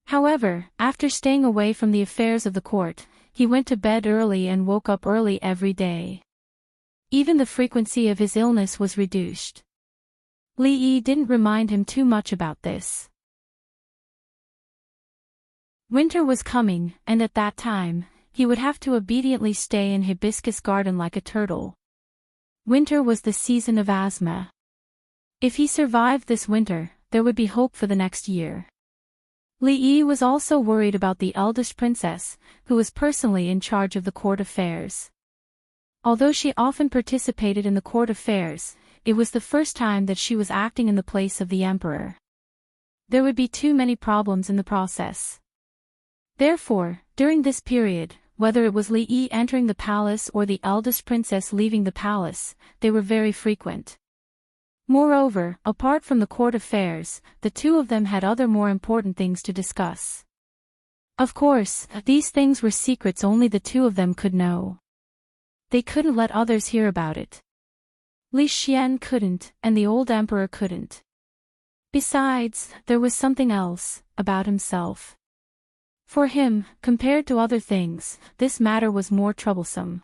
However, after staying away from the affairs of the court, he went to bed early and woke up early every day. Even the frequency of his illness was reduced. Li Yi didn't remind him too much about this. Winter was coming, and at that time, he would have to obediently stay in Hibiscus Garden like a turtle. Winter was the season of asthma. If he survived this winter, there would be hope for the next year. Li Yi was also worried about the eldest princess, who was personally in charge of the court affairs. Although she often participated in the court affairs, it was the first time that she was acting in the place of the emperor. There would be too many problems in the process. Therefore, during this period, whether it was Li Yi entering the palace or the eldest princess leaving the palace, they were very frequent. Moreover, apart from the court affairs, the two of them had other more important things to discuss. Of course, these things were secrets only the two of them could know. They couldn't let others hear about it. Li Xian couldn't, and the old emperor couldn't. Besides, there was something else, about himself. For him, compared to other things, this matter was more troublesome.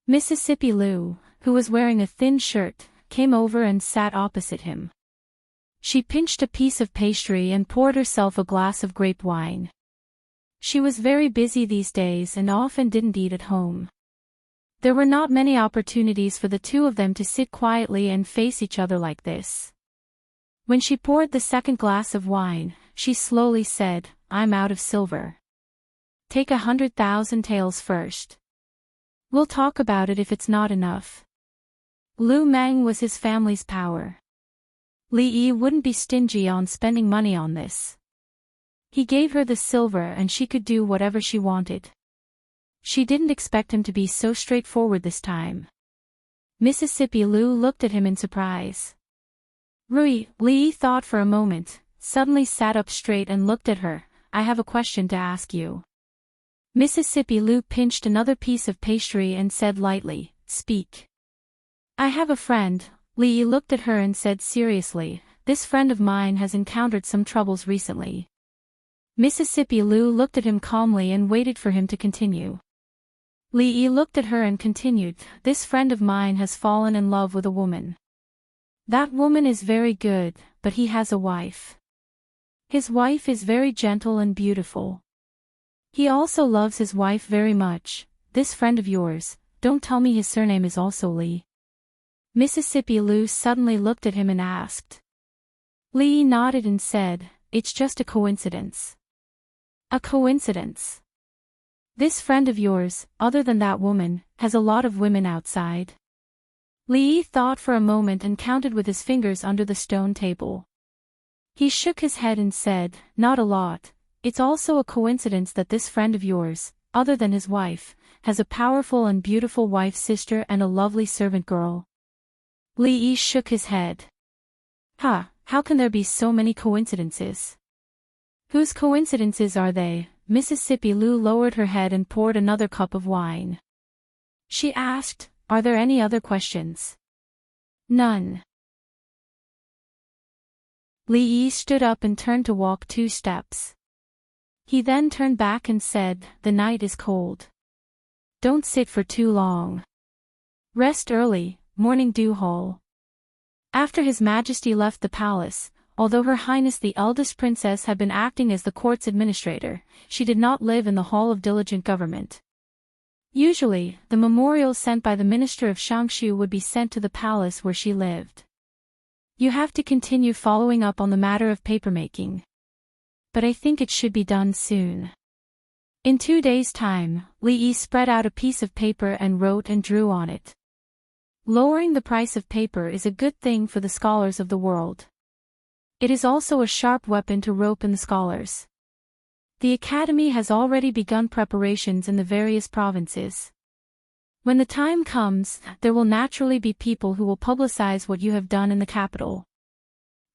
Mississippi Lu, who was wearing a thin shirt, came over and sat opposite him. She pinched a piece of pastry and poured herself a glass of grape wine. She was very busy these days and often didn't eat at home. There were not many opportunities for the two of them to sit quietly and face each other like this. When she poured the second glass of wine, she slowly said, "I'm out of silver. Take 100,000 taels first. We'll talk about it if it's not enough." Lu Meng was his family's power. Li Yi wouldn't be stingy on spending money on this. He gave her the silver and she could do whatever she wanted. She didn't expect him to be so straightforward this time. Mississippi Lu looked at him in surprise. Li Yi thought for a moment, suddenly sat up straight and looked at her. "I have a question to ask you." Mississippi Lu pinched another piece of pastry and said lightly, "Speak." "I have a friend." Li Yi looked at her and said seriously, "This friend of mine has encountered some troubles recently." Mississippi Lu looked at him calmly and waited for him to continue. Li Yi looked at her and continued, "This friend of mine has fallen in love with a woman. That woman is very good, but he has a wife. His wife is very gentle and beautiful. He also loves his wife very much. This friend of yours, don't tell me his surname is also Li." Mississippi Lu suddenly looked at him and asked. Li Yi nodded and said, "It's just a coincidence." "A coincidence? This friend of yours, other than that woman, has a lot of women outside?" Li Yi thought for a moment and counted with his fingers under the stone table. He shook his head and said, "Not a lot. It's also a coincidence that this friend of yours, other than his wife, has a powerful and beautiful wife-sister and a lovely servant girl." Li Yi shook his head. How can there be so many coincidences? Whose coincidences are they?" Mississippi Lu lowered her head and poured another cup of wine. She asked, "Are there any other questions?" "None." Li Yi stood up and turned to walk 2 steps. He then turned back and said, "The night is cold. Don't sit for too long. Rest early, morning dew hall." After His Majesty left the palace, although Her Highness the eldest princess had been acting as the court's administrator, she did not live in the Hall of Diligent Government. Usually, the memorials sent by the Minister of Shangshu would be sent to the palace where she lived. "You have to continue following up on the matter of papermaking. But I think it should be done soon." In 2 days' time, Li Yi spread out a piece of paper and wrote and drew on it. Lowering the price of paper is a good thing for the scholars of the world. It is also a sharp weapon to rope in the scholars. The Academy has already begun preparations in the various provinces. When the time comes, there will naturally be people who will publicize what you have done in the capital.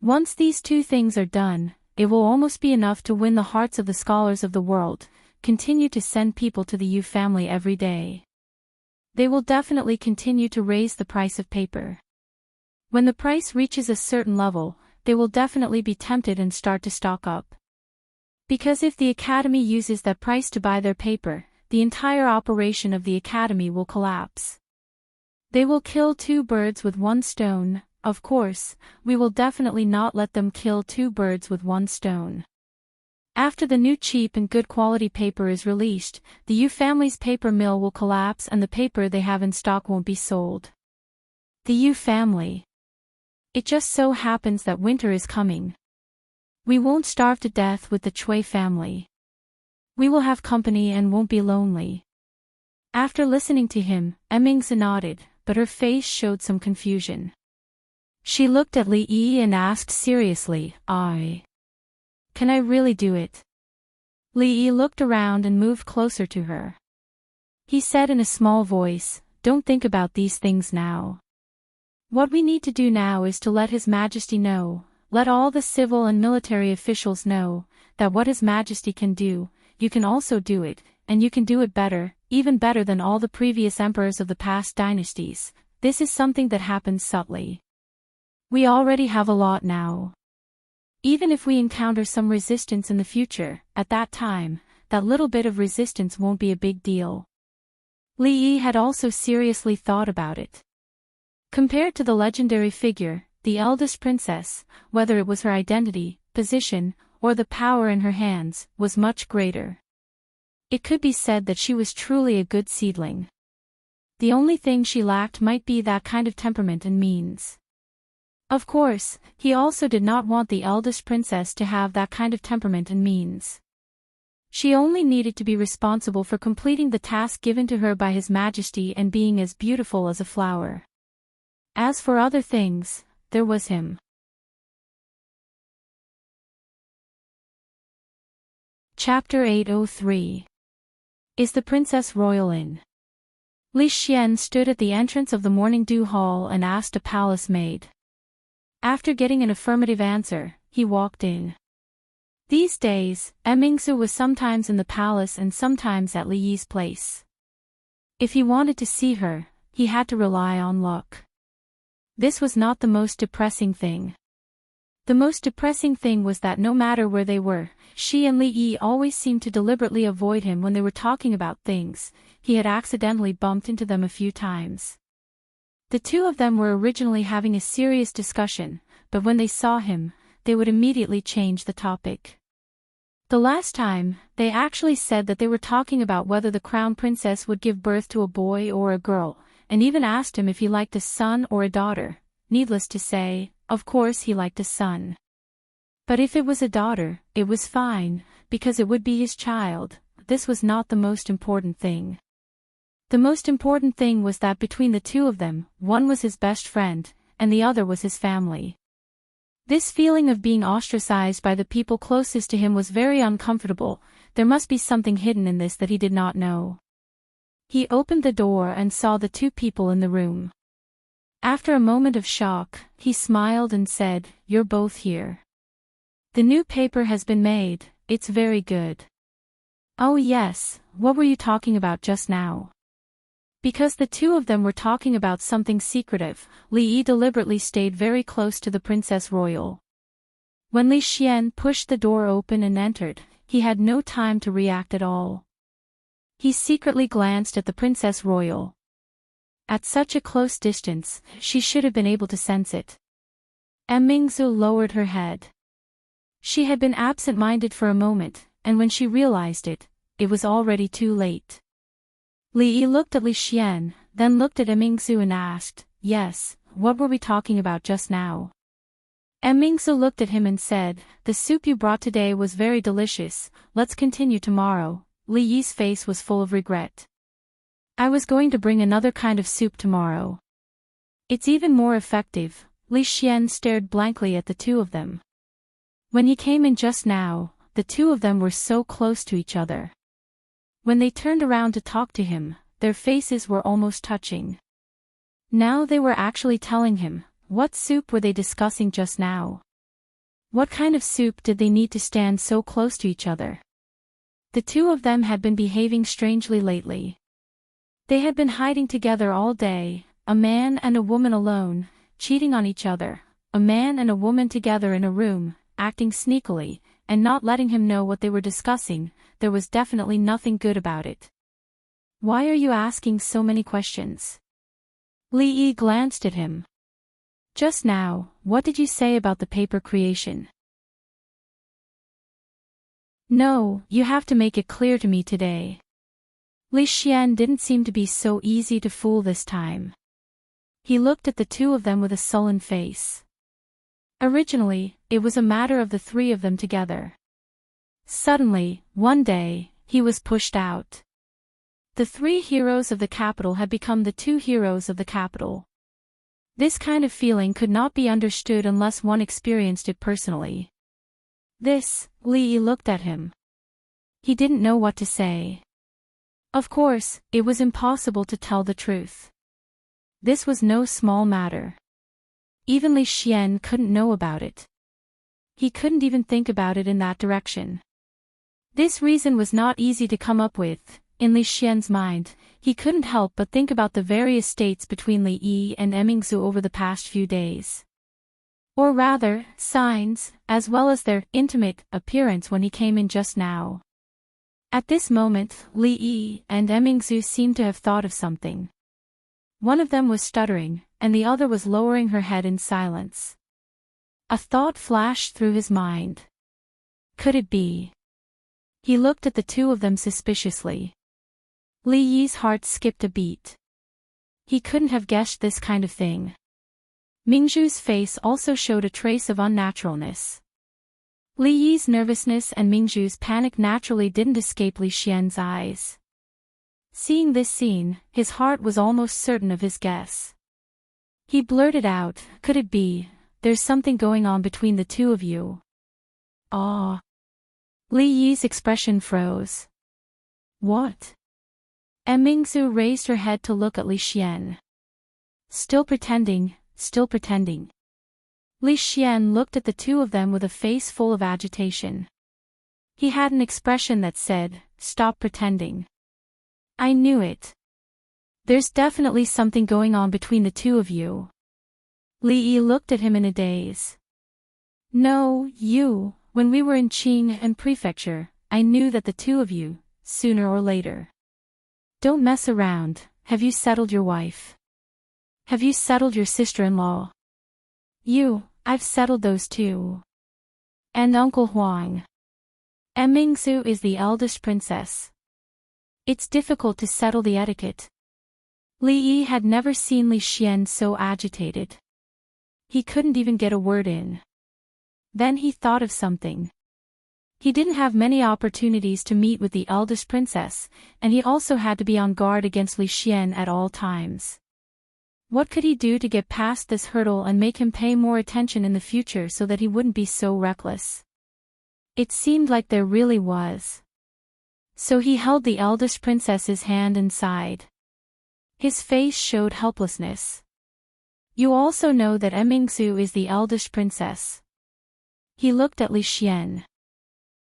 Once these 2 things are done, it will almost be enough to win the hearts of the scholars of the world. Continue to send people to the Yu family every day. They will definitely continue to raise the price of paper. When the price reaches a certain level, they will definitely be tempted and start to stock up. Because if the Academy uses that price to buy their paper, the entire operation of the Academy will collapse. They will kill 2 birds with 1 stone. Of course, we will definitely not let them kill 2 birds with 1 stone. After the new cheap and good quality paper is released, the Yu family's paper mill will collapse and the paper they have in stock won't be sold. The Yu family. It just so happens that winter is coming. We won't starve to death with the Chui family. We will have company and won't be lonely. After listening to him, Emingzi nodded, but her face showed some confusion. She looked at Li Yi and asked seriously, Can I really do it?" Li Yi looked around and moved closer to her. He said in a small voice, "Don't think about these things now. What we need to do now is to let His Majesty know, let all the civil and military officials know, that what His Majesty can do, you can also do it, and you can do it better, even better than all the previous emperors of the past dynasties. This is something that happens subtly. We already have a lot now. Even if we encounter some resistance in the future, at that time, that little bit of resistance won't be a big deal." Li Yi had also seriously thought about it. Compared to the legendary figure, the eldest princess, whether it was her identity, position, or the power in her hands, was much greater. It could be said that she was truly a good seedling. The only thing she lacked might be that kind of temperament and means. Of course, he also did not want the eldest princess to have that kind of temperament and means. She only needed to be responsible for completing the task given to her by His Majesty and being as beautiful as a flower. As for other things, there was him. Chapter 803. Is the Princess Royal in? Li Xian stood at the entrance of the morning dew hall and asked a palace maid. After getting an affirmative answer, he walked in. These days, Mingzu was sometimes in the palace and sometimes at Li Yi's place. If he wanted to see her, he had to rely on luck. This was not the most depressing thing. The most depressing thing was that no matter where they were, she and Li Yi always seemed to deliberately avoid him when they were talking about things. He had accidentally bumped into them a few times. The two of them were originally having a serious discussion, but when they saw him, they would immediately change the topic. The last time, they actually said that they were talking about whether the crown princess would give birth to a boy or a girl, and even asked him if he liked a son or a daughter. Needless to say, of course he liked a son. But if it was a daughter, it was fine, because it would be his child. This was not the most important thing. The most important thing was that between the two of them, one was his best friend, and the other was his family. This feeling of being ostracized by the people closest to him was very uncomfortable. There must be something hidden in this that he did not know. He opened the door and saw the two people in the room. After a moment of shock, he smiled and said, "You're both here. The new paper has been made, it's very good." "Oh yes, what were you talking about just now?" Because the two of them were talking about something secretive, Li Yi deliberately stayed very close to the Princess Royal. When Li Xian pushed the door open and entered, he had no time to react at all. He secretly glanced at the Princess Royal. At such a close distance, she should have been able to sense it. Mingzu lowered her head. She had been absent-minded for a moment, and when she realized it, it was already too late. Li Yi looked at Li Xian, then looked at Mingzu and asked, "Yes, what were we talking about just now?" Mingzu looked at him and said, "The soup you brought today was very delicious, let's continue tomorrow." Li Yi's face was full of regret. "I was going to bring another kind of soup tomorrow. It's even more effective." Li Xian stared blankly at the two of them. When he came in just now, the two of them were so close to each other. When they turned around to talk to him, their faces were almost touching. Now they were actually telling him, what soup were they discussing just now? What kind of soup did they need to stand so close to each other? The two of them had been behaving strangely lately. They had been hiding together all day, a man and a woman alone, cheating on each other, a man and a woman together in a room, acting sneakily, and not letting him know what they were discussing. There was definitely nothing good about it. "Why are you asking so many questions?" Li Yi glanced at him. "Just now, what did you say about the paper creation?" "No, you have to make it clear to me today." Li Xian didn't seem to be so easy to fool this time. He looked at the two of them with a sullen face. Originally, it was a matter of the three of them together. Suddenly, one day, he was pushed out. The three heroes of the capital had become the two heroes of the capital. This kind of feeling could not be understood unless one experienced it personally. Li Yi looked at him. He didn't know what to say. Of course, it was impossible to tell the truth. This was no small matter. Even Li Xian couldn't know about it. He couldn't even think about it in that direction. This reason was not easy to come up with. In Li Xian's mind, he couldn't help but think about the various states between Li Yi and Mingzu over the past few days. Or rather, signs, as well as their intimate appearance when he came in just now. At this moment, Li Yi and Mingzu seemed to have thought of something. One of them was stuttering, and the other was lowering her head in silence. A thought flashed through his mind. Could it be? He looked at the two of them suspiciously. Li Yi's heart skipped a beat. He couldn't have guessed this kind of thing. Mingzhu's face also showed a trace of unnaturalness. Li Yi's nervousness and Mingzhu's panic naturally didn't escape Li Xian's eyes. Seeing this scene, his heart was almost certain of his guess. He blurted out, "Could it be, there's something going on between the two of you?" "Ah." Li Yi's expression froze. "What?" And Mingzhu raised her head to look at Li Xian. Still pretending, still pretending." Li Xian looked at the two of them with a face full of agitation. He had an expression that said, "Stop pretending." "I knew it. There's definitely something going on between the two of you." Li Yi looked at him in a daze. "No, when we were in Qing and Prefecture, I knew that the two of you, sooner or later." "Don't mess around. Have you settled your wife? Have you settled your sister-in-law?" I've settled those two. And Uncle Huang. And Mingzhu is the eldest princess. It's difficult to settle the etiquette." Li Yi had never seen Li Xian so agitated. He couldn't even get a word in. Then he thought of something. He didn't have many opportunities to meet with the eldest princess, and he also had to be on guard against Li Xian at all times. What could he do to get past this hurdle and make him pay more attention in the future so that he wouldn't be so reckless? It seemed like there really was. So he held the eldest princess's hand and sighed. His face showed helplessness. "You also know that Mingzhu is the eldest princess." He looked at Li Xian.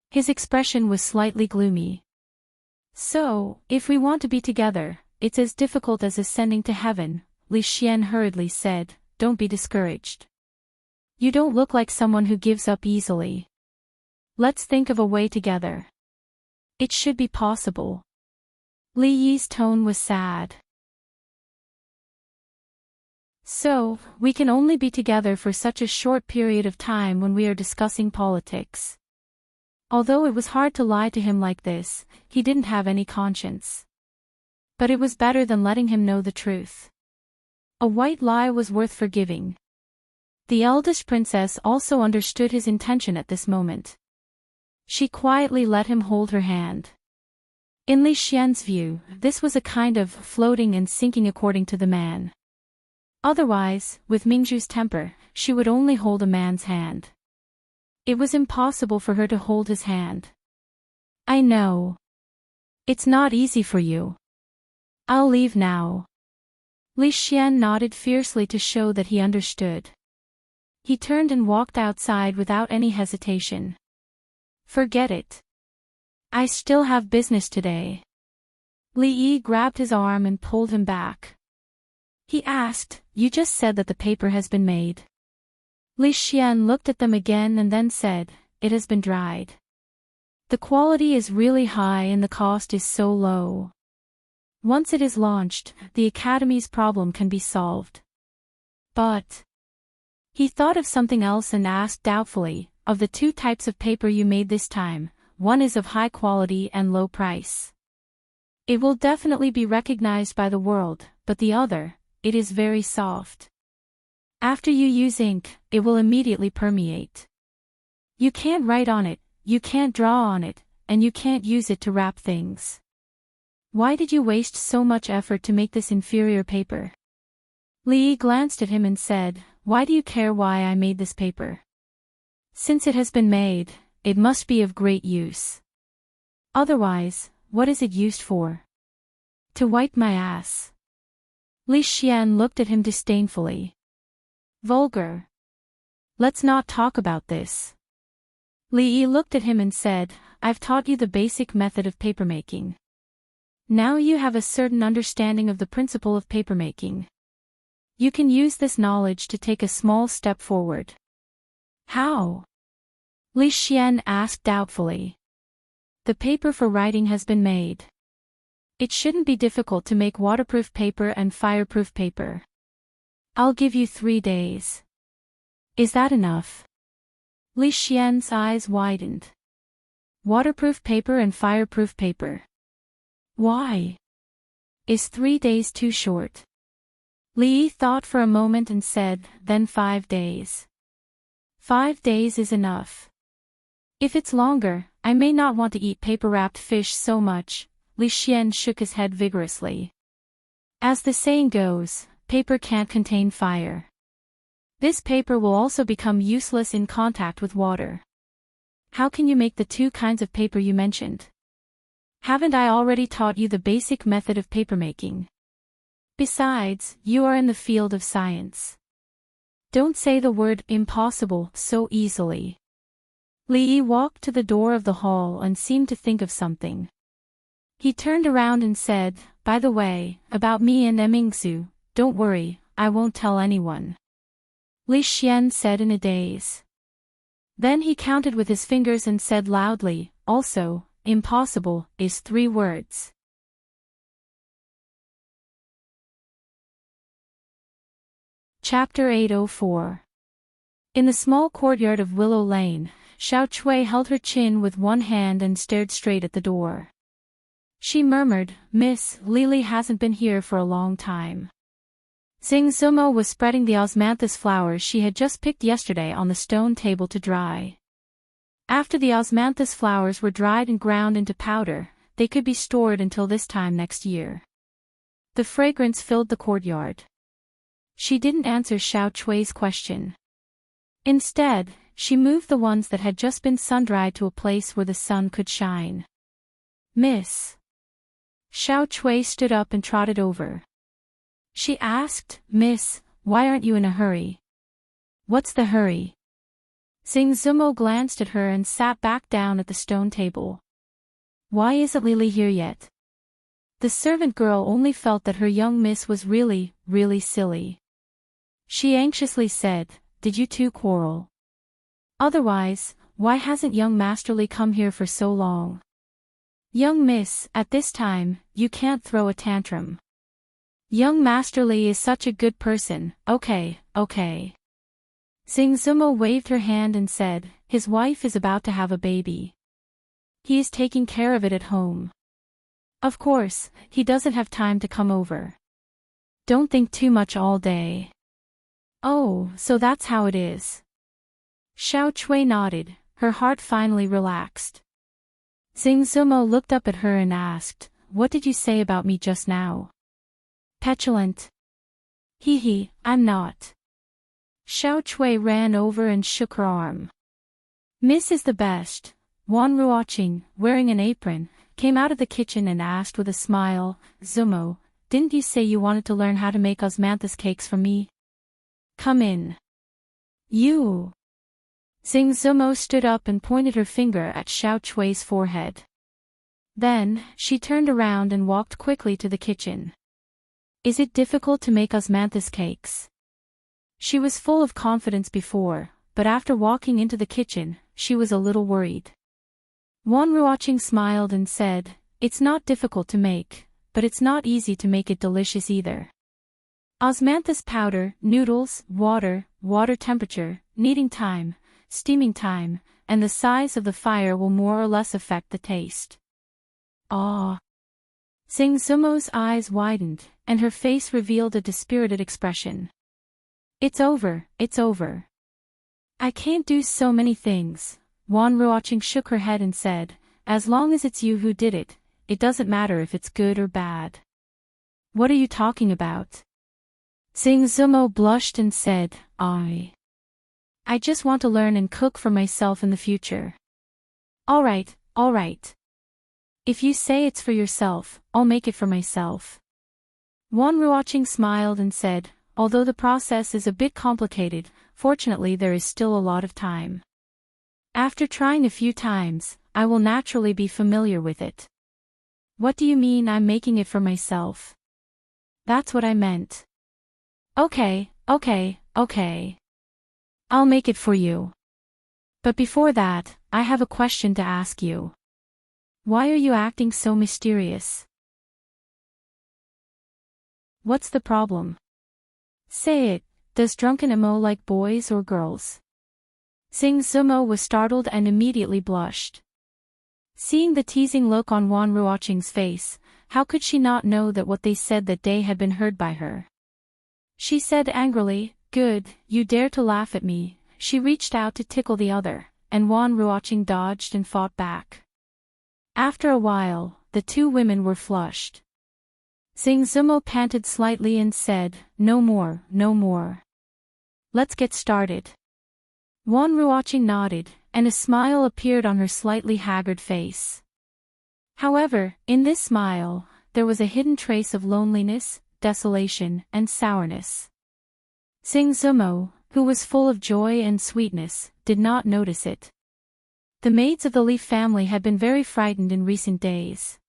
His expression was slightly gloomy. "So, if we want to be together, it's as difficult as ascending to heaven," Li Xian hurriedly said. "Don't be discouraged. You don't look like someone who gives up easily. Let's think of a way together. It should be possible." Li Yi's tone was sad. "So, we can only be together for such a short period of time when we are discussing politics." Although it was hard to lie to him like this, he didn't have any conscience. But it was better than letting him know the truth. A white lie was worth forgiving. The eldest princess also understood his intention at this moment. She quietly let him hold her hand. In Li Xian's view, this was a kind of floating and sinking according to the man. Otherwise, with Mingzhu's temper, she would only hold a man's hand. It was impossible for her to hold his hand. "I know. It's not easy for you. I'll leave now." Li Xian nodded fiercely to show that he understood. He turned and walked outside without any hesitation. "Forget it. I still have business today." Li Yi grabbed his arm and pulled him back. He asked, "You just said that the paper has been made." Li Xian looked at them again and then said, "It has been dried. The quality is really high and the cost is so low. Once it is launched, the Academy's problem can be solved." But he thought of something else and asked doubtfully, "Of the two types of paper you made this time, one is of high quality and low price. It will definitely be recognized by the world, but the other, it is very soft. After you use ink, it will immediately permeate. You can't write on it, you can't draw on it, and you can't use it to wrap things. Why did you waste so much effort to make this inferior paper?" Li Yi glanced at him and said, "Why do you care why I made this paper? Since it has been made, it must be of great use. Otherwise, what is it used for? To wipe my ass." Li Xian looked at him disdainfully. "Vulgar. Let's not talk about this." Li Yi looked at him and said, "I've taught you the basic method of papermaking. Now you have a certain understanding of the principle of papermaking. You can use this knowledge to take a small step forward." "How?" Li Xian asked doubtfully. "The paper for writing has been made. It shouldn't be difficult to make waterproof paper and fireproof paper. I'll give you 3 days. Is that enough?" Li Xian's eyes widened. Waterproof paper and fireproof paper. Why? Is 3 days too short? Li thought for a moment and said, then 5 days. 5 days is enough. If it's longer, I may not want to eat paper-wrapped fish so much. Li Xian shook his head vigorously. As the saying goes, paper can't contain fire. This paper will also become useless in contact with water. How can you make the 2 kinds of paper you mentioned? Haven't I already taught you the basic method of papermaking? Besides, you are in the field of science. Don't say the word impossible so easily. Li walked to the door of the hall and seemed to think of something. He turned around and said, by the way, about me and Emingsu, don't worry, I won't tell anyone. Li Xian said in a daze. Then he counted with his fingers and said loudly, also, impossible is 3 words. Chapter 804. In the small courtyard of Willow Lane, Xiao Chui held her chin with one hand and stared straight at the door. She murmured, Miss, Lily hasn't been here for a long time. Xing Zumo was spreading the osmanthus flowers she had just picked yesterday on the stone table to dry. After the osmanthus flowers were dried and ground into powder, they could be stored until this time next year. The fragrance filled the courtyard. She didn't answer Xiao Chui's question. Instead, she moved the ones that had just been sun-dried to a place where the sun could shine. Miss. Xiao Chui stood up and trotted over. She asked, Miss, why aren't you in a hurry? What's the hurry? Xing Zumo glanced at her and sat back down at the stone table. Why isn't Lily here yet? The servant girl only felt that her young miss was really, really silly. She anxiously said, did you 2 quarrel? Otherwise, why hasn't young Masterly come here for so long? Young miss, at this time, you can't throw a tantrum. Young Masterly is such a good person, okay. Xing Zumo waved her hand and said, his wife is about to have a baby. He is taking care of it at home. Of course, he doesn't have time to come over. Don't think too much all day. Oh, so that's how it is. Xiao Chui nodded, her heart finally relaxed. Xing Zumo looked up at her and asked, what did you say about me just now? Petulant. I'm not. Xiao Chui ran over and shook her arm. Miss is the best. Wan Ruoqing, wearing an apron, came out of the kitchen and asked with a smile, Zumo, didn't you say you wanted to learn how to make osmanthus cakes from me? Come in. You. Xing Zumo stood up and pointed her finger at Xiao Chui's forehead. Then, she turned around and walked quickly to the kitchen. Is it difficult to make osmanthus cakes? She was full of confidence before, but after walking into the kitchen, she was a little worried. Wan Ruoqing smiled and said, it's not difficult to make, but it's not easy to make it delicious either. Osmanthus powder, noodles, water temperature, kneading time, steaming time, and the size of the fire will more or less affect the taste. Ah! Xing Zumo's eyes widened, and her face revealed a dispirited expression. It's over. I can't do so many things. Wan Ruoqing shook her head and said, as long as it's you who did it, it doesn't matter if it's good or bad. What are you talking about? Xing Zumo blushed and said, I just want to learn and cook for myself in the future. All right. If you say it's for yourself, I'll make it for myself. Wan Ruoqing smiled and said, although the process is a bit complicated, fortunately there is still a lot of time. After trying a few times, I will naturally be familiar with it. What do you mean I'm making it for myself? That's what I meant. Okay. I'll make it for you. But before that, I have a question to ask you. Why are you acting so mysterious? What's the problem? Say it, does drunken Emo like boys or girls? Xing Zumo was startled and immediately blushed. Seeing the teasing look on Wan Ruoqing's face, how could she not know that what they said that day had been heard by her? She said angrily. Good, you dare to laugh at me. She reached out to tickle the other, and Wan Ruoqing dodged and fought back. After a while, the two women were flushed. Xing Zumo panted slightly and said, no more, no more. Let's get started. Wan Ruoqing nodded, and a smile appeared on her slightly haggard face. However, in this smile, there was a hidden trace of loneliness, desolation, and sourness. Xing Zumo, who was full of joy and sweetness, did not notice it. The maids of the Li family had been very frightened in recent days.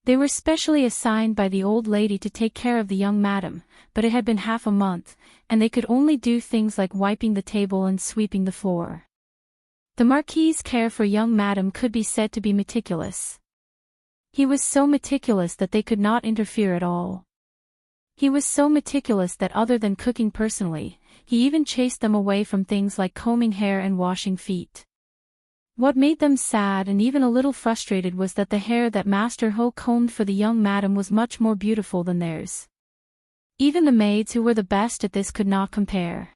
They were specially assigned by the old lady to take care of the young madam, but it had been half a month, and they could only do things like wiping the table and sweeping the floor. The Marquis's care for young madam could be said to be meticulous. He was so meticulous that they could not interfere at all. He was so meticulous that other than cooking personally, he even chased them away from things like combing hair and washing feet. What made them sad and even a little frustrated was that the hair that Master Ho combed for the young madam was much more beautiful than theirs. Even the maids who were the best at this could not compare.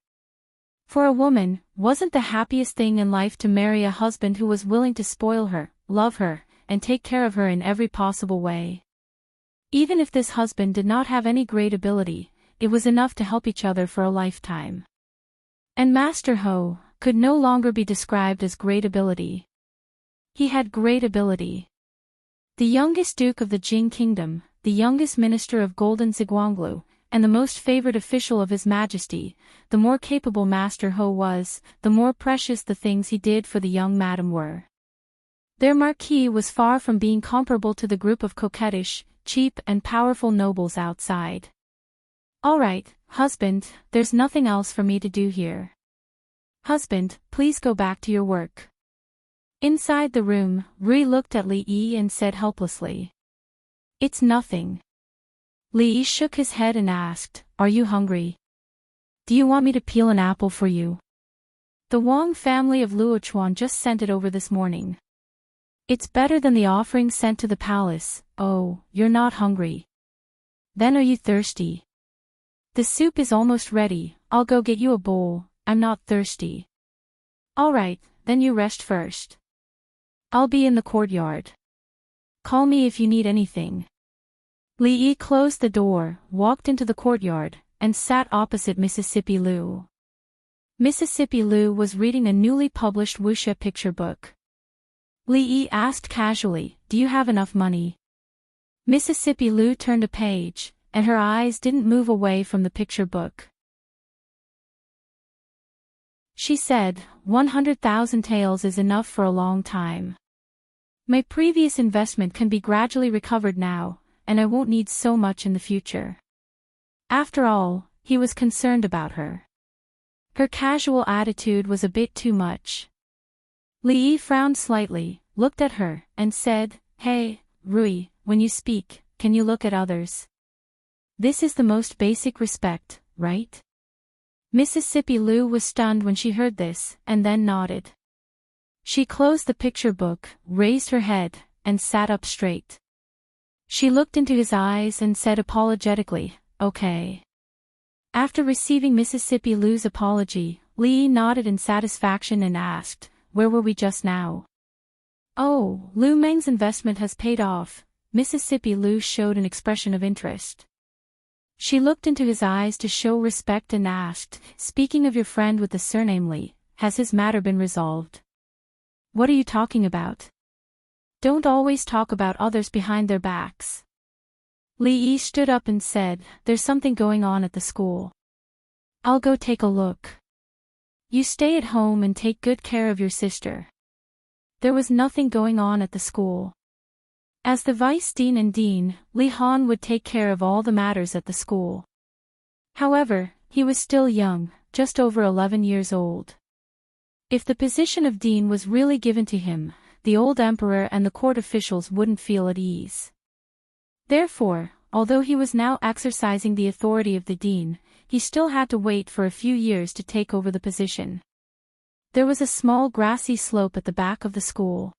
For a woman, wasn't the happiest thing in life to marry a husband who was willing to spoil her, love her, and take care of her in every possible way? Even if this husband did not have any great ability, it was enough to help each other for a lifetime. And Master Ho could no longer be described as great ability. He had great ability. The youngest duke of the Jing kingdom, the youngest minister of Golden Ziguanglu, and the most favored official of His Majesty, the more capable Master Ho was, the more precious the things he did for the young madam were. Their marquis was far from being comparable to the group of coquettish, cheap and powerful nobles outside. All right, husband, there's nothing else for me to do here. Husband, please go back to your work. Inside the room, Rui looked at Li Yi and said helplessly. It's nothing. Li Yi shook his head and asked, are you hungry? Do you want me to peel an apple for you? The Wang family of Luochuan just sent it over this morning. It's better than the offering sent to the palace. Oh, you're not hungry. Then are you thirsty? The soup is almost ready, I'll go get you a bowl, I'm not thirsty. All right, then you rest first. I'll be in the courtyard. Call me if you need anything. Li Yi closed the door, walked into the courtyard, and sat opposite Mississippi Liu. Mississippi Liu was reading a newly published wuxia picture book. Li Yi asked casually, do you have enough money? Mississippi Liu turned a page, and her eyes didn't move away from the picture book. She said, 100,000 taels is enough for a long time. My previous investment can be gradually recovered now, and I won't need so much in the future. After all, he was concerned about her. Her casual attitude was a bit too much. Li Yi frowned slightly, looked at her, and said, hey, Rui, when you speak, can you look at others? This is the most basic respect, right? Mississippi Liu was stunned when she heard this, and then nodded. She closed the picture book, raised her head, and sat up straight. She looked into his eyes and said apologetically, okay. After receiving Mississippi Liu's apology, Li Yi nodded in satisfaction and asked, where were we just now? Oh, Liu Meng's investment has paid off. Mississippi Liu showed an expression of interest. She looked into his eyes to show respect and asked, speaking of your friend with the surname Li, has his matter been resolved? What are you talking about? Don't always talk about others behind their backs. Li Yi stood up and said, there's something going on at the school. I'll go take a look. You stay at home and take good care of your sister. There was nothing going on at the school. As the vice dean and dean, Li Han would take care of all the matters at the school. However, he was still young, just over 11 years old. If the position of dean was really given to him, the old emperor and the court officials wouldn't feel at ease. Therefore, although he was now exercising the authority of the dean, he still had to wait for a few years to take over the position. There was a small grassy slope at the back of the school.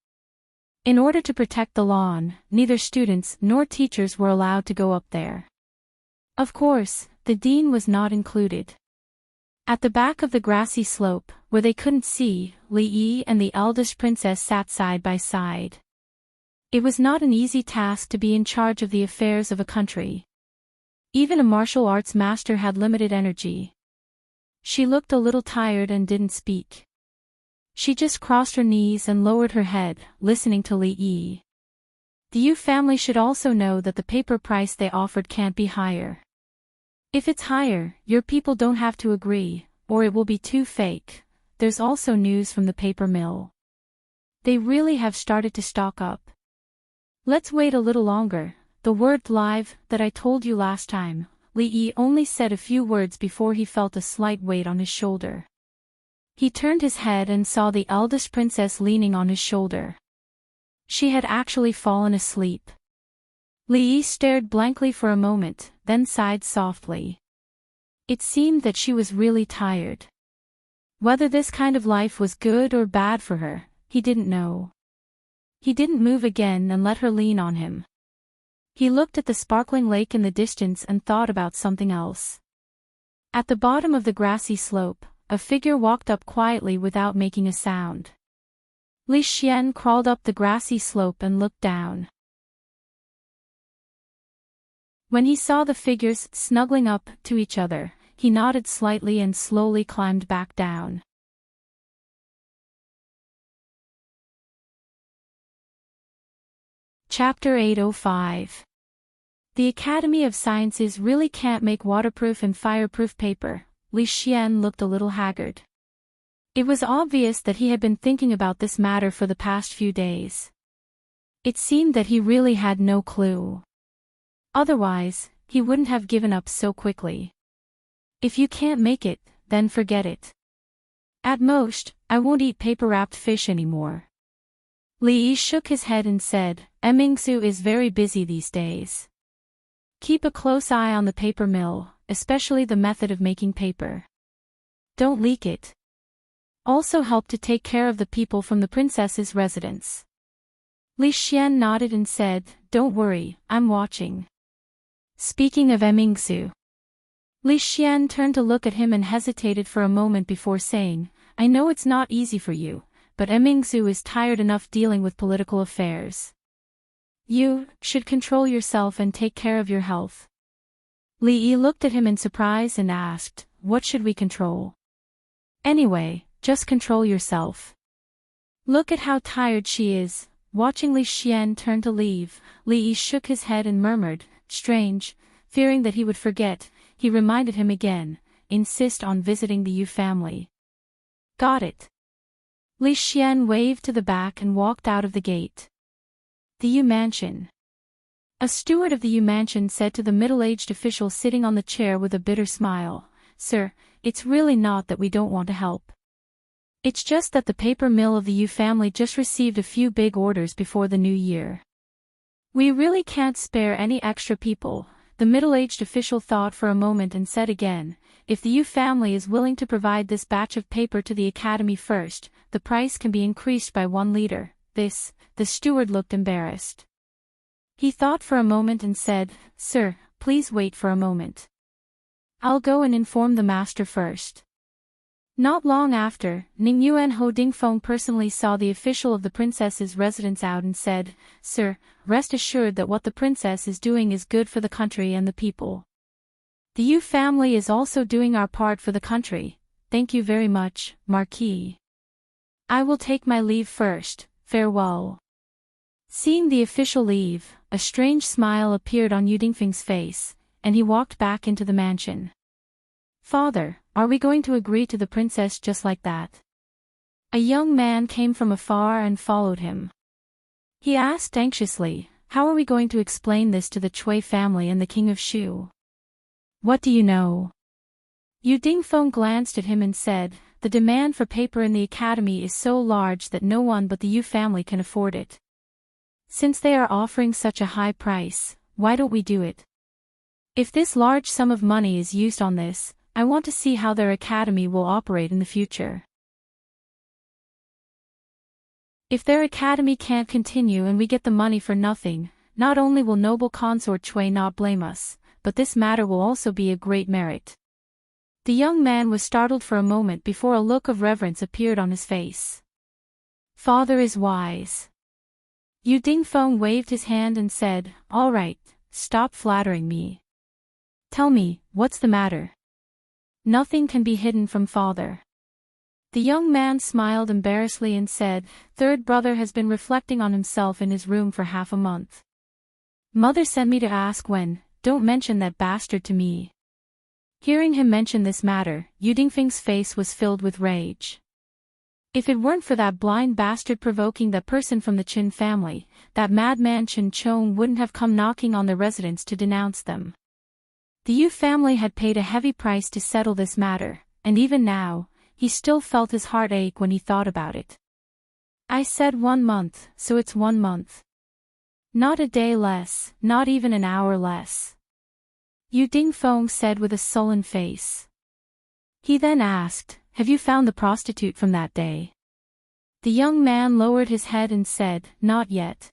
In order to protect the lawn, neither students nor teachers were allowed to go up there. Of course, the dean was not included. At the back of the grassy slope, where they couldn't see, Li Yi and the eldest princess sat side by side. It was not an easy task to be in charge of the affairs of a country. Even a martial arts master had limited energy. She looked a little tired and didn't speak. She just crossed her knees and lowered her head, listening to Li Yi. The Yu family should also know that the paper price they offered can't be higher. If it's higher, your people don't have to agree, or it will be too fake. There's also news from the paper mill. They really have started to stock up. Let's wait a little longer. The word live that I told you last time. Li Yi only said a few words before he felt a slight weight on his shoulder. He turned his head and saw the eldest princess leaning on his shoulder. She had actually fallen asleep. Li Yi stared blankly for a moment, then sighed softly. It seemed that she was really tired. Whether this kind of life was good or bad for her, he didn't know. He didn't move again and let her lean on him. He looked at the sparkling lake in the distance and thought about something else. At the bottom of the grassy slope, a figure walked up quietly without making a sound. Li Xian crawled up the grassy slope and looked down. When he saw the figures snuggling up to each other, he nodded slightly and slowly climbed back down. Chapter 805. The Academy of Sciences really can't make waterproof and fireproof paper. Li Xian looked a little haggard. It was obvious that he had been thinking about this matter for the past few days. It seemed that he really had no clue. Otherwise, he wouldn't have given up so quickly. If you can't make it, then forget it. At most, I won't eat paper-wrapped fish anymore. Li Yi shook his head and said, Mingsu is very busy these days. Keep a close eye on the paper mill, especially the method of making paper. Don't leak it. Also help to take care of the people from the princess's residence. Li Xian nodded and said, Don't worry, I'm watching. Speaking of Mingsu. Li Xian turned to look at him and hesitated for a moment before saying, I know it's not easy for you, but Mingsu is tired enough dealing with political affairs. You should control yourself and take care of your health. Li Yi looked at him in surprise and asked, What should we control? Anyway, just control yourself. Look at how tired she is. Watching Li Xian turn to leave, Li Yi shook his head and murmured, Strange. Fearing that he would forget, he reminded him again, insist on visiting the Yu family. Got it. Li Xian waved to the back and walked out of the gate. The Yu mansion. A steward of the Yu mansion said to the middle-aged official sitting on the chair with a bitter smile, Sir, it's really not that we don't want to help. It's just that the paper mill of the Yu family just received a few big orders before the new year. We really can't spare any extra people. The middle-aged official thought for a moment and said again, If the Yu family is willing to provide this batch of paper to the academy first, the price can be increased by 1 liter. The steward looked embarrassed. He thought for a moment and said, Sir, please wait for a moment. I'll go and inform the master first. Not long after, Ning Yuan Ho Dingfeng personally saw the official of the princess's residence out and said, Sir, rest assured that what the princess is doing is good for the country and the people. The Yu family is also doing our part for the country. Thank you very much, Marquis. I will take my leave first. Farewell. Seeing the official leave, a strange smile appeared on Yu Dingfeng's face, and he walked back into the mansion. Father, are we going to agree to the princess just like that? A young man came from afar and followed him. He asked anxiously, How are we going to explain this to the Chui family and the king of Shu? What do you know? Yu Dingfeng glanced at him and said, The demand for paper in the academy is so large that no one but the Yu family can afford it. Since they are offering such a high price, why don't we do it? If this large sum of money is used on this, I want to see how their academy will operate in the future. If their academy can't continue and we get the money for nothing, not only will noble consort Chui not blame us, but this matter will also be a great merit." The young man was startled for a moment before a look of reverence appeared on his face. "Father is wise." Yu Dingfeng waved his hand and said, "All right, stop flattering me. Tell me, what's the matter?" "Nothing can be hidden from father." The young man smiled embarrassedly and said, "Third brother has been reflecting on himself in his room for half a month. Mother sent me to ask when, don't mention that bastard to me." Hearing him mention this matter, Yu Dingfeng's face was filled with rage. If it weren't for that blind bastard provoking that person from the Qin family, that madman Chen Chong wouldn't have come knocking on their residence to denounce them. The Yu family had paid a heavy price to settle this matter, and even now, he still felt his heart ache when he thought about it. "I said 1 month, so it's 1 month. Not a day less, not even an hour less," Yu Dingfeng said with a sullen face. He then asked, "Have you found the prostitute from that day?" The young man lowered his head and said, "Not yet.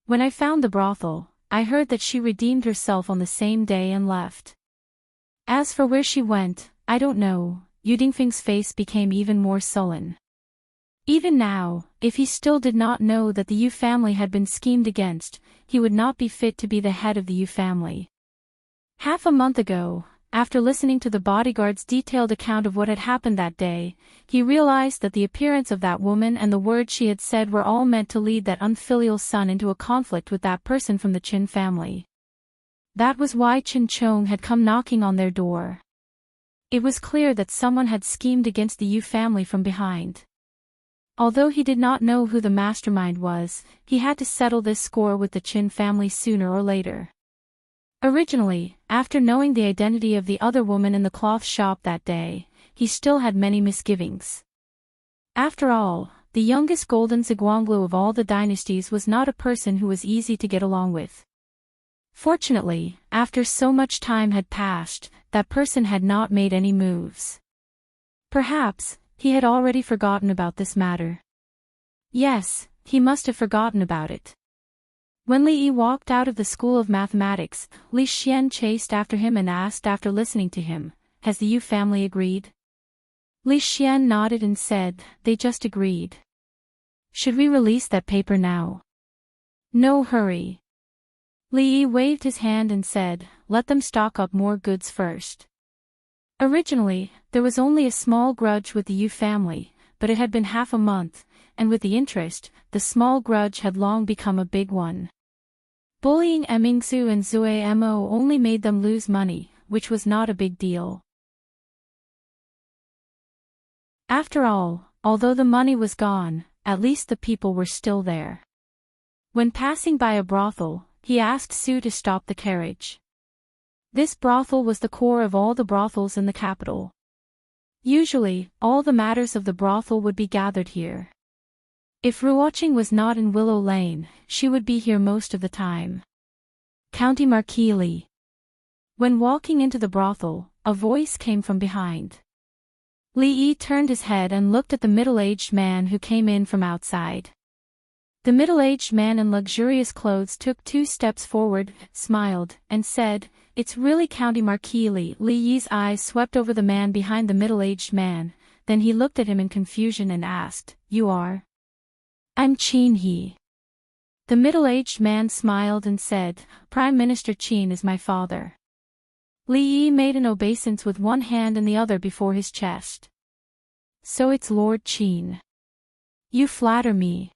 When I found the brothel, I heard that she redeemed herself on the same day and left. As for where she went, I don't know." Yu Dingfeng's face became even more sullen. Even now, if he still did not know that the Yu family had been schemed against, he would not be fit to be the head of the Yu family. Half a month ago, after listening to the bodyguard's detailed account of what had happened that day, he realized that the appearance of that woman and the words she had said were all meant to lead that unfilial son into a conflict with that person from the Qin family. That was why Chen Chong had come knocking on their door. It was clear that someone had schemed against the Yu family from behind. Although he did not know who the mastermind was, he had to settle this score with the Qin family sooner or later. Originally, after knowing the identity of the other woman in the cloth shop that day, he still had many misgivings. After all, the youngest golden Ziguanglu of all the dynasties was not a person who was easy to get along with. Fortunately, after so much time had passed, that person had not made any moves. Perhaps, he had already forgotten about this matter. Yes, he must have forgotten about it. When Li Yi walked out of the school of mathematics, Li Xian chased after him and asked after listening to him, "Has the Yu family agreed?" Li Xian nodded and said, "They just agreed." "Should we release that paper now?" "No hurry." Li Yi waved his hand and said, "Let them stock up more goods first." Originally, there was only a small grudge with the Yu family, but it had been half a month, and with the interest, the small grudge had long become a big one. Bullying Emingzu and Zue Mo only made them lose money, which was not a big deal. After all, although the money was gone, at least the people were still there. When passing by a brothel, he asked Su to stop the carriage. This brothel was the core of all the brothels in the capital. Usually, all the matters of the brothel would be gathered here. If Ruoqing was not in Willow Lane, she would be here most of the time. County Marquis Li. When walking into the brothel, a voice came from behind. Li Yi turned his head and looked at the middle-aged man who came in from outside. The middle-aged man in luxurious clothes took 2 steps forward, smiled, and said, "It's really County Marquis Li." Li Yi's eyes swept over the man behind the middle-aged man, then he looked at him in confusion and asked, "You are?" "I'm Qin He." The middle-aged man smiled and said, "Prime Minister Qin is my father." Li Yi made an obeisance with one hand and the other before his chest. "So it's Lord Qin. You flatter me."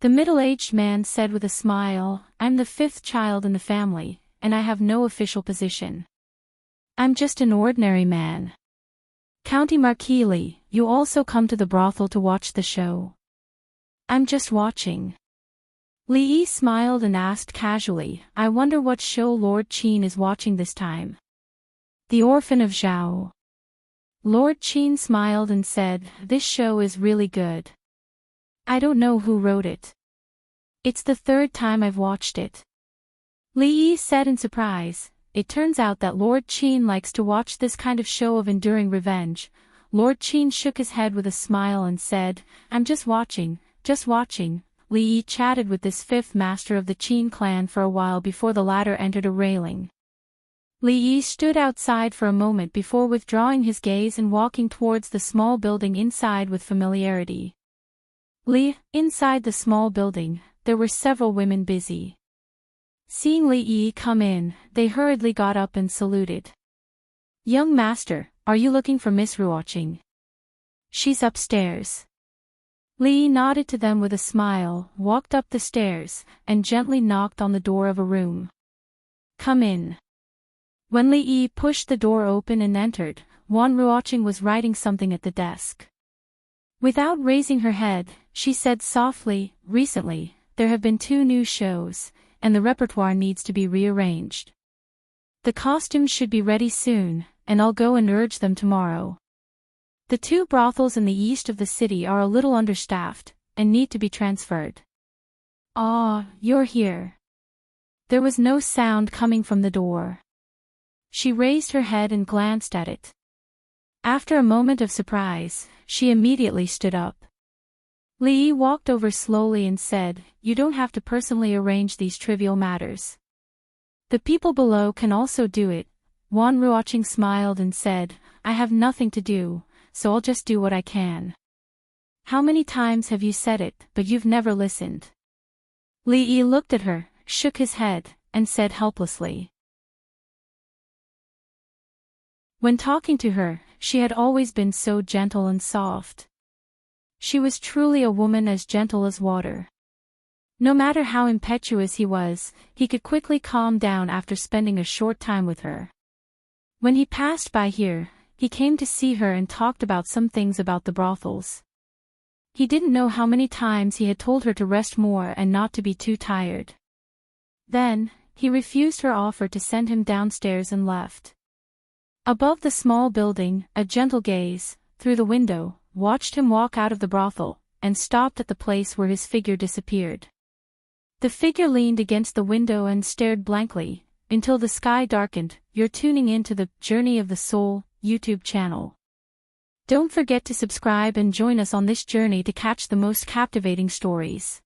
The middle-aged man said with a smile, "I'm the 5th child in the family, and I have no official position. I'm just an ordinary man." "County Marquis Li, you also come to the brothel to watch the show?" "I'm just watching." Li Yi smiled and asked casually, "I wonder what show Lord Qin is watching this time." "The Orphan of Zhao." Lord Qin smiled and said, "This show is really good. I don't know who wrote it. It's the 3rd time I've watched it." Li Yi said in surprise, "It turns out that Lord Qin likes to watch this kind of show of enduring revenge." Lord Qin shook his head with a smile and said, "I'm just watching, just watching." Li Yi chatted with this 5th master of the Qin clan for a while before the latter entered a railing. Li Yi stood outside for a moment before withdrawing his gaze and walking towards the small building inside with familiarity. Inside the small building, there were several women busy. Seeing Li Yi come in, they hurriedly got up and saluted. "Young master, are you looking for Miss Ruoqing? She's upstairs." Li Yi nodded to them with a smile, walked up the stairs, and gently knocked on the door of a room. "Come in." When Li Yi pushed the door open and entered, Wan Ruoqing was writing something at the desk. Without raising her head, she said softly, "Recently, there have been 2 new shows, and the repertoire needs to be rearranged. The costumes should be ready soon, and I'll go and urge them tomorrow. The 2 brothels in the east of the city are a little understaffed, and need to be transferred." "Ah, you're here." There was no sound coming from the door. She raised her head and glanced at it. After a moment of surprise, she immediately stood up. Li Yi walked over slowly and said, "You don't have to personally arrange these trivial matters. The people below can also do it." Wan Ruoqing smiled and said, "I have nothing to do, so I'll just do what I can." "How many times have you said it, but you've never listened?" Li Yi looked at her, shook his head, and said helplessly. When talking to her, she had always been so gentle and soft. She was truly a woman as gentle as water. No matter how impetuous he was, he could quickly calm down after spending a short time with her. When he passed by here, he came to see her and talked about some things about the brothels. He didn't know how many times he had told her to rest more and not to be too tired. Then, he refused her offer to send him downstairs and left. Above the small building, a gentle gaze, through the window, watched him walk out of the brothel, and stopped at the place where his figure disappeared. The figure leaned against the window and stared blankly, until the sky darkened. You're tuning in to the Journey of the Soul YouTube channel. Don't forget to subscribe and join us on this journey to catch the most captivating stories.